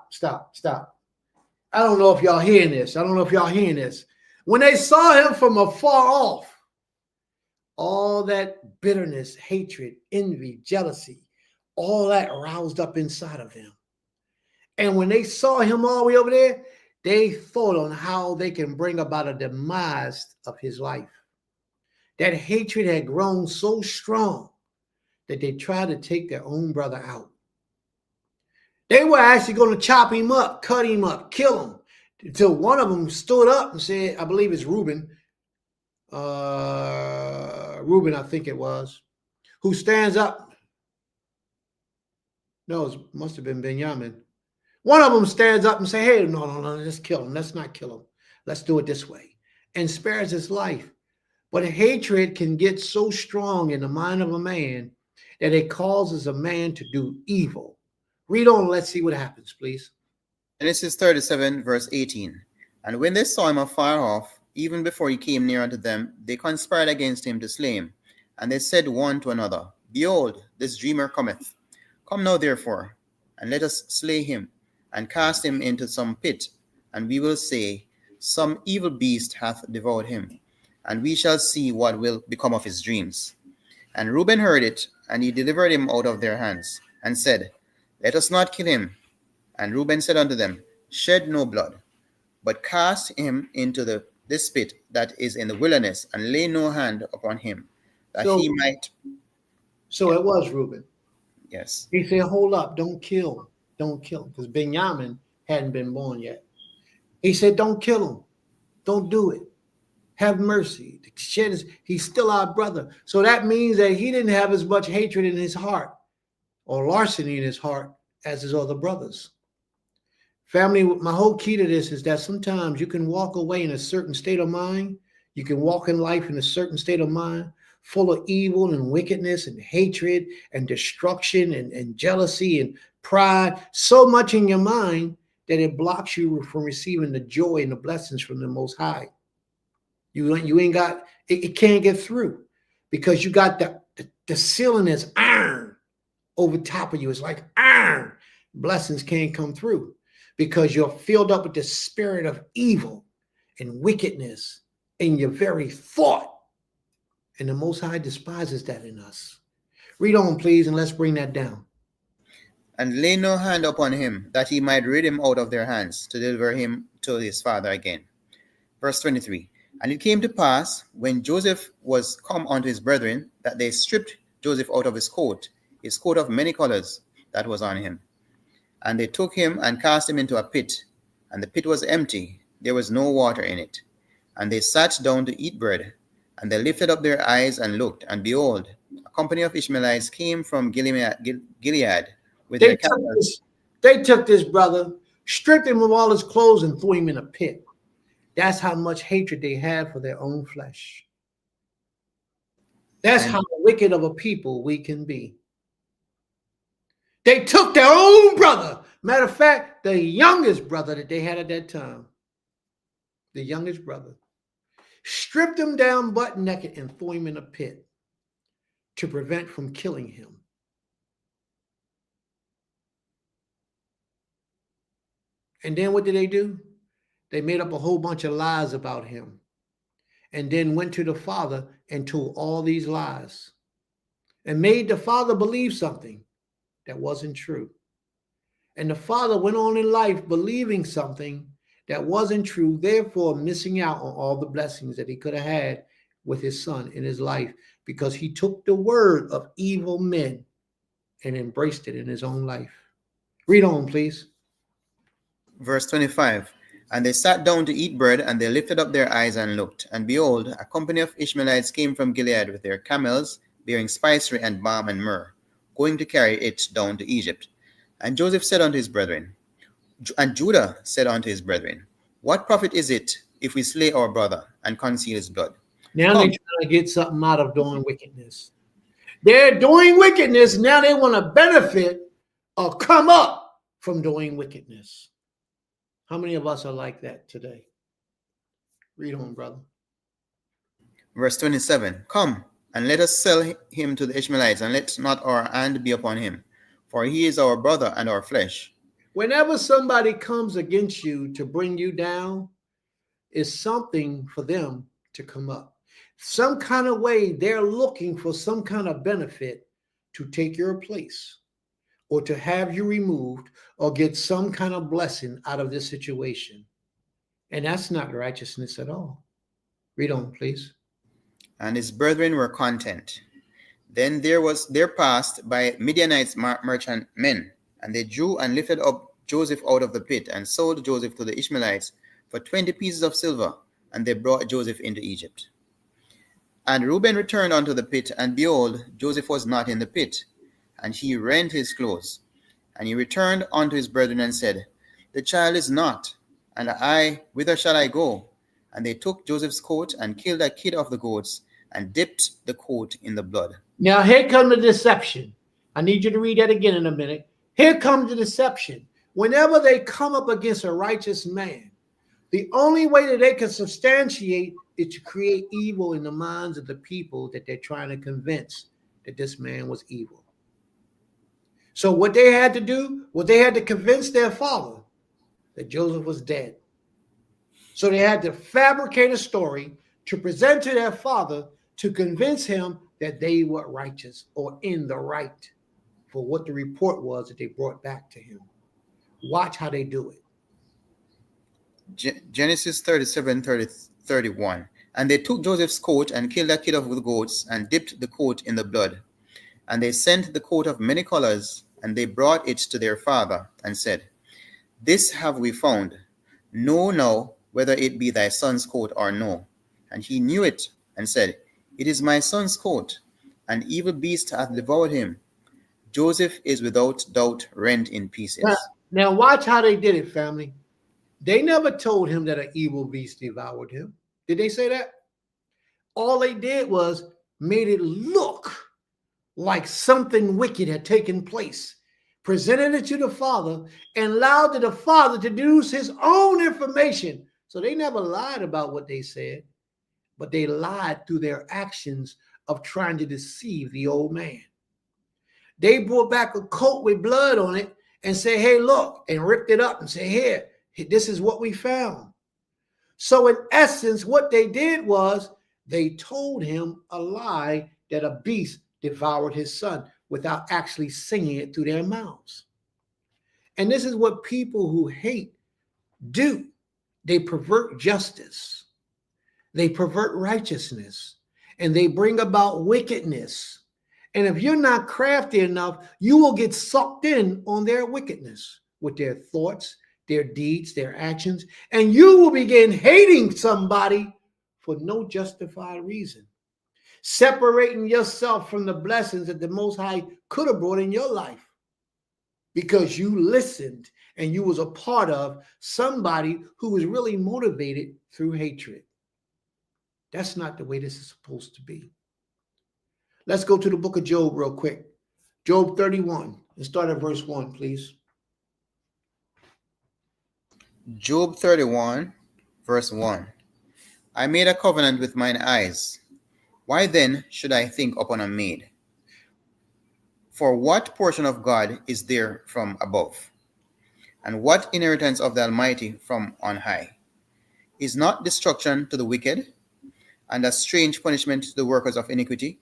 don't know if y'all hearing this. When they saw him from afar off, all that bitterness, hatred, envy, jealousy, all that roused up inside of them. And when they saw him all the way over there, they thought on how they can bring about a demise of his life. That hatred had grown so strong that they tried to take their own brother out. They were actually going to chop him up, cut him up, kill him, until one of them stood up and said, I believe it's Reuben, I think it was, who stands up. No, it must have been Benjamin. One of them stands up and say, hey, no, let's kill him. Let's not kill him. Let's do it this way. And spares his life. But hatred can get so strong in the mind of a man that it causes a man to do evil. Read on. Let's see what happens, please. Genesis 37, verse 18. And when they saw him afar off, even before he came near unto them, they conspired against him to slay him. And they said one to another, Behold, this dreamer cometh. Come now, therefore, and let us slay him, and cast him into some pit, and we will say, Some evil beast hath devoured him, and we shall see what will become of his dreams. And Reuben heard it, and he delivered him out of their hands, and said, Let us not kill him. And Reuben said unto them, Shed no blood, but cast him into this pit that is in the wilderness, and lay no hand upon him, that he might. So it was Reuben. Yes. He said, hold up, don't kill him, because Benjamin hadn't been born yet. He said, don't kill him. Don't do it. Have mercy. He's still our brother. So that means that he didn't have as much hatred in his heart or larceny in his heart as his other brothers. Family, my whole key to this is that sometimes you can walk away in a certain state of mind. You can walk in life in a certain state of mind, full of evil and wickedness and hatred and destruction and jealousy and pride, so much in your mind that it blocks you from receiving the joy and the blessings from the Most High. You ain't got, it can't get through because you got the ceiling is iron over top of you. It's like iron. Blessings can't come through because you're filled up with the spirit of evil and wickedness in your very thought. And the Most High despises that in us. Read on, please, and let's bring that down. And lay no hand upon him, that he might rid him out of their hands, to deliver him to his father again. Verse 23. And it came to pass, when Joseph was come unto his brethren, that they stripped Joseph out of his coat of many colors that was on him. And they took him and cast him into a pit, and the pit was empty, there was no water in it. And they sat down to eat bread, and they lifted up their eyes and looked, and behold, a company of Ishmaelites came from Gilead with their camels. They took this brother, stripped him of all his clothes, and threw him in a pit. That's how much hatred they had for their own flesh. That's how wicked of a people we can be. They took their own brother. Matter of fact, the youngest brother that they had at that time. the youngest brother, stripped him down butt naked and threw him in a pit to prevent from killing him. And then what did they do? They made up a whole bunch of lies about him and then went to the father and told all these lies and made the father believe something that wasn't true. And the father went on in life believing something that wasn't true, therefore missing out on all the blessings that he could have had with his son in his life, because he took the word of evil men and embraced it in his own life. Read on, please. Verse 25. And they sat down to eat bread, and they lifted up their eyes and looked. And behold, a company of Ishmaelites came from Gilead with their camels, bearing spicery and balm and myrrh, going to carry it down to Egypt. And Joseph said unto his brethren, and Judah said unto his brethren, what profit is it if we slay our brother and conceal his blood? Now they're trying to get something out of doing wickedness. They're doing wickedness. Now they want to benefit or come up from doing wickedness. How many of us are like that today? Read on, brother. Verse 27. Come, and let us sell him to the Ishmaelites, and let not our hand be upon him, for he is our brother and our flesh. Whenever somebody comes against you to bring you down, it's something for them to come up. Some kind of way they're looking for some kind of benefit to take your place or to have you removed or get some kind of blessing out of this situation. And that's not righteousness at all. Read on, please. And his brethren were content. Then there passed by Midianites merchant men, and they drew and lifted up Joseph out of the pit and sold Joseph to the Ishmaelites for 20 pieces of silver, and they brought Joseph into Egypt. And Reuben returned unto the pit, and behold, Joseph was not in the pit, and he rent his clothes. And he returned unto his brethren and said, the child is not, and I, whither shall I go? And they took Joseph's coat and killed a kid of the goats and dipped the coat in the blood. Now here comes the deception. I need you to read that again in a minute. Here comes the deception. Whenever they come up against a righteous man, the only way that they can substantiate is to create evil in the minds of the people that they're trying to convince that this man was evil. So what they had to do was they had to convince their father that Joseph was dead. So they had to fabricate a story to present to their father to convince him that they were righteous or in the right for what the report was that they brought back to him. Watch how they do it. Genesis 37:31. And they took Joseph's coat and killed a kid of the goats and dipped the coat in the blood. And they sent the coat of many colors, and they brought it to their father and said, this have we found. Know now whether it be thy son's coat or no. And he knew it and said, it is my son's coat. An evil beast hath devoured him. Joseph is without doubt rent in pieces. Now watch how they did it, family. They never told him that an evil beast devoured him. Did they say that? All they did was made it look like something wicked had taken place, presented it to the father, and allowed the father to use his own information. So they never lied about what they said, but they lied through their actions of trying to deceive the old man. They brought back a coat with blood on it and say, hey, look, and ripped it up and say, here, this is what we found. So in essence, what they did was they told him a lie that a beast devoured his son without actually saying it through their mouths. And this is what people who hate do. They pervert justice. They pervert righteousness, and they bring about wickedness. And if you're not crafty enough, you will get sucked in on their wickedness with their thoughts, their deeds, their actions, and you will begin hating somebody for no justified reason, separating yourself from the blessings that the Most High could have brought in your life because you listened and you was a part of somebody who was really motivated through hatred. That's not the way this is supposed to be. Let's go to the book of Job real quick. Job 31 and start at verse 1, please. Job 31, Verse 1. I made a covenant with mine eyes. Why then should I think upon a maid? For what portion of God is there from above? And what inheritance of the Almighty from on high? Is not destruction to the wicked, and a strange punishment to the workers of iniquity?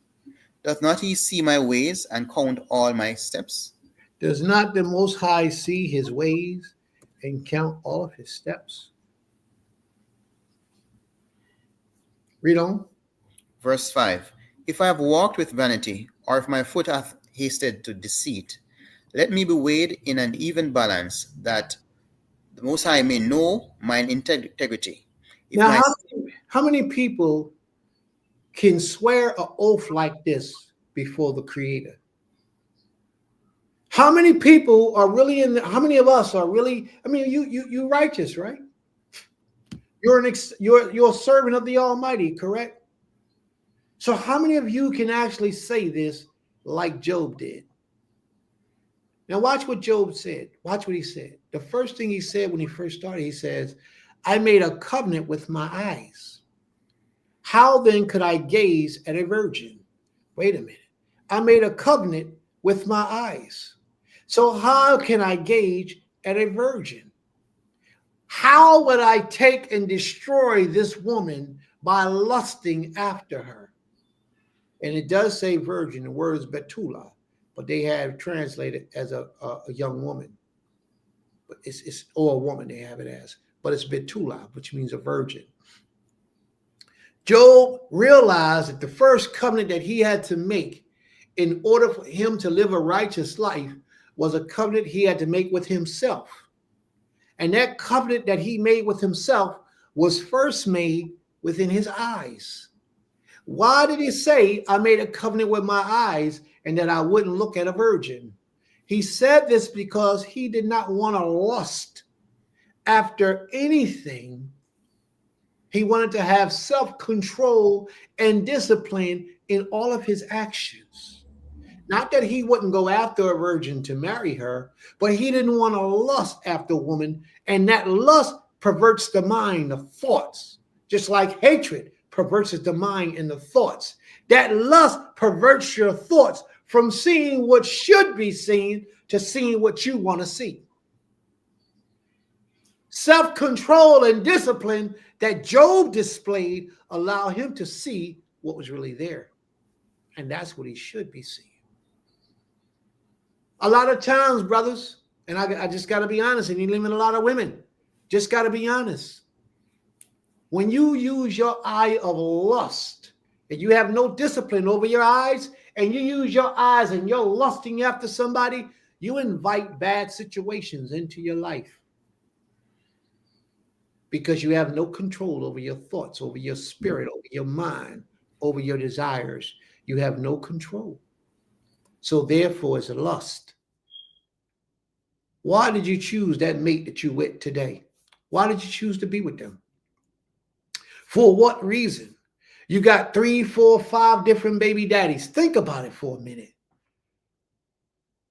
Doth not he see my ways and count all my steps? Does not the Most High see his ways and count all of his steps? Read on. Verse 5. If I have walked with vanity, or if my foot hath hasted to deceit, let me be weighed in an even balance, that the Most High may know mine integrity. If Now, my how many people can swear an oath like this before the Creator? How many people are really how many of us are really, I mean, you righteous, right? You're a servant of the Almighty, correct? So how many of you can actually say this like Job did? Now watch what Job said. Watch what he said. The first thing he said when he first started, he says, I made a covenant with my eyes. How then could I gaze at a virgin? Wait a minute. I made a covenant with my eyes. So how can I gauge at a virgin? How would I take and destroy this woman by lusting after her? And it does say virgin, the word is Betula, but they have translated as a young woman. But it's or a woman they have it as, but it's Betula, which means a virgin. Job realized that the first covenant that he had to make in order for him to live a righteous life was a covenant he had to make with himself. And that covenant that he made with himself was first made within his eyes. Why did he say, I made a covenant with my eyes and that I wouldn't look at a virgin? He said this because he did not want to lust after anything. He wanted to have self-control and discipline in all of his actions. Not that he wouldn't go after a virgin to marry her, but he didn't want to lust after a woman. And that lust perverts the mind, the thoughts, just like hatred perverts the mind and the thoughts. That lust perverts your thoughts from seeing what should be seen to seeing what you want to see. Self-control and discipline that Job displayed allow him to see what was really there. And that's what he should be seeing. A lot of times, brothers, and I just got to be honest, and you live in a lot of women, just got to be honest. When you use your eye of lust and you have no discipline over your eyes and you use your eyes and you're lusting after somebody, you invite bad situations into your life because you have no control over your thoughts, over your spirit, over your mind, over your desires. You have no control. So therefore, it's a lust. Why did you choose that mate that you with today? Why did you choose to be with them? For what reason? You got 3, 4, 5 different baby daddies. Think about it for a minute.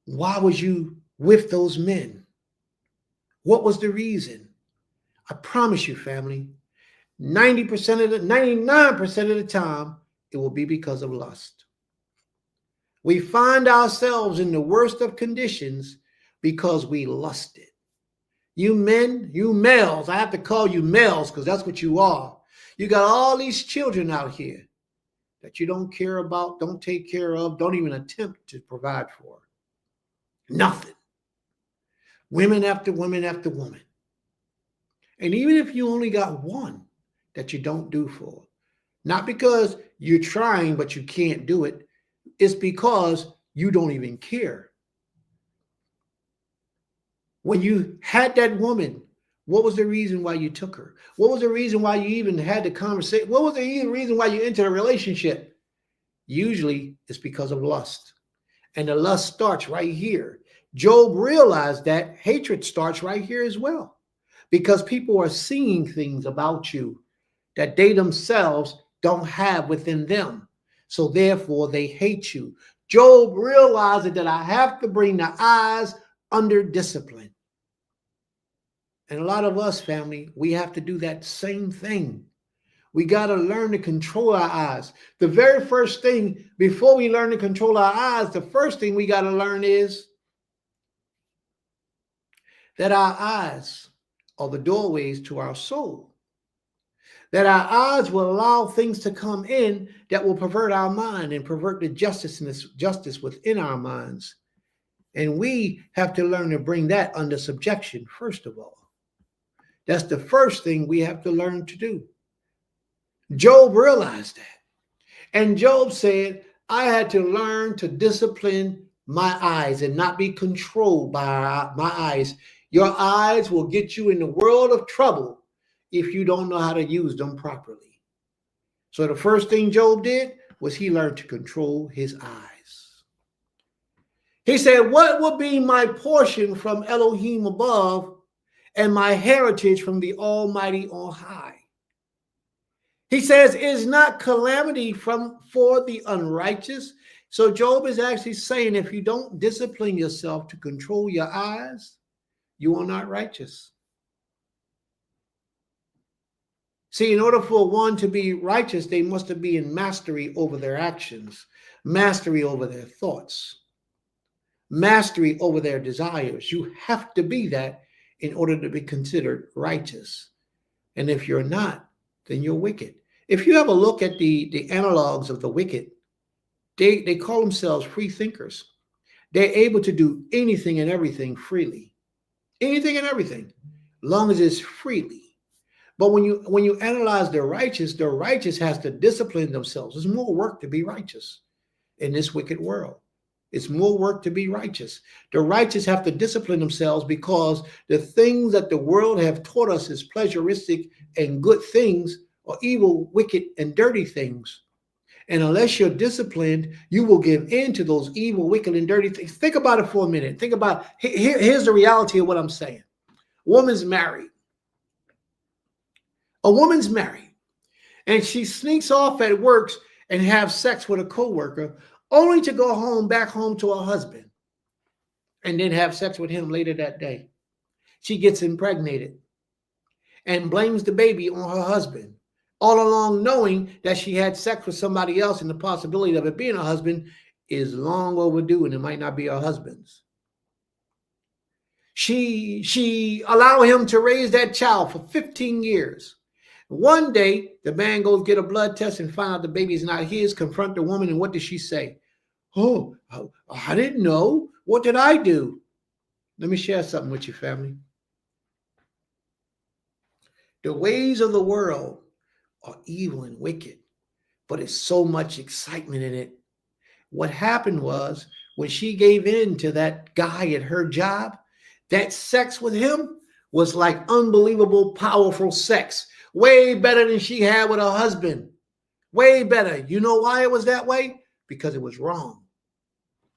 Why was you with those men? What was the reason? I promise you, family, 99% of the time, it will be because of lust. We find ourselves in the worst of conditions because we lusted. You men, you males, I have to call you males because that's what you are. You got all these children out here that you don't care about, don't take care of, don't even attempt to provide for. Nothing. Women after women after woman. And even if you only got one that you don't do for, not because you're trying but you can't do it, it's because you don't even care. When you had that woman, what was the reason why you took her? What was the reason why you even had the conversation? What was the reason why you entered a relationship? Usually it's because of lust. And the lust starts right here. Job realized that hatred starts right here as well. Because people are seeing things about you that they themselves don't have within them. So therefore they hate you. Job realized that I have to bring the eyes under discipline. And a lot of us, family, we have to do that same thing. We got to learn to control our eyes. The very first thing, before we learn to control our eyes, the first thing we got to learn is that our eyes are the doorways to our soul. That our eyes will allow things to come in that will pervert our mind and pervert the justice within our minds. And we have to learn to bring that under subjection, first of all. That's the first thing we have to learn to do. Job realized that. And Job said, I had to learn to discipline my eyes and not be controlled by my eyes. Your eyes will get you in the world of trouble if you don't know how to use them properly. So the first thing Job did was he learned to control his eyes. He said, what will be my portion from Elohim above and my heritage from the Almighty on high? He says, is not calamity for the unrighteous? So Job is actually saying, if you don't discipline yourself to control your eyes, you are not righteous. See, in order for one to be righteous, they must be in mastery over their actions, mastery over their thoughts, mastery over their desires. You have to be that in order to be considered righteous. And if you're not, then you're wicked. If you have a look at the analogs of the wicked, they call themselves free thinkers. They're able to do anything and everything freely. Anything and everything, long as it's freely. But when you analyze the righteous has to discipline themselves. There's more work to be righteous in this wicked world. It's more work to be righteous. The righteous have to discipline themselves because the things that the world have taught us is pleasuristic and good things are evil, wicked, and dirty things. And unless you're disciplined, you will give in to those evil, wicked, and dirty things. Think about it for a minute. Think about, here's the reality of what I'm saying. Woman's married. A woman's married. And she sneaks off at work and have sex with a coworker, only to go back home to her husband, and then have sex with him later that day. She gets impregnated and blames the baby on her husband, all along knowing that she had sex with somebody else, and the possibility of it being her husband is long overdue, and it might not be her husband's. She allowed him to raise that child for 15 years. One day, the man goes get a blood test and find out the baby's not his, confront the woman, and what does she say? Oh, I didn't know. What did I do? Let me share something with you, family. The ways of the world are evil and wicked, but it's so much excitement in it. What happened was, when she gave in to that guy at her job, that sex with him was like unbelievable, powerful sex. Way better than she had with her husband. Way better. You know why it was that way? Because it was wrong.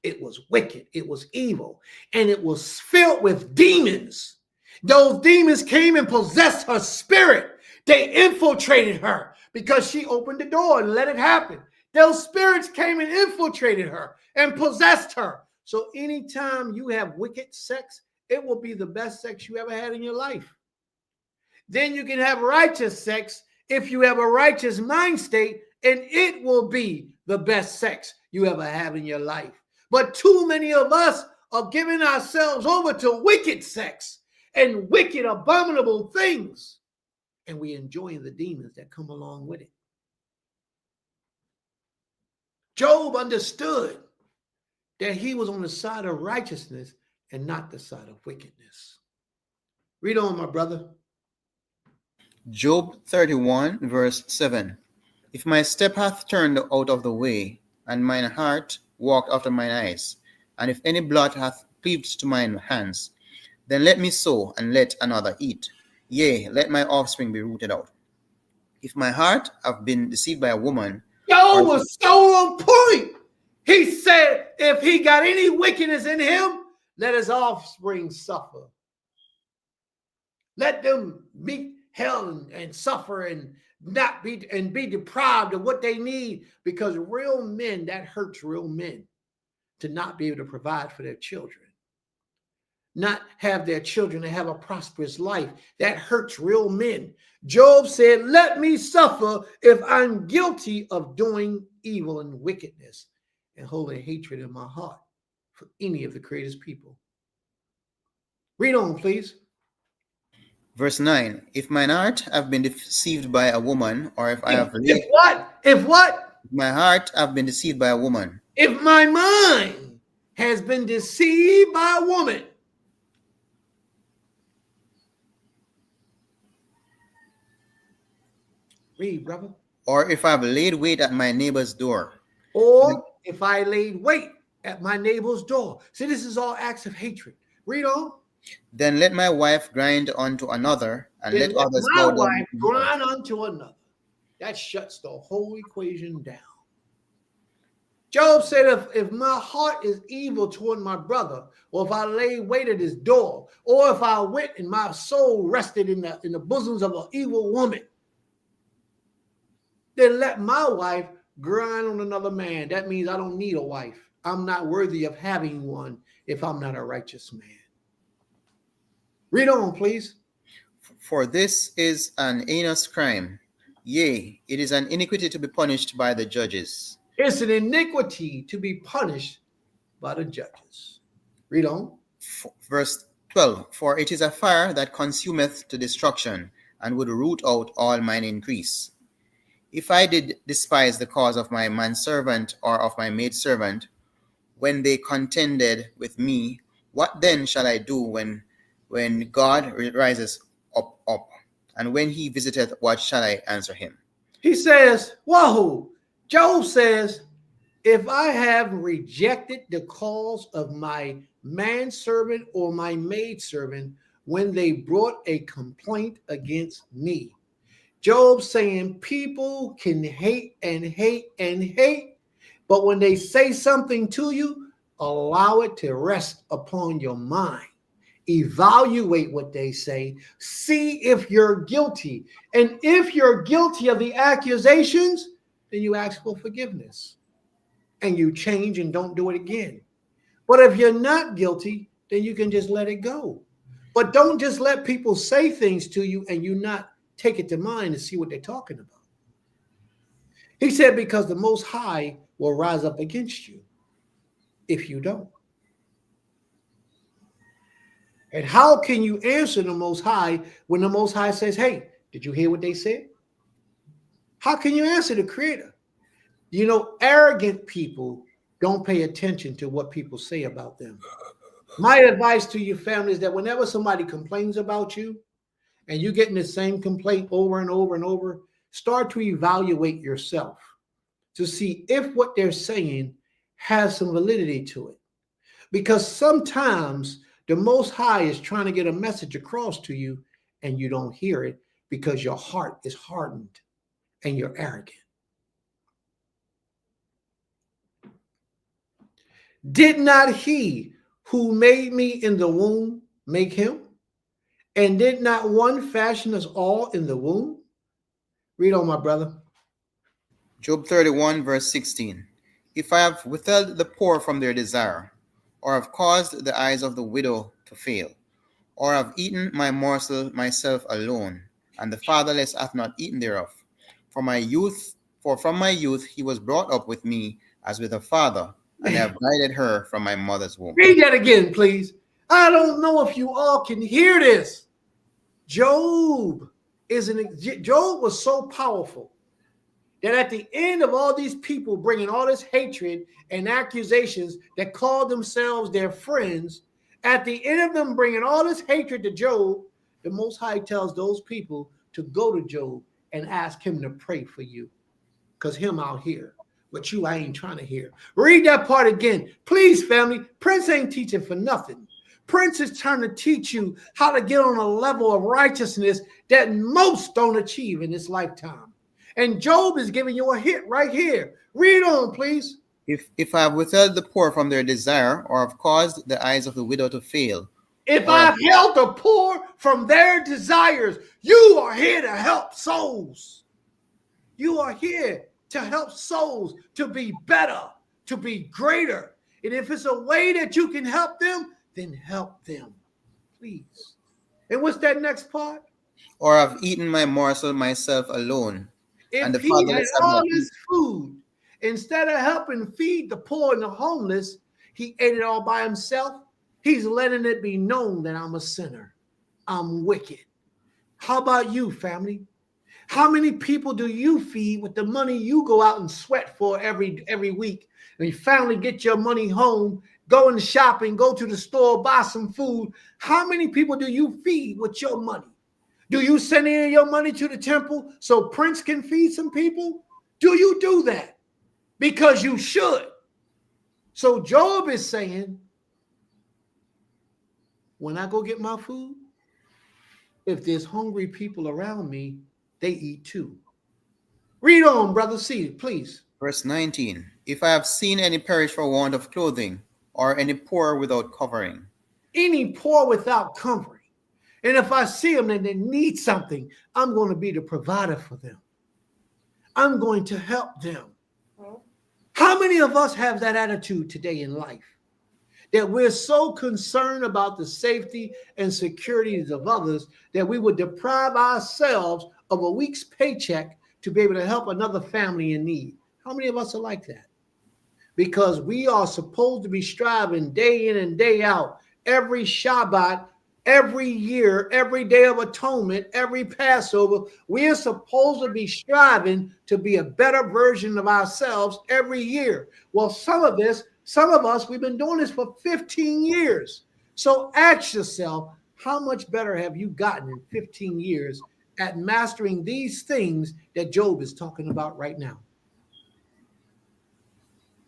It was wicked. It was evil. And it was filled with demons. Those demons came and possessed her spirit. They infiltrated her because she opened the door and let it happen. Those spirits came and infiltrated her and possessed her. So anytime you have wicked sex, it will be the best sex you ever had in your life. Then you can have righteous sex if you have a righteous mind state, and it will be the best sex you ever have in your life. But too many of us are giving ourselves over to wicked sex and wicked, abominable things, and we enjoying the demons that come along with it. Job understood that he was on the side of righteousness and not the side of wickedness. Read on, my brother. Job 31, verse 7. If my step hath turned out of the way, and mine heart walked after mine eyes, and if any blood hath cleaved to mine hands, then let me sow, and let another eat. Yea, let my offspring be rooted out. If my heart have been deceived by a woman... Job was so on point. He said, if he got any wickedness in him, let his offspring suffer. Let them meet hell and suffer and not be deprived of what they need, because real men, that hurts real men to not be able to provide for their children. not have their children and have a prosperous life. That hurts real men. Job said, let me suffer if I'm guilty of doing evil and wickedness and holding hatred in my heart for any of the Creator's people. Read on, please. Verse 9. If mine heart have been deceived by a woman, or if I have If what? If what? my heart have been deceived by a woman, If my mind has been deceived by a woman. Read, brother. or if I have laid wait at my neighbor's door, Or if I laid wait at my neighbor's door. See, this is all acts of hatred. Read on. then let my wife grind unto another, and Then let let others my go down. wife grind unto another. That shuts the whole equation down. Job said, if my heart is evil toward my brother, or if I lay wait at his door, or if I went and my soul rested in the bosoms of an evil woman, then let my wife grind on another man. That means I don't need a wife. I'm not worthy of having one if I'm not a righteous man. Read on, please. For this is an heinous crime. Yea, it is an iniquity to be punished by the judges. It's an iniquity to be punished by the judges. Read on. Verse 12. For it is a fire that consumeth to destruction, and would root out all mine increase. If I did despise the cause of my manservant or of my maidservant, when they contended with me, what then shall I do when God rises up? And when he visiteth, what shall I answer him? He says, whoa, Job says, if I have rejected the cause of my manservant or my maidservant when they brought a complaint against me. Job saying people can hate and hate and hate, but when they say something to you, allow it to rest upon your mind. Evaluate what they say. See if you're guilty. And if you're guilty of the accusations, then you ask for forgiveness. And you change and don't do it again. But if you're not guilty, then you can just let it go. But don't just let people say things to you and you not take it to mind and see what they're talking about. He said, because the Most High will rise up against you if you don't. And how can you answer the Most High when the Most High says, hey, did you hear what they said? How can you answer the Creator? You know, arrogant people don't pay attention to what people say about them. My advice to your family is that whenever somebody complains about you and you're getting the same complaint over and over and over, start to evaluate yourself to see if what they're saying has some validity to it. Because sometimes the Most High is trying to get a message across to you and you don't hear it because your heart is hardened and you're arrogant. Did not he who made me in the womb make him? And did not one fashion us all in the womb? Read on, my brother. Job 31, verse 16. If I have withheld the poor from their desire, or have caused the eyes of the widow to fail, or have eaten my morsel myself alone, and the fatherless hath not eaten thereof. For from my youth he was brought up with me as with a father, and I have guided her from my mother's womb. Read that again, please. I don't know if you all can hear this. Job was so powerful that at the end of all these people bringing all this hatred and accusations that called themselves their friends, at the end of them bringing all this hatred to Job, the Most High tells those people to go to Job and ask him to pray for you, because him out here, but you I ain't trying to hear. Read that part again. Please, family. Prince ain't teaching for nothing. Prince is trying to teach you how to get on a level of righteousness that most don't achieve in this lifetime. And Job is giving you a hit right here. Read on, please. If I have withheld the poor from their desire, or have caused the eyes of the widow to fail. If I've held the poor from their desires, you are here to help souls. You are here to help souls to be better, to be greater. And if it's a way that you can help them, then help them. please. And what's that next part? Or have eaten my morsel myself alone, and the If he had fatherless have all not this food, instead of helping feed the poor and the homeless, he ate it all by himself. He's letting it be known that I'm a sinner. I'm wicked. How about you, family? How many people do you feed with the money you go out and sweat for every week? And you finally get your money home, go in the shopping, go to the store, buy some food. How many people do you feed with your money? Do you send in your money to the temple so Prince can feed some people? Do you do that? Because you should. So Job is saying, when I go get my food, if there's hungry people around me, they eat too. Read on, brother C, please. Verse 19. If I have seen any perish for want of clothing, or any poor without covering. Any poor without covering. And if I see them and they need something, I'm going to be the provider for them. I'm going to help them. How many of us have that attitude today in life? That we're so concerned about the safety and securities of others that we would deprive ourselves of a week's paycheck to be able to help another family in need. How many of us are like that? Because we are supposed to be striving day in and day out, every Shabbat, every year, every Day of Atonement, every Passover. We are supposed to be striving to be a better version of ourselves every year. Well, some of us, we've been doing this for 15 years. So ask yourself, how much better have you gotten in 15 years at mastering these things that Job is talking about right now?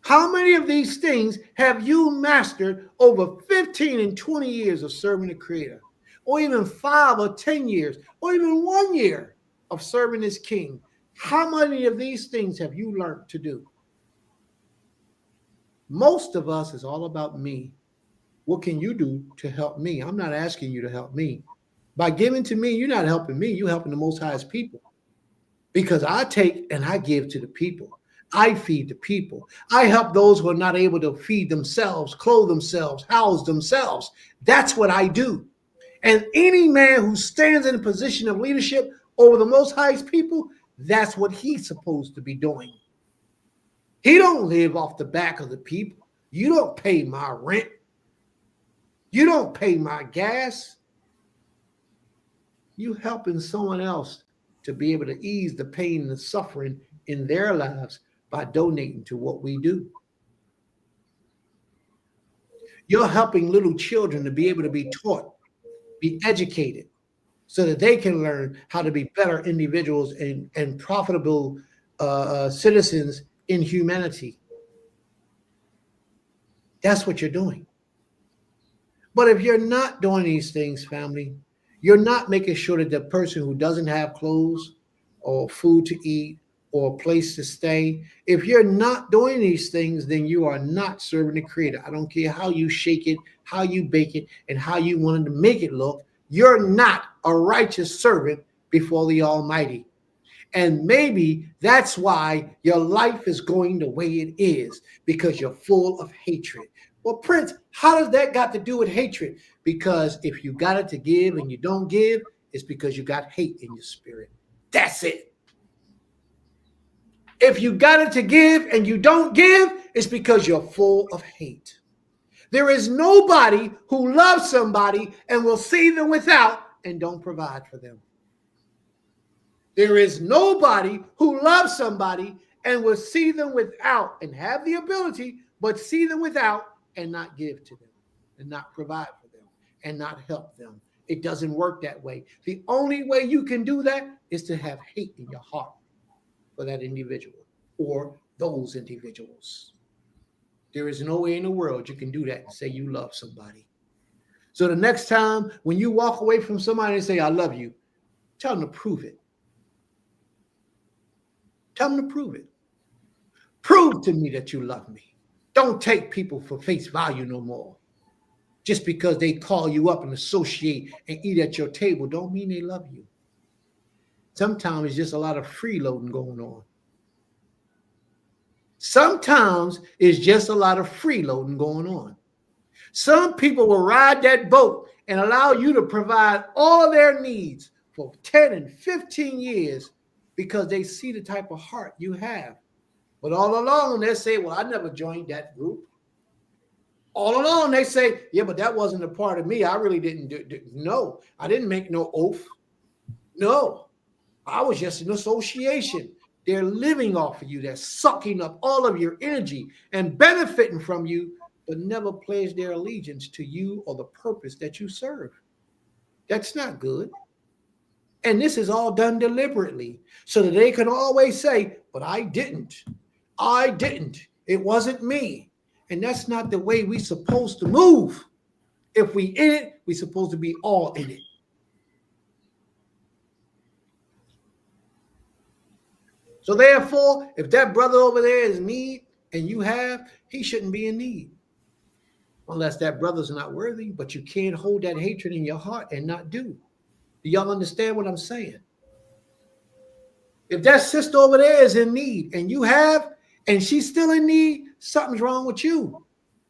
How many of these things have you mastered over 15 and 20 years of serving the Creator? Or even 5 or 10 years, or even 1 year of serving this King? How many of these things have you learned to do? Most of us is all about me. What can you do to help me? I'm not asking you to help me. By giving to me, you're not helping me. You're helping the Most High's people. Because I take and I give to the people. I feed the people. I help those who are not able to feed themselves, clothe themselves, house themselves. That's what I do. And any man who stands in a position of leadership over the Most High's people, that's what he's supposed to be doing. He don't live off the back of the people. You don't pay my rent. You don't pay my gas. You helping someone else to be able to ease the pain and the suffering in their lives by donating to what we do. You're helping little children to be able to be taught, be educated, so that they can learn how to be better individuals and profitable citizens in humanity. That's what you're doing. But if you're not doing these things, family, you're not making sure that the person who doesn't have clothes or food to eat or a place to stay, if you're not doing these things, then you are not serving the Creator. I don't care how you shake it, how you bake it, and how you wanted to make it look. You're not a righteous servant before the Almighty. And maybe that's why your life is going the way it is, because you're full of hatred. Well, Prince, how does that got to do with hatred? Because if you got it to give and you don't give, it's because you got hate in your spirit. That's it. If you got it to give and you don't give, it's because you're full of hate. There is nobody who loves somebody and will see them without and don't provide for them. There is nobody who loves somebody and will see them without and have the ability, but see them without and not give to them and not provide for them and not help them. It doesn't work that way. The only way you can do that is to have hate in your heart for that individual or those individuals. There is no way in the world you can do that and say you love somebody. So the next time when you walk away from somebody and say, I love you, tell them to prove it. Tell them to prove it. Prove to me that you love me. Don't take people for face value no more. Just because they call you up and associate and eat at your table don't mean they love you. Sometimes it's just a lot of freeloading going on. Sometimes it's just a lot of freeloading going on. Some people will ride that boat and allow you to provide all of their needs for 10 and 15 years because they see the type of heart you have. But all along, they say, well, I never joined that group. All along, they say, yeah, but that wasn't a part of me. I really didn't do. No, I didn't make no oath. No, I was just an association. They're living off of you. They're sucking up all of your energy and benefiting from you, but never pledge their allegiance to you or the purpose that you serve. That's not good. And this is all done deliberately so that they can always say, but I didn't. I didn't. It wasn't me. And that's not the way we're supposed to move. If we in it, we're supposed to be all in it. So therefore, if that brother over there is in need and you have, he shouldn't be in need. Unless that brother's not worthy, but you can't hold that hatred in your heart and not do. Do y'all understand what I'm saying? If that sister over there is in need and you have, and she's still in need, something's wrong with you,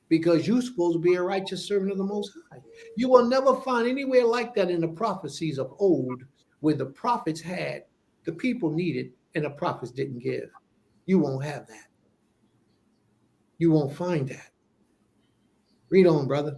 because you're supposed to be a righteous servant of the Most High. You will never find anywhere like that in the prophecies of old, where the prophets had, the people needed, and the prophets didn't give. You won't have that. You won't find that. Read on, brother.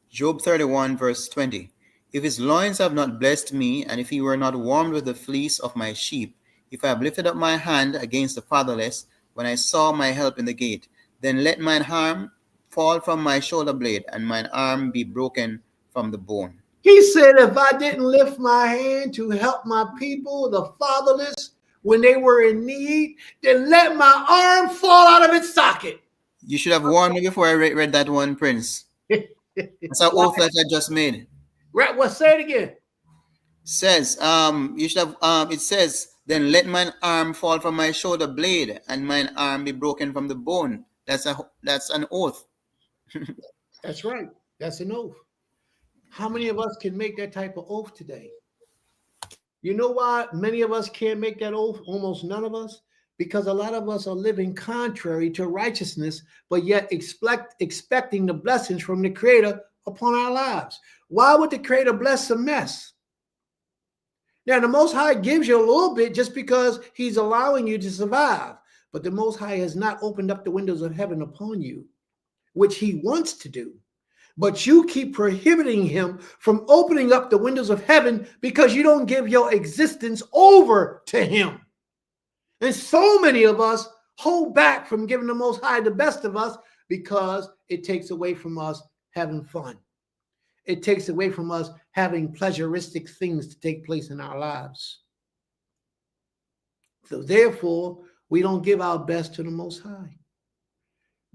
Job 31, verse 20. If his loins have not blessed me, and if he were not warmed with the fleece of my sheep, if I have lifted up my hand against the fatherless, when I saw my help in the gate, then let mine arm fall from my shoulder blade, and mine arm be broken from the bone. He said, if I didn't lift my hand to help my people, the fatherless, when they were in need, then let my arm fall out of its socket. You should have warned me before I read that one, Prince. It's an oath that I just made. Right, well, say it again. Says, you should have, it says, then let mine arm fall from my shoulder blade, and mine arm be broken from the bone. That's an oath. That's right. That's an oath. How many of us can make that type of oath today? You know why many of us can't make that oath? Almost none of us. Because a lot of us are living contrary to righteousness, but yet expecting the blessings from the Creator upon our lives. Why would the Creator bless a mess? Now, the Most High gives you a little bit just because he's allowing you to survive. But the Most High has not opened up the windows of heaven upon you, which he wants to do. But you keep prohibiting him from opening up the windows of heaven because you don't give your existence over to him. And so many of us hold back from giving the Most High the best of us because it takes away from us having fun. It takes away from us having pleasuristic things to take place in our lives. So therefore, we don't give our best to the Most High.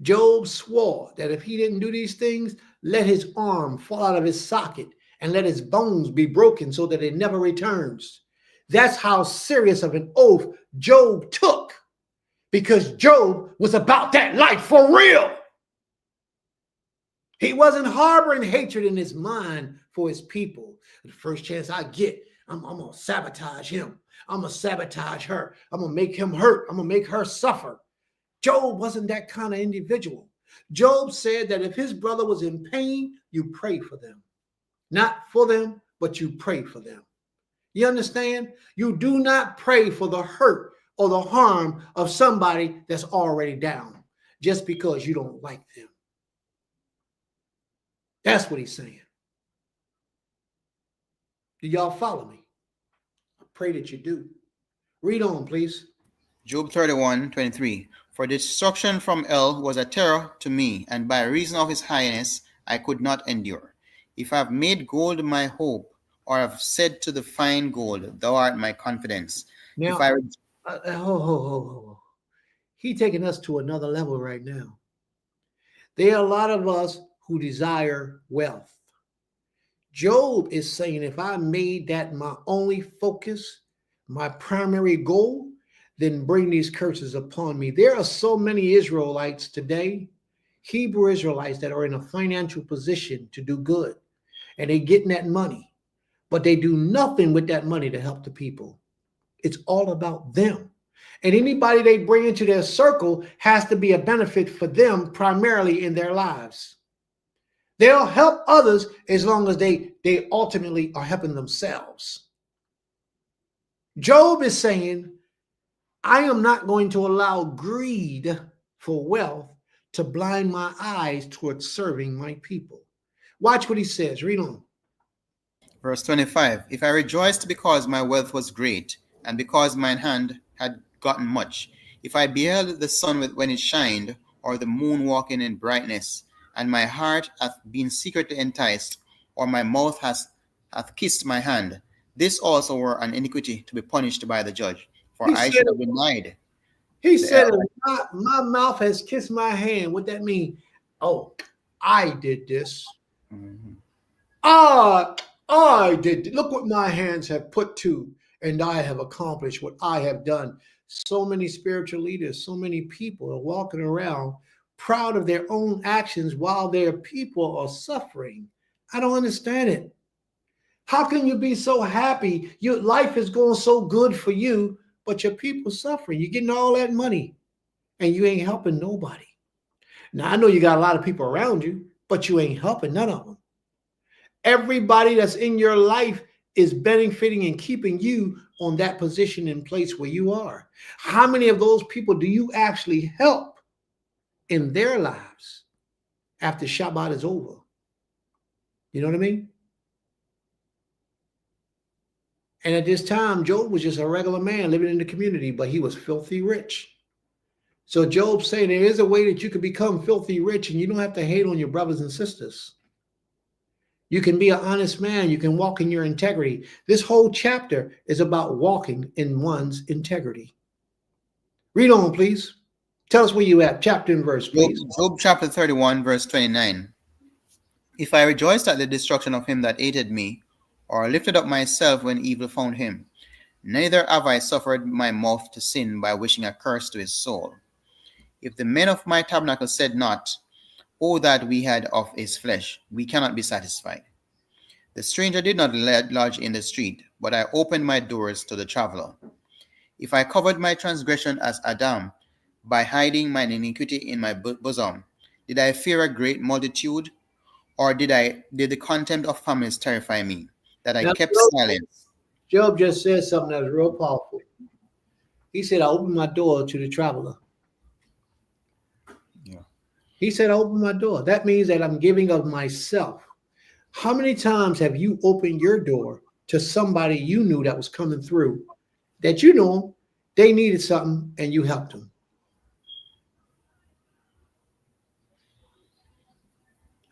Job swore that if he didn't do these things, let his arm fall out of his socket and let his bones be broken so that it never returns. That's how serious of an oath Job took, because Job was about that life for real. He wasn't harboring hatred in his mind for his people. The first chance I get, I'm going to sabotage him. I'm going to sabotage her. I'm going to make him hurt. I'm going to make her suffer. Job wasn't that kind of individual. Job said that if his brother was in pain, you pray for them. Not for them, but you pray for them. You understand? You do not pray for the hurt or the harm of somebody that's already down just because you don't like them. That's what he's saying. Do y'all follow me? I pray that you do. Read on, please. Job 31, 23. For destruction from El was a terror to me, and by reason of his highness I could not endure. If I have made gold my hope, or have said to the fine gold, thou art my confidence. Now, If He's taking us to another level right now. There are a lot of us who desire wealth. Job is saying, if I made that my only focus, my primary goal, then bring these curses upon me. There are so many Israelites today, Hebrew Israelites, that are in a financial position to do good, and they're getting that money, but they do nothing with that money to help the people. It's all about them. And anybody they bring into their circle has to be a benefit for them primarily in their lives. They'll help others as long as they ultimately are helping themselves. Job is saying, I am not going to allow greed for wealth to blind my eyes towards serving my people. Watch what he says. Read on. Verse 25. If I rejoiced because my wealth was great, and because mine hand had gotten much, if I beheld the sun when it shined, or the moon walking in brightness, and my heart hath been secretly enticed, or my mouth hath kissed my hand, this also were an iniquity to be punished by the judge, for I should have denied. He said, my mouth has kissed my hand. What that mean? Oh, I did this. Mm-hmm. I did. Look what my hands have put to, and I have accomplished what I have done. So many spiritual leaders, so many people are walking around proud of their own actions while their people are suffering. I don't understand it. How can you be so happy? Your life is going so good for you, but your people suffering. You're getting all that money and you ain't helping nobody. Now, I know you got a lot of people around you, but you ain't helping none of them. Everybody that's in your life is benefiting and keeping you on that position and place where you are. How many of those people do you actually help in their lives after Shabbat is over? You know what I mean? And at this time, Job was just a regular man living in the community, but he was filthy rich. So Job's saying there is a way that you can become filthy rich, and you don't have to hate on your brothers and sisters. You can be an honest man. You can walk in your integrity. This whole chapter is about walking in one's integrity. Read on, please. Tell us where you at, chapter and verse, please. Job chapter 31, verse 29. If I rejoiced at the destruction of him that hated me, or lifted up myself when evil found him, neither have I suffered my mouth to sin by wishing a curse to his soul. If the men of my tabernacle said not, O that we had of his flesh, we cannot be satisfied. The stranger did not lodge in the street, but I opened my doors to the traveler. If I covered my transgression as Adam, by hiding mine iniquity in my bosom, did I fear a great multitude, or did the contempt of families terrify me, that I kept silence? Job just said something that was real powerful. He said, I opened my door to the traveler. Yeah. He said, I opened my door. That means that I'm giving of myself. How many times have you opened your door to somebody you knew that was coming through, that you know they needed something and you helped them?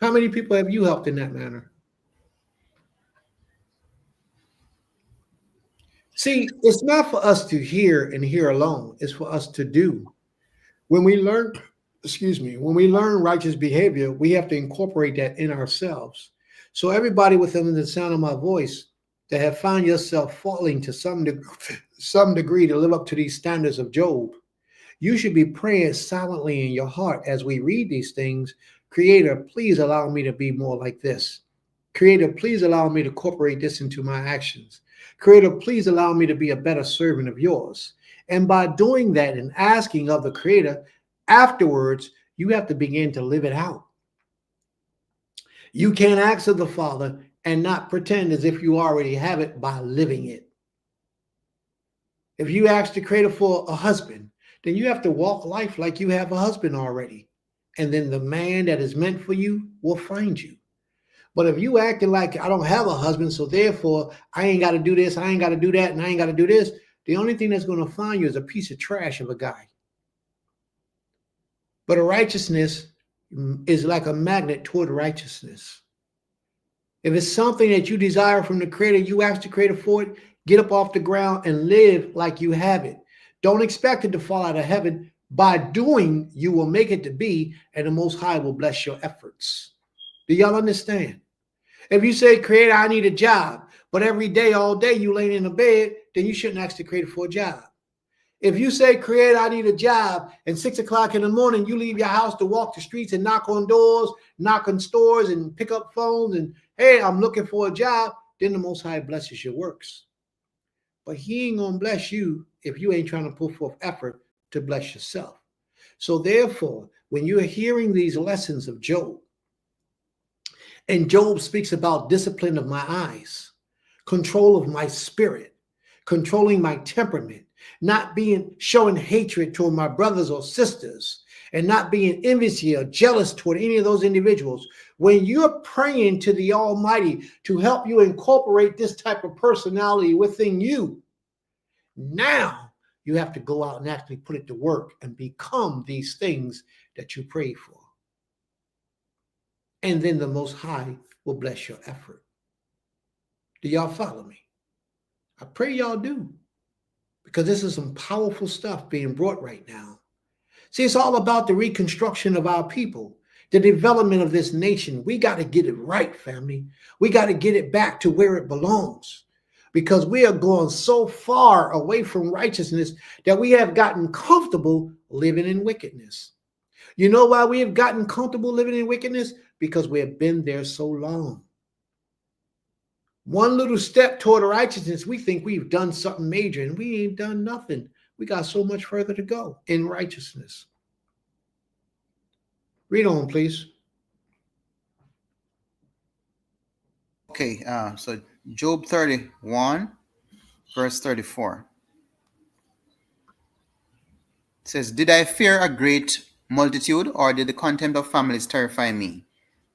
How many people have you helped in that manner? See, it's not for us to hear and hear alone. It's for us to do. When we learn righteous behavior, we have to incorporate that in ourselves. So everybody within the sound of my voice that have found yourself falling to some degree to live up to these standards of Job, you should be praying silently in your heart as we read these things. Creator, please allow me to be more like this. Creator, please allow me to incorporate this into my actions. Creator, please allow me to be a better servant of yours. And by doing that and asking of the Creator, afterwards, you have to begin to live it out. You can't ask of the Father and not pretend as if you already have it by living it. If you ask the Creator for a husband, then you have to walk life like you have a husband already. And then the man that is meant for you will find you. But if you acting like I don't have a husband, so therefore I ain't got to do this, I ain't got to do that, and I ain't got to do this, the only thing that's going to find you is a piece of trash of a guy. But a righteousness is like a magnet toward righteousness. If it's something that you desire from the Creator, you ask the Creator for it, get up off the ground and live like you have it. Don't expect it to fall out of heaven. By doing, you will make it to be, and the Most High will bless your efforts. Do y'all understand? If you say, Creator, I need a job, but every day, all day, you laying in the bed, then you shouldn't ask the Creator for a job. If you say, Creator, I need a job, and 6 o'clock in the morning, you leave your house to walk the streets and knock on doors, knock on stores, and pick up phones, and, hey, I'm looking for a job, then the Most High blesses your works. But he ain't going to bless you if you ain't trying to put forth effort to bless yourself. So therefore, when you're hearing these lessons of Job, And Job speaks about discipline of my eyes, control of my spirit, controlling my temperament, not being showing hatred toward my brothers or sisters, and not being envious or jealous toward any of those individuals. When you're praying to the Almighty to help you incorporate this type of personality within you, now you have to go out and actually put it to work and become these things that you pray for. And then the Most High will bless your effort. Do y'all follow me? I pray y'all do, because this is some powerful stuff being brought right now. See, it's all about the reconstruction of our people, the development of this nation. We got to get it right, family. We got to get it back to where it belongs, because we are going so far away from righteousness that we have gotten comfortable living in wickedness. You know why we have gotten comfortable living in wickedness? Because we have been there so long. One little step toward righteousness, we think we've done something major, and we ain't done nothing. We got so much further to go in righteousness. Read on, please. Okay, so Job 31, verse 34. It says, did I fear a great multitude, or did the contempt of families terrify me,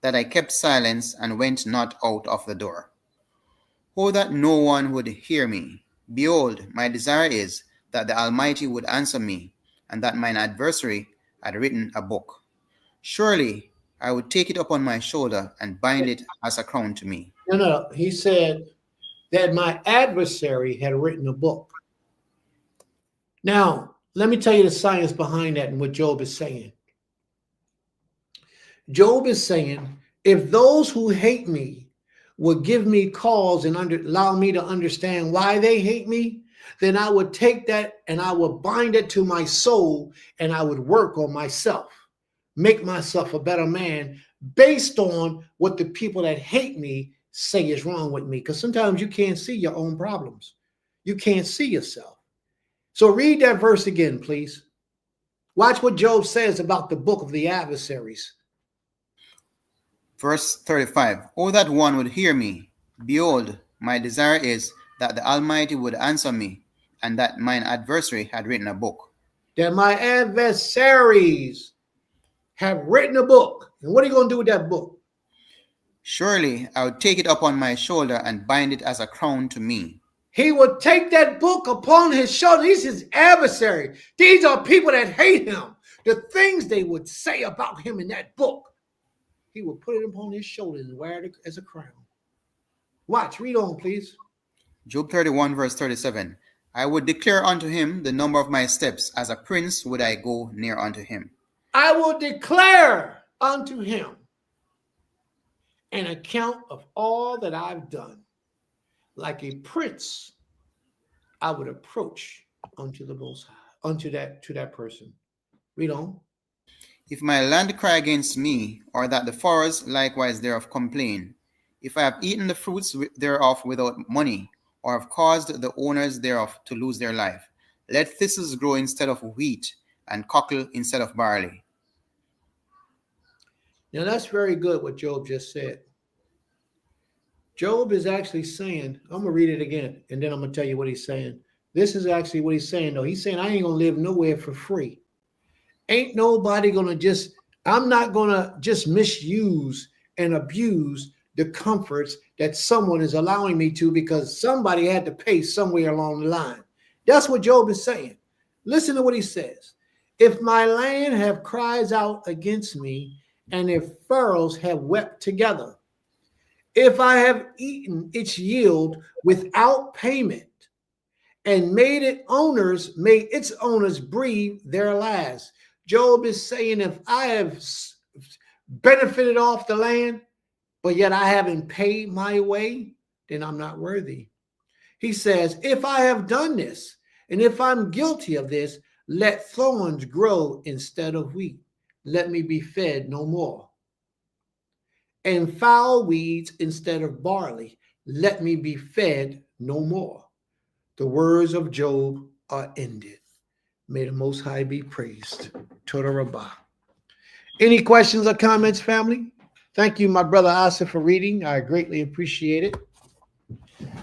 that I kept silence and went not out of the door? Oh, that no one would hear me. Behold, my desire is that the Almighty would answer me, and that mine adversary had written a book. Surely I would take it upon my shoulder and bind it as a crown to me. No. He said that my adversary had written a book. Now, let me tell you the science behind that and what Job is saying. Job is saying, if those who hate me would give me cause and allow me to understand why they hate me, then I would take that and I would bind it to my soul, and I would work on myself, make myself a better man based on what the people that hate me say is wrong with me. Because sometimes you can't see your own problems. You can't see yourself. So read that verse again, please. Watch what Job says about the book of the adversaries. Verse 35. Oh, that one would hear me. Behold, my desire is that the Almighty would answer me, and that mine adversary had written a book. That my adversaries have written a book. And what are you going to do with that book? Surely I would take it upon my shoulder and bind it as a crown to me. He would take that book upon his shoulder. He's his adversary. These are people that hate him. The things they would say about him in that book, he would put it upon his shoulder and wear it as a crown. Watch, read on, please. Job 31, verse 37. I would declare unto him the number of my steps. As a prince would I go near unto him. I will declare unto him an account of all that I've done. Like a prince, I would approach unto the Most High, to that person. Read on. If my land cry against me, or that the forests likewise thereof complain, if I have eaten the fruits thereof without money, or have caused the owners thereof to lose their life, let thistles grow instead of wheat, and cockle instead of barley. Now that's very good what Job just said. Job is actually saying, I'm going to read it again, and then I'm going to tell you what he's saying. This is actually what he's saying, though. He's saying, I ain't going to live nowhere for free. Ain't nobody going to I'm not going to just misuse and abuse the comforts that someone is allowing me to, because somebody had to pay somewhere along the line. That's what Job is saying. Listen to what he says. If my land have cries out against me, and if furrows have wept together, if I have eaten its yield without payment, and made its owners breathe their last. Job is saying, if I have benefited off the land, but yet I haven't paid my way, then I'm not worthy. He says, if I have done this, and if I'm guilty of this, let thorns grow instead of wheat. Let me be fed no more. And foul weeds instead of barley. Let me be fed no more. The words of Job are ended. May the Most High be praised. Toda Rabbah. Any questions or comments, family? Thank you, my brother Asa, for reading. I greatly appreciate it.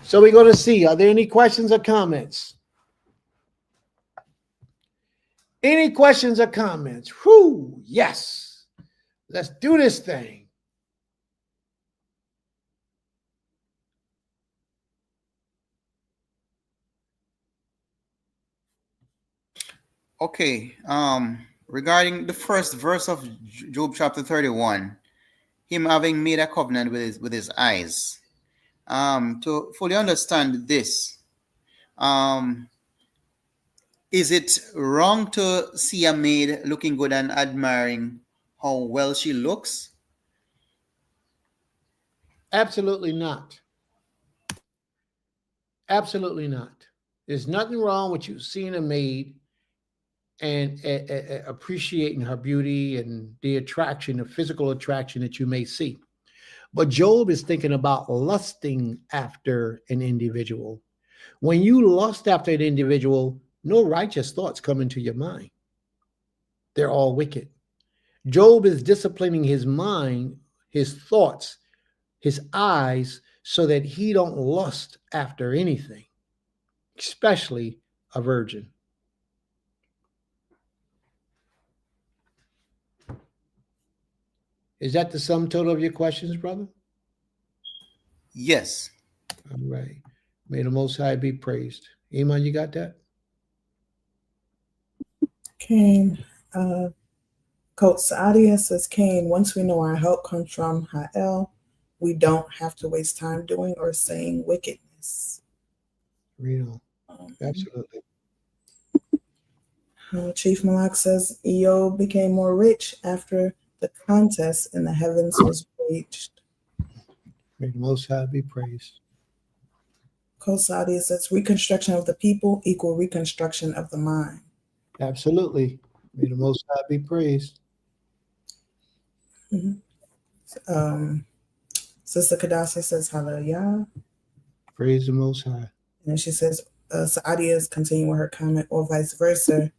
So we're going to see, are there any questions or comments? Any questions or comments? Whoo, yes. Let's do this thing. Okay. Regarding the first verse of Job chapter 31, him having made a covenant with his eyes. To fully understand this, is it wrong to see a maid looking good and admiring how well she looks? Absolutely not. Absolutely not. There's nothing wrong with you seeing a maid and appreciating her beauty and the attraction, the physical attraction that you may see. But Job is thinking about lusting after an individual. When you lust after an individual, no righteous thoughts come into your mind. They're all wicked. Job is disciplining his mind, his thoughts, his eyes, so that he don't lust after anything, especially a virgin. Is that the sum total of your questions, brother? Yes. All right. May the Most High be praised. Iman, you got that? Cain, Coach Saadia says, Cain, once we know our help comes from Ha'el, we don't have to waste time doing or saying wickedness. Real. Absolutely. Chief Malak says, Eob became more rich after the contest in the heavens was waged. May the Most High be praised. Coach Saadia says, reconstruction of the people equal reconstruction of the mind. Absolutely. May the Most High be praised. Sister Kadasi says, hallelujah. Praise the Most High. And then she says, Saadia is continuing with her comment, or vice versa.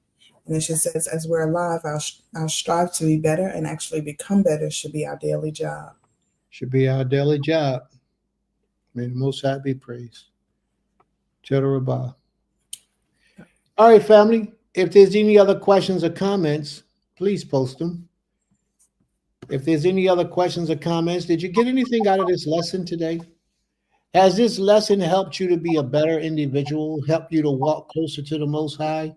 And then she says, as we're alive, our strive to be better and actually become better should be our daily job. Should be our daily job. May the Most High be praised. Cheddar. All right, family. If there's any other questions or comments, please post them. If there's any other questions or comments, did you get anything out of this lesson today? Has this lesson helped you to be a better individual, helped you to walk closer to the Most High?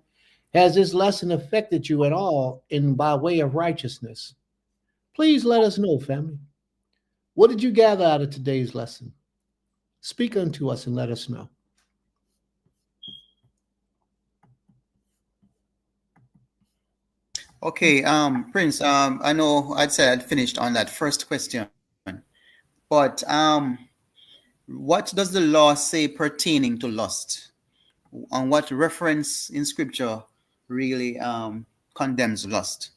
Has this lesson affected you at all by way of righteousness? Please let us know, family. What did you gather out of today's lesson? Speak unto us and let us know. Okay, Prince, I know I'd said I'd finished on that first question, but what does the law say pertaining to lust? And what reference in scripture really condemns lust?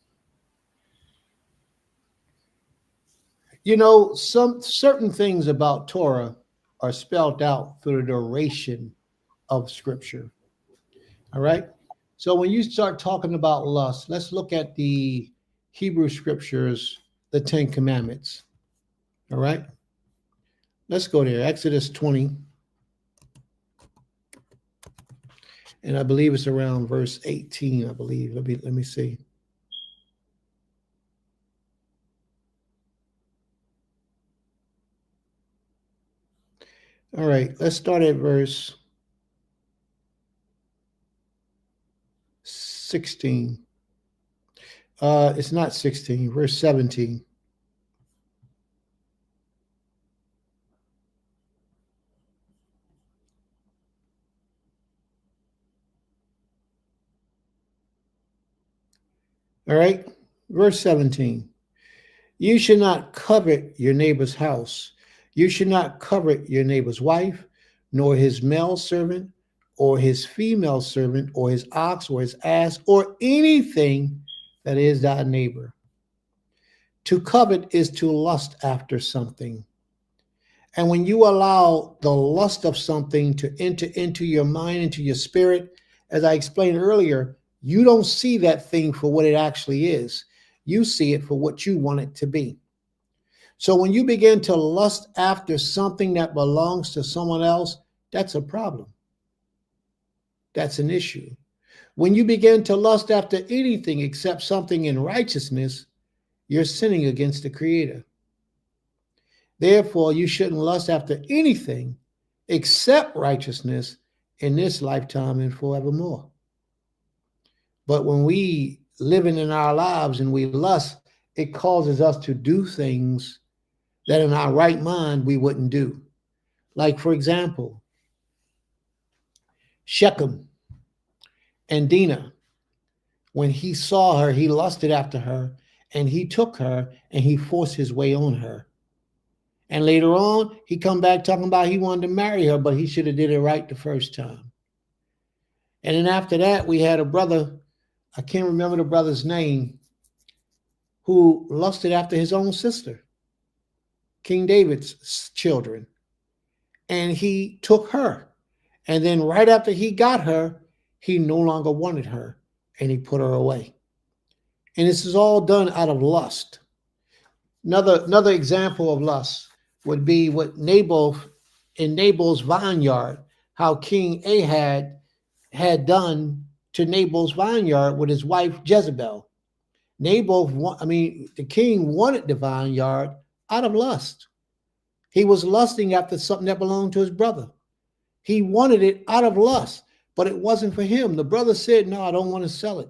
You know, some certain things about Torah are spelled out through the duration of scripture. All right. So when you start talking about lust, let's look at the Hebrew scriptures, the 10 Commandments. All right. Let's go there. Exodus 20. And I believe it's around verse 18, I believe. Let me see. All right, let's start at verse 16. It's not 16, verse 17. All right, verse 17. You should not covet your neighbor's house. You should not covet your neighbor's wife, nor his male servant, or his female servant, or his ox, or his ass, or anything that is thy neighbor. To covet is to lust after something. And when you allow the lust of something to enter into your mind, into your spirit, as I explained earlier, you don't see that thing for what it actually is. You see it for what you want it to be. So when you begin to lust after something that belongs to someone else, that's a problem. That's an issue. When you begin to lust after anything except something in righteousness, you're sinning against the Creator. Therefore, you shouldn't lust after anything except righteousness in this lifetime and forevermore. But when we living in our lives and we lust, it causes us to do things that in our right mind we wouldn't do. Like, for example, Shechem and Dinah, when he saw her, he lusted after her, and he took her and he forced his way on her. And later on, he come back talking about he wanted to marry her, but he should have did it right the first time. And then after that, we had a brother, I can't remember the brother's name, who lusted after his own sister, King David's children. And he took her. And then right after he got her, he no longer wanted her, and he put her away. And this is all done out of lust. Another example of lust would be what Naboth in Nabal's vineyard, how King Ahab had done to Nabal's vineyard with his wife Jezebel. The king wanted the vineyard out of lust. He was lusting after something that belonged to his brother. He wanted it out of lust, but it wasn't for him. The brother said, no, I don't want to sell it.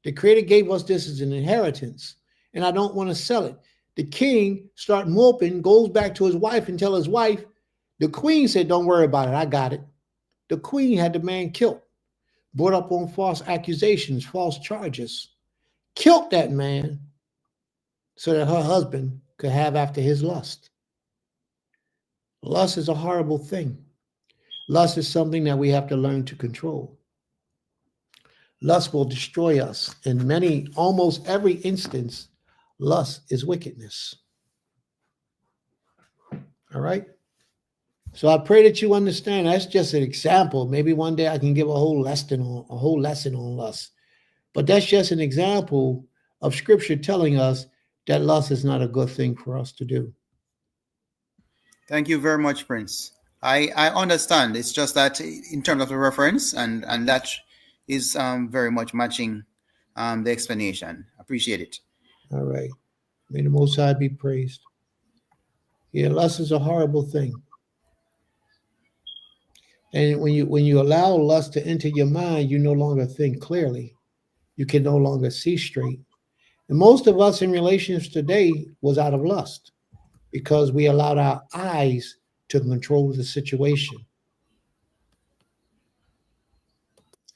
The Creator gave us this as an inheritance, and I don't want to sell it. The king start moping, goes back to his wife and tell his wife, the queen said, don't worry about it, I got it. The queen had the man killed, brought up on false accusations, false charges, killed that man so that her husband could have after his lust. Lust is a horrible thing. Lust is something that we have to learn to control. Lust will destroy us. In almost every instance, lust is wickedness. All right? So I pray that you understand. That's just an example. Maybe one day I can give a whole lesson on lust. But that's just an example of Scripture telling us that lust is not a good thing for us to do. Thank you very much, Prince. I understand. It's just that in terms of the reference, and that is very much matching the explanation. Appreciate it. All right. May the Most High be praised. Yeah, lust is a horrible thing. And when you allow lust to enter your mind, you no longer think clearly. You can no longer see straight. And most of us in relationships today was out of lust because we allowed our eyes to control the situation.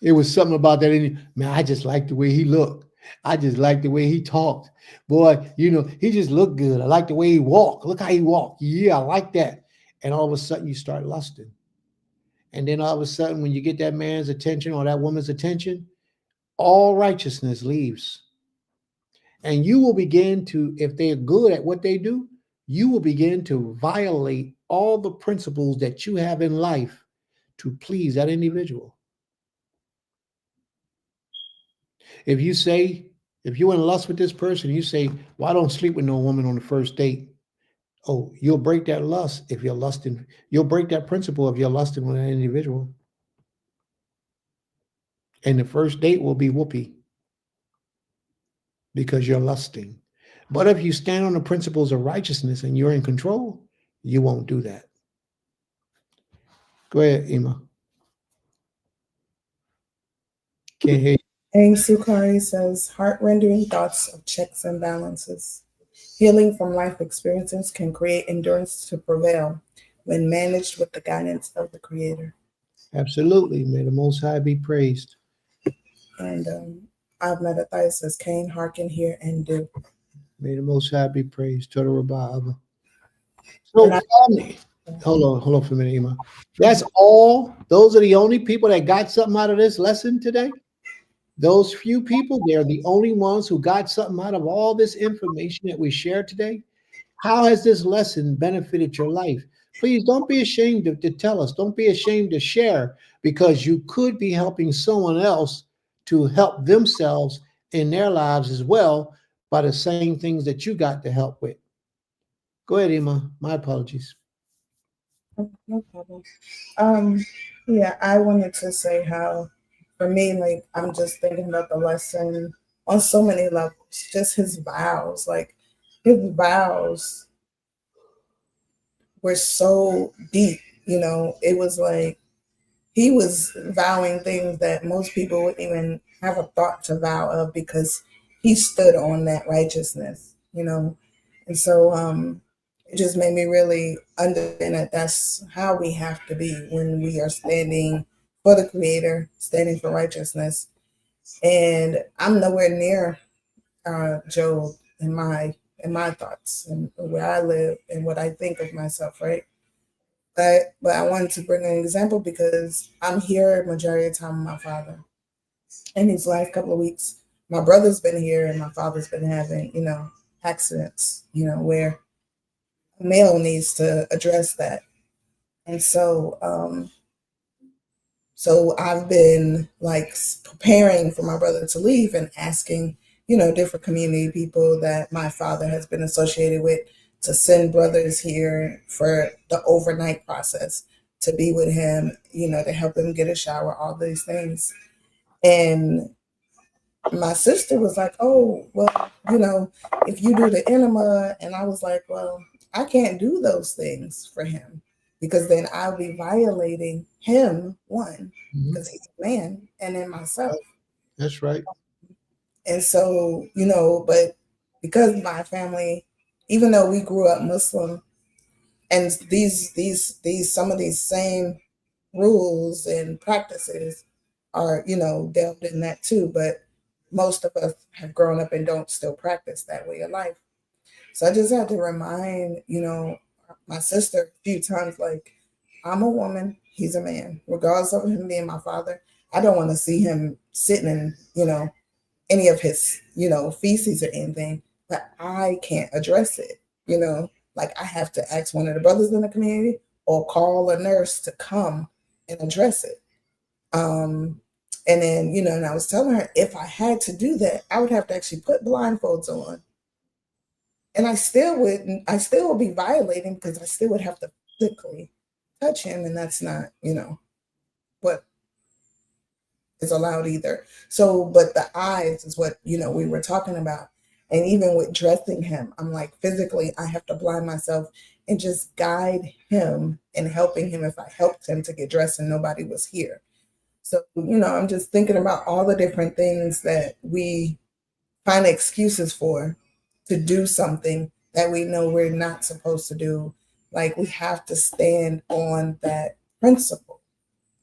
It was something about that. Man, I just like the way he looked. I just like the way he talked. Boy, he just looked good. I like the way he walked. Look how he walked. Yeah, I like that. And all of a sudden you start lusting. And then all of a sudden when you get that man's attention or that woman's attention, all righteousness leaves. And you will begin to, if they're good at what they do, you will begin to violate all the principles that you have in life to please that individual. If you're in lust with this person, you say, well, I don't sleep with no woman on the first date. Oh, you'll break that lust if you're lusting. You'll break that principle if you're lusting with an individual. And the first date will be whoopee because you're lusting. But if you stand on the principles of righteousness and you're in control, you won't do that. Go ahead, Ima. Can't hear you. Aim Sukari says, heart-rendering thoughts of checks and balances. Healing from life experiences can create endurance to prevail when managed with the guidance of the Creator. Absolutely. May the Most High be praised. And Avnadathai says, Cain, hearken, hear, and do. May the Most High be praised. Total Rabbi. So, family. Hold on for a minute, Ima. That's all. Those are the only people that got something out of this lesson today. Those few people, they're the only ones who got something out of all this information that we shared today. How has this lesson benefited your life? Please don't be ashamed to tell us. Don't be ashamed to share, because you could be helping someone else to help themselves in their lives as well by the same things that you got to help with. Go ahead, Emma. My apologies. Oh, no problem. Yeah, I wanted to say how, for me, like, I'm just thinking about the lesson on so many levels. Just his vows, like, his vows were so deep. It was like he was vowing things that most people wouldn't even have a thought to vow of because he stood on that righteousness. And so it just made me really understand that that's how we have to be when we are standing for the Creator, standing for righteousness. And I'm nowhere near Job in my thoughts and where I live and what I think of myself, right? But I wanted to bring an example because I'm here majority of the time with my father. In these last couple of weeks, my brother's been here and my father's been having, accidents, where a male needs to address that. And so I've been like preparing for my brother to leave and asking, different community people that my father has been associated with to send brothers here for the overnight process to be with him, to help him get a shower, all these things. And my sister was like, oh, well, if you do the enema. And I was like, well, I can't do those things for him because then I'll be violating him, one, because he's a man, and then myself. That's right. And so, but because my family, even though we grew up Muslim, and these some of these same rules and practices are, delved in that too, but most of us have grown up and don't still practice that way of life. So I just had to remind, my sister a few times, like, I'm a woman, he's a man, regardless of him being my father. I don't want to see him sitting in, any of his, feces or anything, but I can't address it. Like I have to ask one of the brothers in the community or call a nurse to come and address it. And then, and I was telling her if I had to do that, I would have to actually put blindfolds on. And I still would be violating because I still would have to physically touch him. And that's not, what is allowed either. So, but the eyes is what, we were talking about. And even with dressing him, I'm like, physically, I have to blind myself and just guide him and helping him if I helped him to get dressed and nobody was here. So, I'm just thinking about all the different things that we find excuses for to do something that we know we're not supposed to do. Like we have to stand on that principle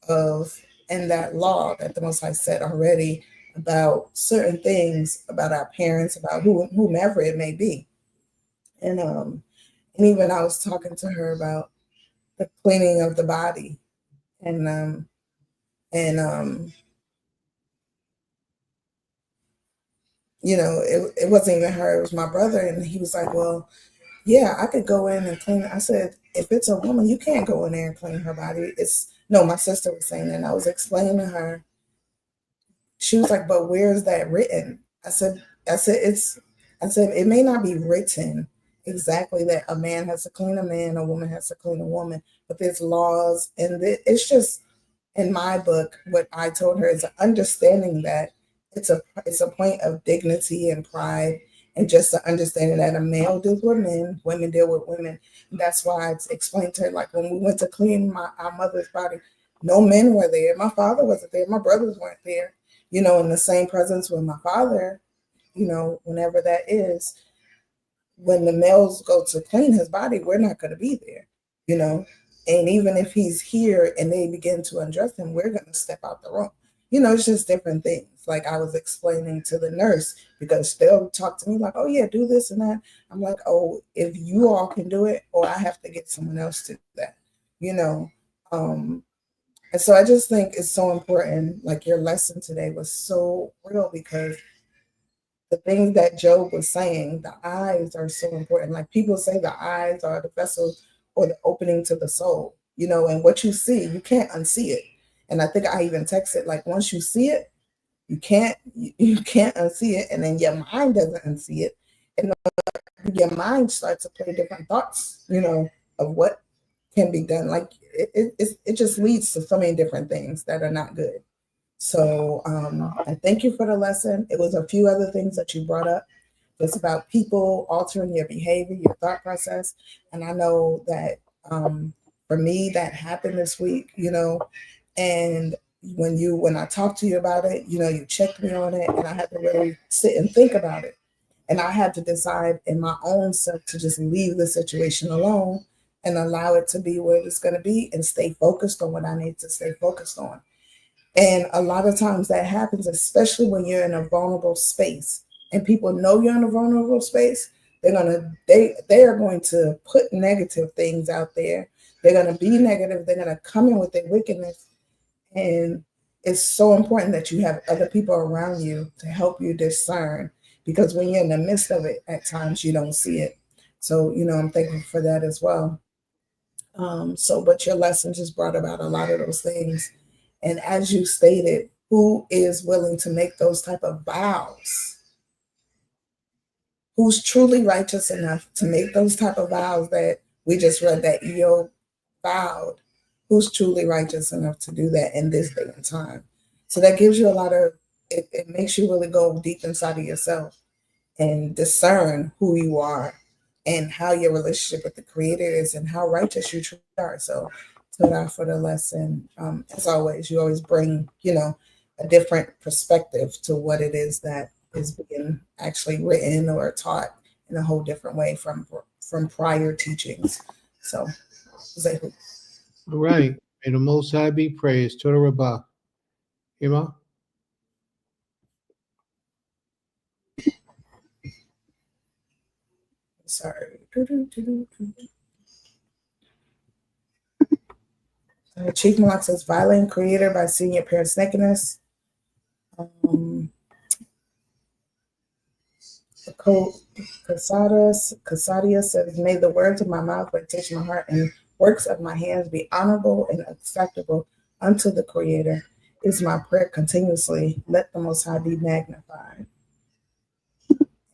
and that law that the Most High said already about certain things about our parents, about whomever it may be. And even I was talking to her about the cleaning of the body and it wasn't even her, it was my brother. And he was like, well, yeah, I could go in and clean. I said, if it's a woman, you can't go in there and clean her body. No, my sister was saying that. And I was explaining to her. She was like, but where's that written? I said, it may not be written exactly that a man has to clean a man, a woman has to clean a woman, but there's laws. And it's just, in my book, what I told her is understanding that it's a point of dignity and pride, and just the understanding that a male deals with men, women deal with women. And that's why I explained to her, like when we went to clean our mother's body, no men were there. My father wasn't there. My brothers weren't there. In the same presence with my father, whenever that is, when the males go to clean his body, we're not going to be there, And even if he's here and they begin to undress him, we're going to step out the room. It's just different things. Like I was explaining to the nurse, because they'll talk to me like, oh yeah, do this and that. I'm like, oh, if you all can do it, or I have to get someone else to do that, And so I just think it's so important. Like your lesson today was so real, because the things that Job was saying, the eyes are so important. Like people say the eyes are the vessel or the opening to the soul, and what you see, you can't unsee it. And I think I even texted, like, once you see it, you can't unsee it. And then your mind doesn't unsee it. And your mind starts to play different thoughts, of what can be done. Like it just leads to so many different things that are not good. So I thank you for the lesson. It was a few other things that you brought up. It's about people altering your behavior, your thought process. And I know that for me, that happened this week, and when I talked to you about it, you checked me on it, and I had to really sit and think about it. And I had to decide in my own self to just leave the situation alone and allow it to be where it's going to be and stay focused on what I need to stay focused on. And a lot of times that happens, especially when you're in a vulnerable space and people know you're in a vulnerable space. They are going to put negative things out there. They're going to be negative. They're going to come in with their wickedness. And it's so important that you have other people around you to help you discern, because when you're in the midst of it, at times you don't see it. So, I'm thankful for that as well. But your lesson just brought about a lot of those things. And as you stated, who is willing to make those type of vows? Who's truly righteous enough to make those type of vows that we just read that Eob vowed? Who's truly righteous enough to do that in this day and time? So that gives you a lot of, it makes you really go deep inside of yourself and discern who you are and how your relationship with the Creator is and how righteous you truly are. So out for the lesson. As always, you always bring, a different perspective to what it is that is being actually written or taught in a whole different way from prior teachings. So, Zehu. All right. May the Most High be praised. Toda Rabbah. Ima? Sorry. Chief Malak says, violent creator by seeing your parents' nakedness. Casadia says, may the words of my mouth, meditation of my heart, and works of my hands be honorable and acceptable unto the Creator. Is my prayer continuously. Let the Most High be magnified.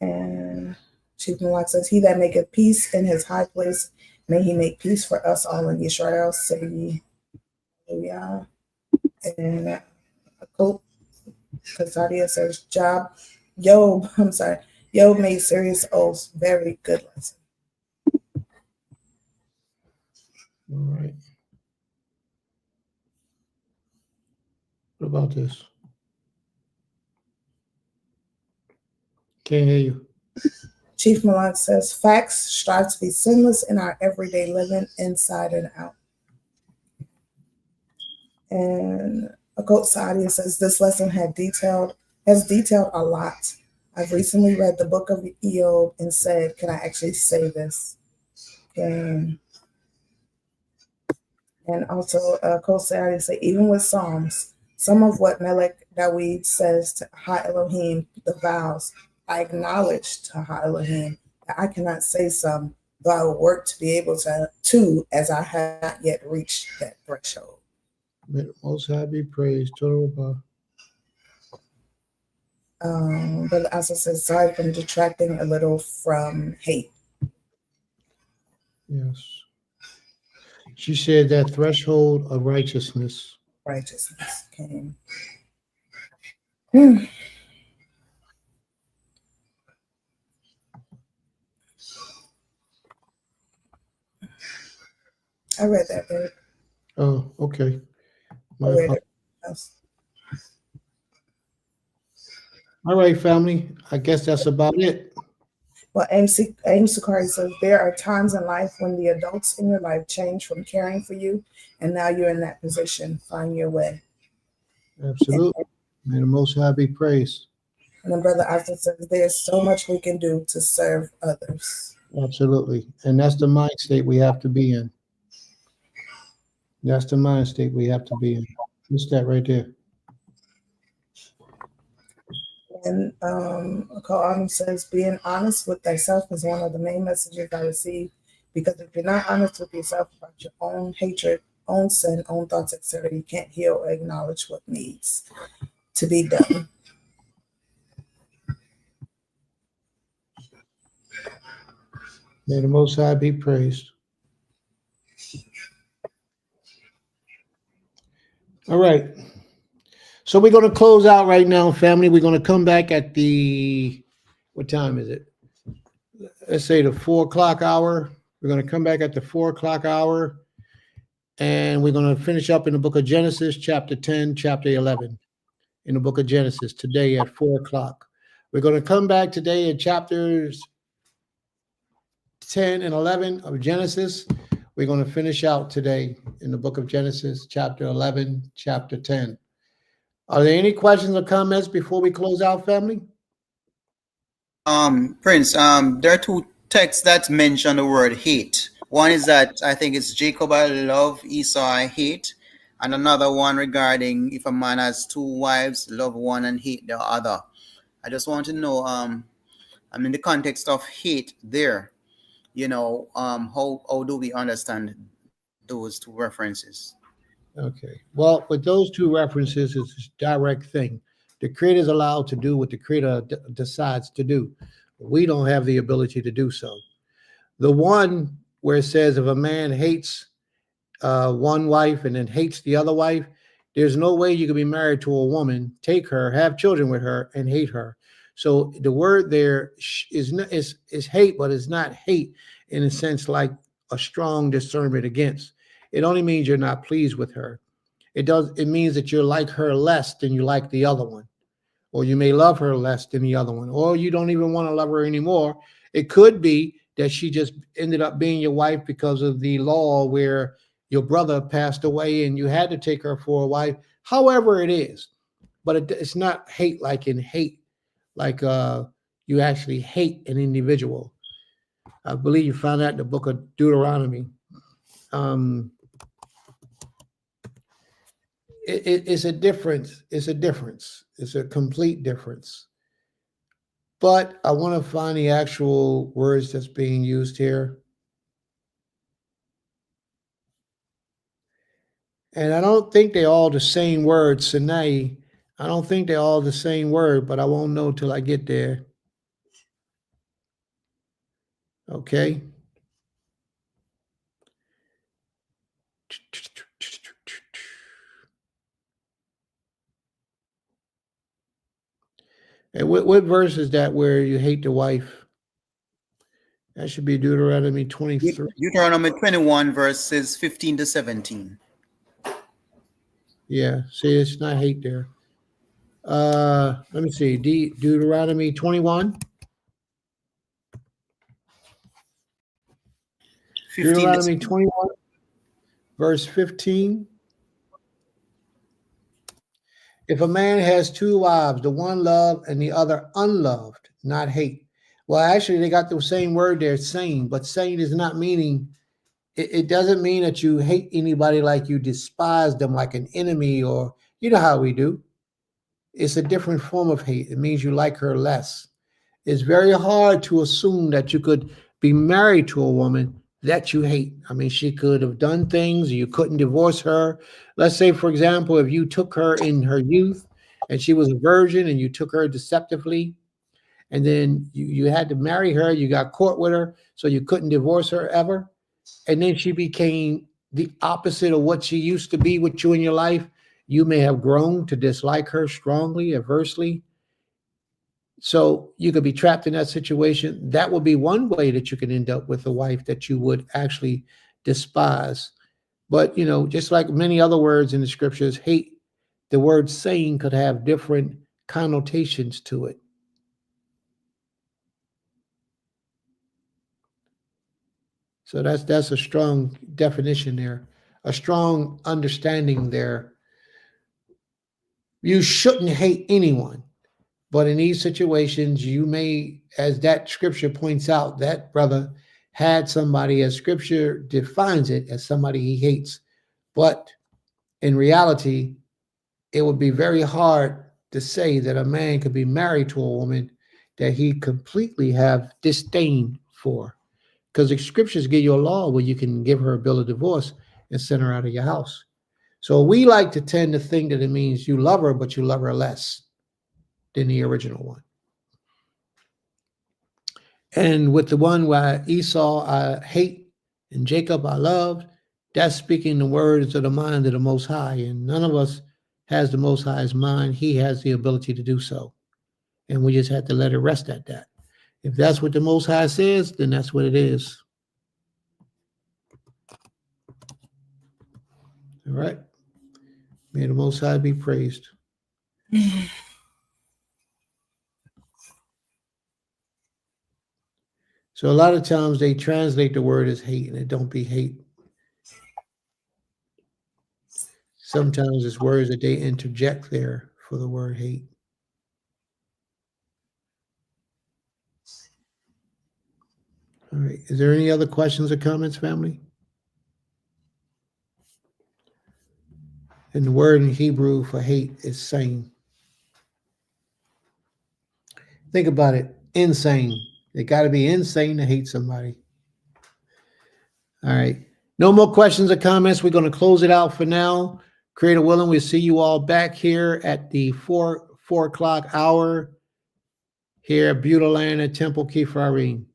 And Chief Malak says, he that maketh peace in his high place, may he make peace for us all in Israel. Say ye. Hallelujah. And Casadia says, Job made serious oaths. Very good lesson. All right. What about this? Can't hear you. Chief Malak says, facts strive to be sinless in our everyday living, inside and out. And Akot Saadia says, this lesson has detailed a lot. I've recently read the book of Eob and said, can I actually say this? And also, Akot Saadia says, even with Psalms, some of what Melech Dawid says to Ha Elohim, the vows, I acknowledge to Ha Elohim that I cannot say some, though I will work to be able to, as I have not yet reached that threshold. May the Most High be praised. Toda Rabbah. Brother Asa says, sorry for detracting a little from hate. Yes. She said that threshold of righteousness. Righteousness came. I read that, babe. Oh, okay. I read it. All right, family. I guess that's about it. Well, Aim Sukari says, there are times in life when the adults in your life change from caring for you, and now you're in that position. Find your way. Absolutely. May the Most High be praised. And then Brother Asa says, there's so much we can do to serve others. Absolutely. And that's the mind state we have to be in. That's the mind state we have to be in. What's that right there? And Ko'am says, being honest with thyself is one of the main messages I receive, because if you're not honest with yourself about your own hatred, own sin, own thoughts, etc., you can't heal or acknowledge what needs to be done. May the Most High be praised. All right. So we're going to close out right now, family. We're going to come back at the, what time is it? Let's say the 4 o'clock hour. We're going to come back at the 4 o'clock hour. And we're going to finish up in the book of Genesis, chapter 10, chapter 11. In the book of Genesis today at 4 o'clock. We're going to come back today in chapters 10 and 11 of Genesis. We're going to finish out today in the book of Genesis, chapter 11, chapter 10. Are there any questions or comments before we close out, family? Prince, there are two texts that mention the word hate. One is that I think it's Jacob I love, Esau I hate. And another one regarding if a man has two wives, love one and hate the other. I just want to know, in the context of hate there, how do we understand those two references? Okay. Well, with those two references, it's a direct thing. The Creator is allowed to do what the Creator decides to do. We don't have the ability to do so. The one where it says if a man hates one wife and then hates the other wife, there's no way you can be married to a woman, take her, have children with her, and hate her. So the word there is hate, but it's not hate in a sense like a strong discernment against. It only means you're not pleased with her. It means that you like her less than you like the other one, or you may love her less than the other one, or you don't even want to love her anymore. It could be that she just ended up being your wife because of the law where your brother passed away and you had to take her for a wife. However it is, but it's not hate like in hate, like you actually hate an individual. I believe you found that in the book of Deuteronomy. It's a difference. It's a difference. It's a complete difference. But I want to find the actual words that's being used here. And I don't think they're all the same word, Sinai. I don't think they're all the same word, but I won't know till I get there. Okay. And what verse is that where you hate the wife? That should be Deuteronomy 23. Deuteronomy 21, verses 15 to 17. Yeah, see, it's not hate there. Let me see. Deuteronomy 21. Deuteronomy 21, verse 15. If a man has two wives, the one loved and the other unloved, not hate. Well, actually, they got the same word there, same, but same is not meaning, it doesn't mean that you hate anybody like you despise them like an enemy, or you know how we do. It's a different form of hate. It means you like her less. It's very hard to assume that you could be married to a woman that you hate. I mean, she could have done things, you couldn't divorce her. Let's say, for example, if you took her in her youth and she was a virgin and you took her deceptively, and then you had to marry her, you got caught with her, so you couldn't divorce her ever. And then she became the opposite of what she used to be with you in your life. You may have grown to dislike her strongly, adversely. So you could be trapped in that situation. That would be one way that you could end up with a wife that you would actually despise. But, just like many other words in the scriptures, hate, the word saying could have different connotations to it. So that's a strong definition there, a strong understanding there. You shouldn't hate anyone, but in these situations, you may, as that scripture points out, that brother had somebody, as scripture defines it, as somebody he hates. But in reality, it would be very hard to say that a man could be married to a woman that he completely have disdain for. Because the scriptures give you a law where you can give her a bill of divorce and send her out of your house. So we like to tend to think that it means you love her, but you love her less than the original one. And with the one where Esau I hate and Jacob I loved, that's speaking the words of the mind of the Most High. And none of us has the Most High's mind. He has the ability to do so. And we just have to let it rest at that. If that's what the Most High says, then that's what it is. All right. May the Most High be praised. So a lot of times they translate the word as hate, and it don't be hate. Sometimes it's words that they interject there for the word hate. All right. Is there any other questions or comments, family? And the word in Hebrew for hate is sane. Think about it. Insane. It got to be insane to hate somebody. All right. No more questions or comments. We're going to close it out for now. Creator willing, we'll see you all back here at the 4 o'clock hour here at Beulah Land at Temple Kepharim.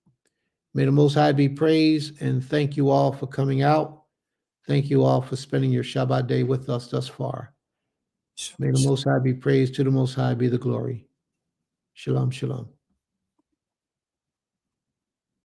May the Most High be praised, and thank you all for coming out. Thank you all for spending your Shabbat day with us thus far. May the Most High be praised. To the Most High be the glory. Shalom, shalom.